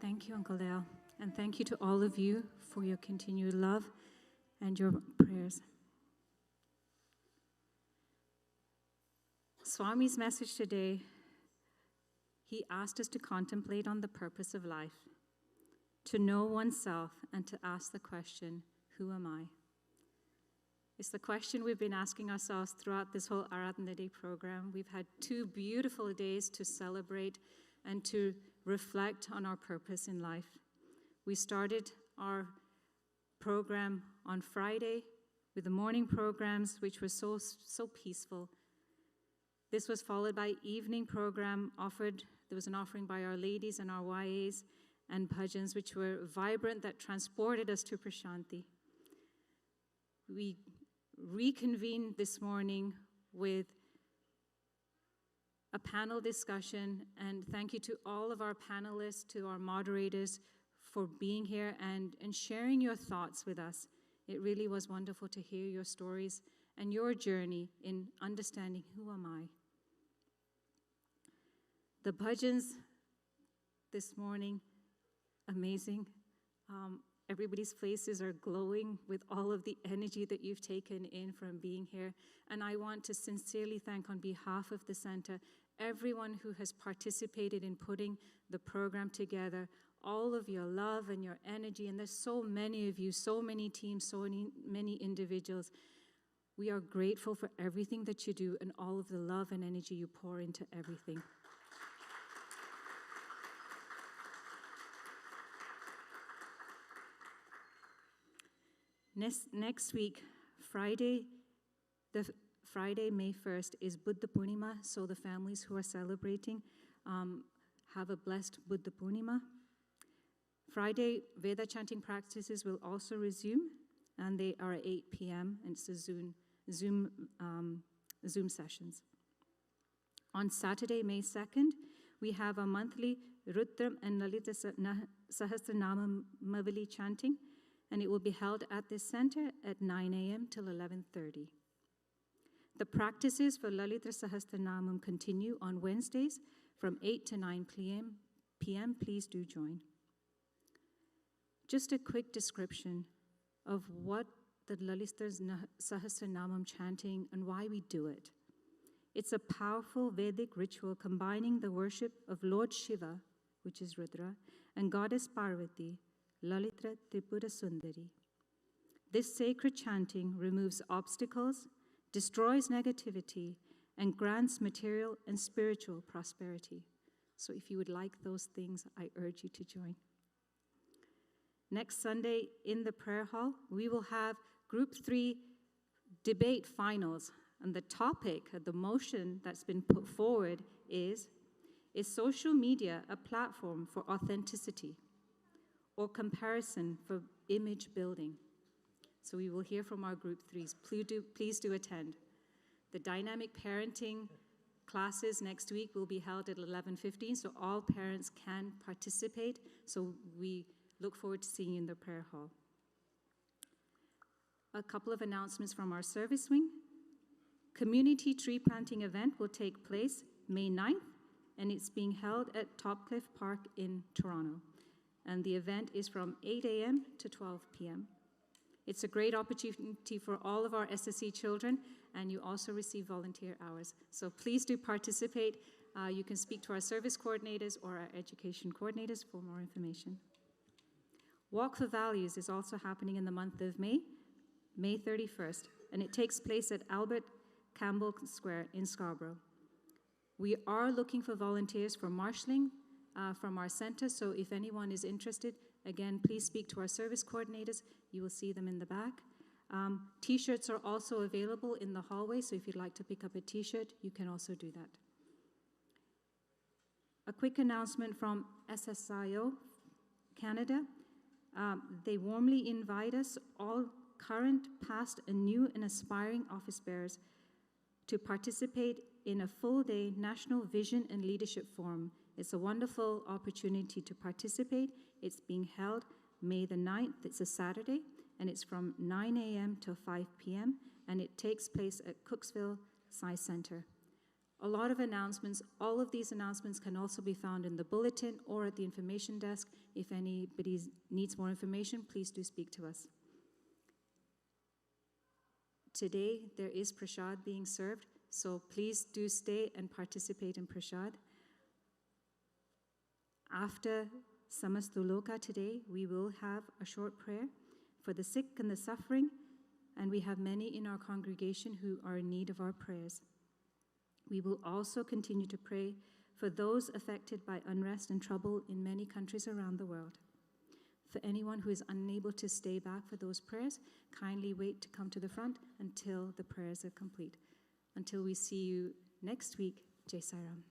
Thank you, Uncle Dale. And thank you to all of you for your continued love and your prayers. Swami's message today, he asked us to contemplate on the purpose of life, to know oneself, and to ask the question, who am I? It's the question we've been asking ourselves throughout this whole Aradhana Day program. We've had 2 beautiful days to celebrate and to reflect on our purpose in life. We started our program on Friday with the morning programs, which were so peaceful. This was followed by evening program offered. There was an offering by Our Ladies and our YAs and bhajans, which were vibrant, that transported us to Prashanti. We reconvened this morning with a panel discussion, and thank you to all of our panelists, to our moderators for being here and sharing your thoughts with us. It really was wonderful to hear your stories and your journey in understanding who am I. The bhajans this morning, amazing. Everybody's faces are glowing with all of the energy that you've taken in from being here. And I want to sincerely thank, on behalf of the center, everyone who has participated in putting the program together, all of your love and your energy. And there's so many of you, so many teams, so many individuals. We are grateful for everything that you do and all of the love and energy you pour into everything. Next week, Friday, May 1st, is Buddha Purnima, so the families who are celebrating have a blessed Buddha Purnima. Friday, Veda chanting practices will also resume, and they are at 8 p.m., and it's a Zoom sessions. On Saturday, May 2nd, we have a monthly Rudram and Lalita Sahasranama Mavali chanting, and it will be held at this center at 9 a.m. till 11:30. The practices for Lalita Sahasranamam continue on Wednesdays from 8 to 9 p.m. Please do join. Just a quick description of what the Lalita Sahasranamam chanting and why we do it. It's a powerful Vedic ritual combining the worship of Lord Shiva, which is Rudra, and Goddess Parvati, Lalita Tripura Sundari. This sacred chanting removes obstacles, destroys negativity, and grants material and spiritual prosperity. So if you would like those things, I urge you to join. Next Sunday in the prayer hall, we will have Group 3 debate finals. And the topic, the motion that's been put forward is social media a platform for authenticity or comparison for image building? So we will hear from our Group 3s. Please do attend. The dynamic parenting classes next week will be held at 11:15, so all parents can participate. So we look forward to seeing you in the prayer hall. A couple of announcements from our service wing. Community tree planting event will take place May 9th, and it's being held at Topcliffe Park in Toronto. And the event is from 8 a.m. to 12 p.m. It's a great opportunity for all of our SSC children, and you also receive volunteer hours. So please do participate. You can speak to our service coordinators or our education coordinators for more information. Walk for Values is also happening in the month of May, May 31st, and it takes place at Albert Campbell Square in Scarborough. We are looking for volunteers for marshalling from our center, so if anyone is interested, again, please speak to our service coordinators. You will see them in the back. T-shirts are also available in the hallway, so if you'd like to pick up a T-shirt, you can also do that. A quick announcement from SSIO Canada. They warmly invite us, all current, past, and new and aspiring office bearers, to participate in a full-day National Vision and Leadership Forum. It's a wonderful opportunity to participate. It's being held May the 9th. It's a Saturday, and it's from 9 a.m. till 5 p.m., and it takes place at Cooksville Science Center. a lot of announcements. All of these announcements can also be found in the bulletin or at the information desk. If anybody needs more information, please do speak to us. Today, there is prasad being served, so please do stay and participate in prasad. After Samastuloka today, we will have a short prayer for the sick and the suffering, and we have many in our congregation who are in need of our prayers. We will also continue to pray for those affected by unrest and trouble in many countries around the world. For anyone who is unable to stay back for those prayers, kindly wait to come to the front until the prayers are complete. Until we see you next week, Jai Sai Ram.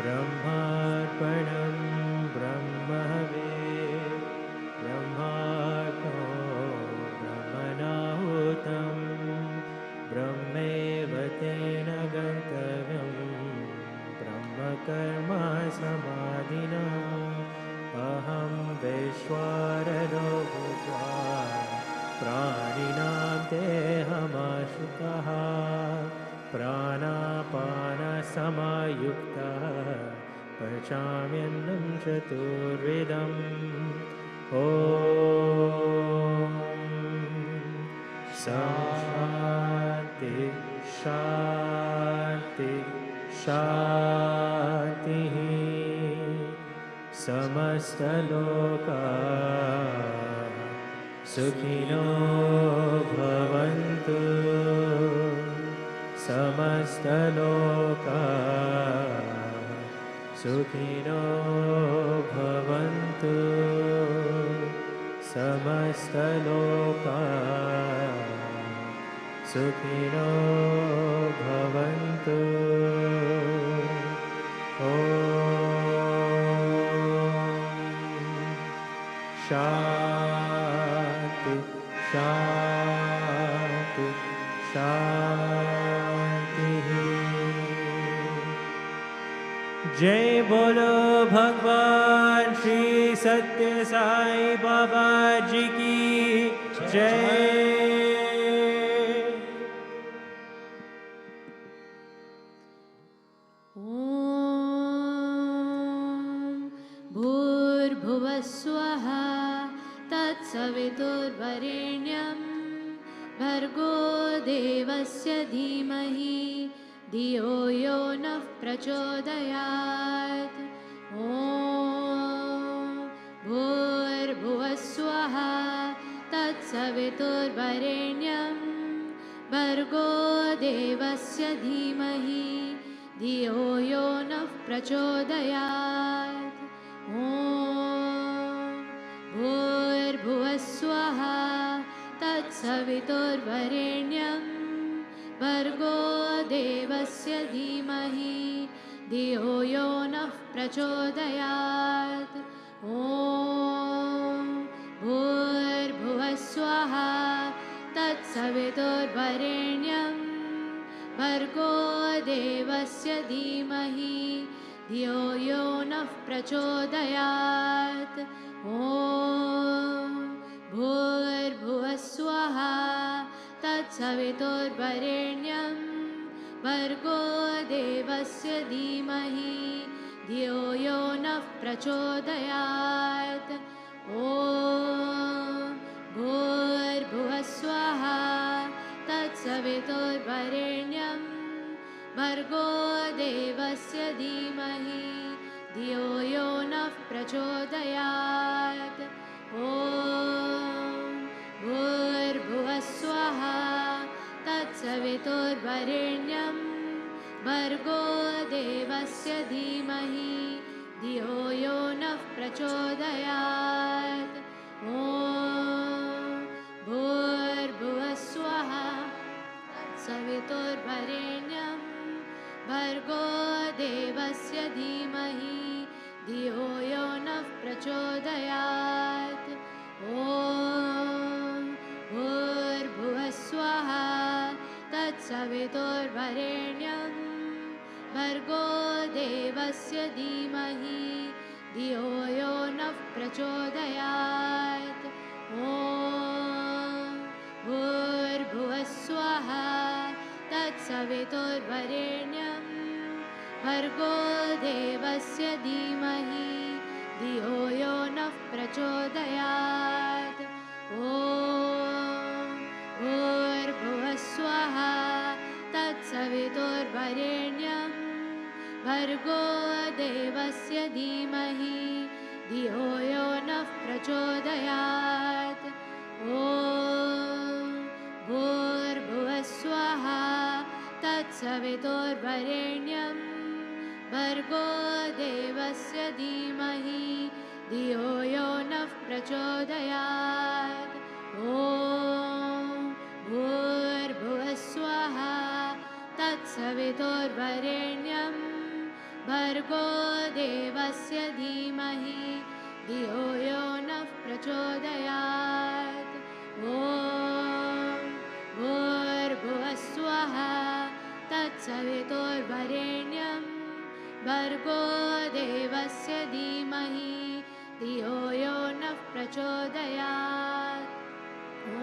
Brahmarpanam Brahmave Brahmarpo Brahmanahutam Brahmeva tena gantavyam Brahmakarma samadhina Aham Veshwarano Bhutva Praninam Dehamashutaha Pranapana Samayukta Pachamyanam Chaturvidam Om Shanti Shanti Shanti Samasta Loka Sukhino Bhavantu Samasta Loka Sukhino Bhavantu Samasta Loka Sukhino Bhavantu Om Shanti Shanti Shanti Jai Bolo Bhagwan Shri Sathya Sai Baba Ji Ki Jai. भूर्भुवस्वः तत्सवितुर्वरेण्यं भर्गो देवस्य धीमहि धियो यो नः प्रचोदयात् ॐ भूर्भुवस्वः तत्सवितुर्वरेण्यं भर्गो देवस्य धीमहि धियो यो नः प्रचोदयात् ॐ भूर्भुवस्वः तत्सवितुर्वरेण्यं भर्गो देवस्य धीमहि धियो यो नः प्रचोदयात् ॐ भूर्भुवस्वः तत्सवितुर्वरेण्यं भर्गो देवस्य धीमहि धियो यो नः प्रचोदयात् ॐ भूर्भुवस्वः तत्सवितुर्वरेण्यं भर्गो देवस्य धीमहि धियो यो नः प्रचोदयात् ॐ भूर्भुवस्वः तत्सवितुर्वरेण्यं भर्गो देवस्य धीमहि धियो यो नः प्रचोदयात् ॐ भूर्भुवस्वः तत्सवितुर्वरेण्यं भर्गो देवस्य धीमहि धियो यो नः प्रचोदयात् ॐ भूर्भुवस्वः तत्सवितुर्वरेण्यं भर्गो देवस्य धीमहि धियो यो नः प्रचोदयात् ॐ भूर्भुवस्वः तत्सवितुर्वरेण्यं भर्गो देवस्य धीमहि धियो यो नः प्रचोदयात् ॐ भूर्भुवः स्वः तत्सवितुर्वरेण्यं भर्गो देवस्य धीमहि धियो यो नः प्रचोदयात् ॐ भूर्भुवः स्वः तत्सवितुर्वरेण्यं भर्गो देवस्य धीमहि धियो यो नः प्रचोदयात् ॐ भूर्भुवः स्वः तत्सवितुर्वरेण्यं भर्गो देवस्य धीमहि धियो यो नः प्रचोदयात् ॐ भूर्भुवः स्वः तत्सवितुर्वरेण्यं भर्गो देवस्य धीमहि धियो यो नः प्रचोदयात् ॐ भूर्भुवः स्वः तत्सवितुर्वरेण्यं भर्गो देवस्य धीमहि धियो यो नः प्रचोदयात्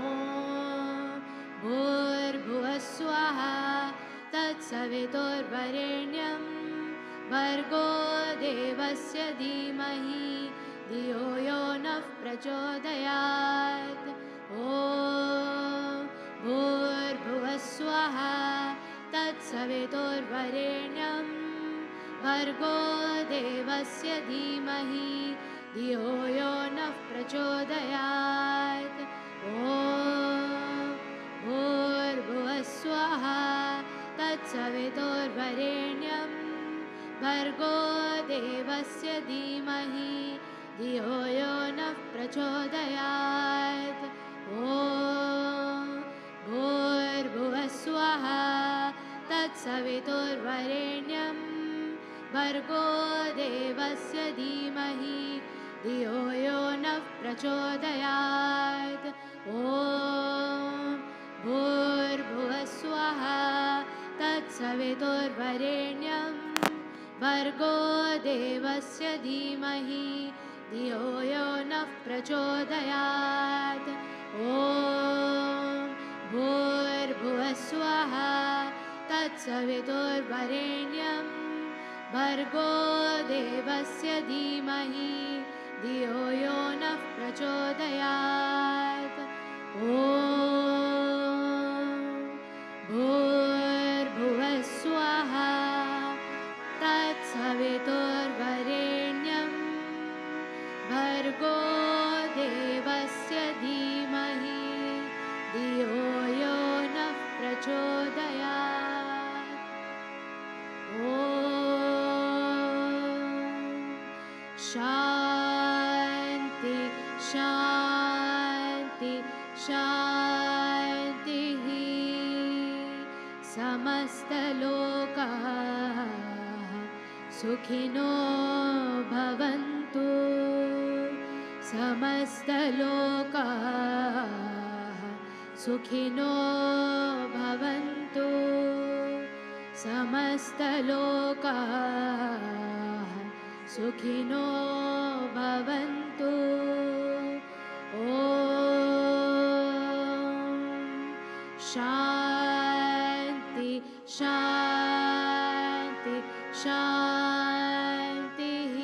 ॐ भूर्भुवः स्वः तत्सवितुर्वरेण्यं भर्गो देवस्य धीमहि धियो यो नः प्रचोदयात् ॐ भूर्भुवः स्वः तत्सवितुर्वरेण्यं भर्गो देवस्य धीमहि धियो यो नः प्रचोदयात् ॐ भूर्भुवः स्वः तत्सवितुर्वरेण्यं भर्गो देवस्य धीमहि धियो यो नः प्रचोदयात् ॐ भूर्भुवः स्वः तत्सवितुर्वरेण्यं भर्गो देवस्य धीमहि धियो यो नः प्रचोदयात् ॐ भूर्भुवः स्वः तत्सवितुर्वरेण्यं भर्गो देवस्य धीमहि धियो यो नः प्रचोदयात् ॐ भूर्भुवः स्वः तत्सवितुर्वरेण्यं भर्गो देवस्य धीमहि धियो यो नः प्रचोदयात् ॐ भूर्भुवः स्वः तत्सवितुर्वरेण्यं भर्गो देवस्य धीमहि धियो यो नः प्रचोदयात् ॐ शान्ति शान्ति शान्तिः समस्तलोकाः सुखिनो भवन्तु समस्तलोकाः सुखिनो भवन्तु समस्तलोकाः सुखिनो भवन्तु ॐ शान्ति शान्ति शान्तिः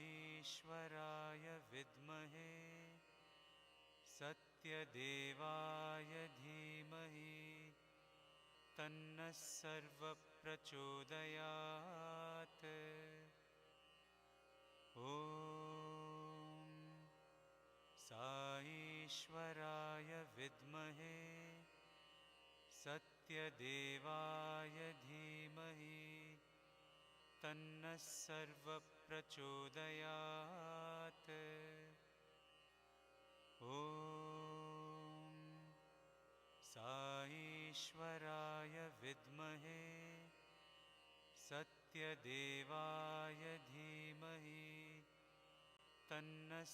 ईश्वराय विद्महे सत्यदेवाय धीमहि तन्नः सर्वप्रचोदयात् ॐ ईश्वराय विद्महे सत्यदेवाय धीमहि तन्नः सर्वप्रचोदयात् ॐ ईश्वराय विद्महे सत्यदेवाय धीमहि तन्नः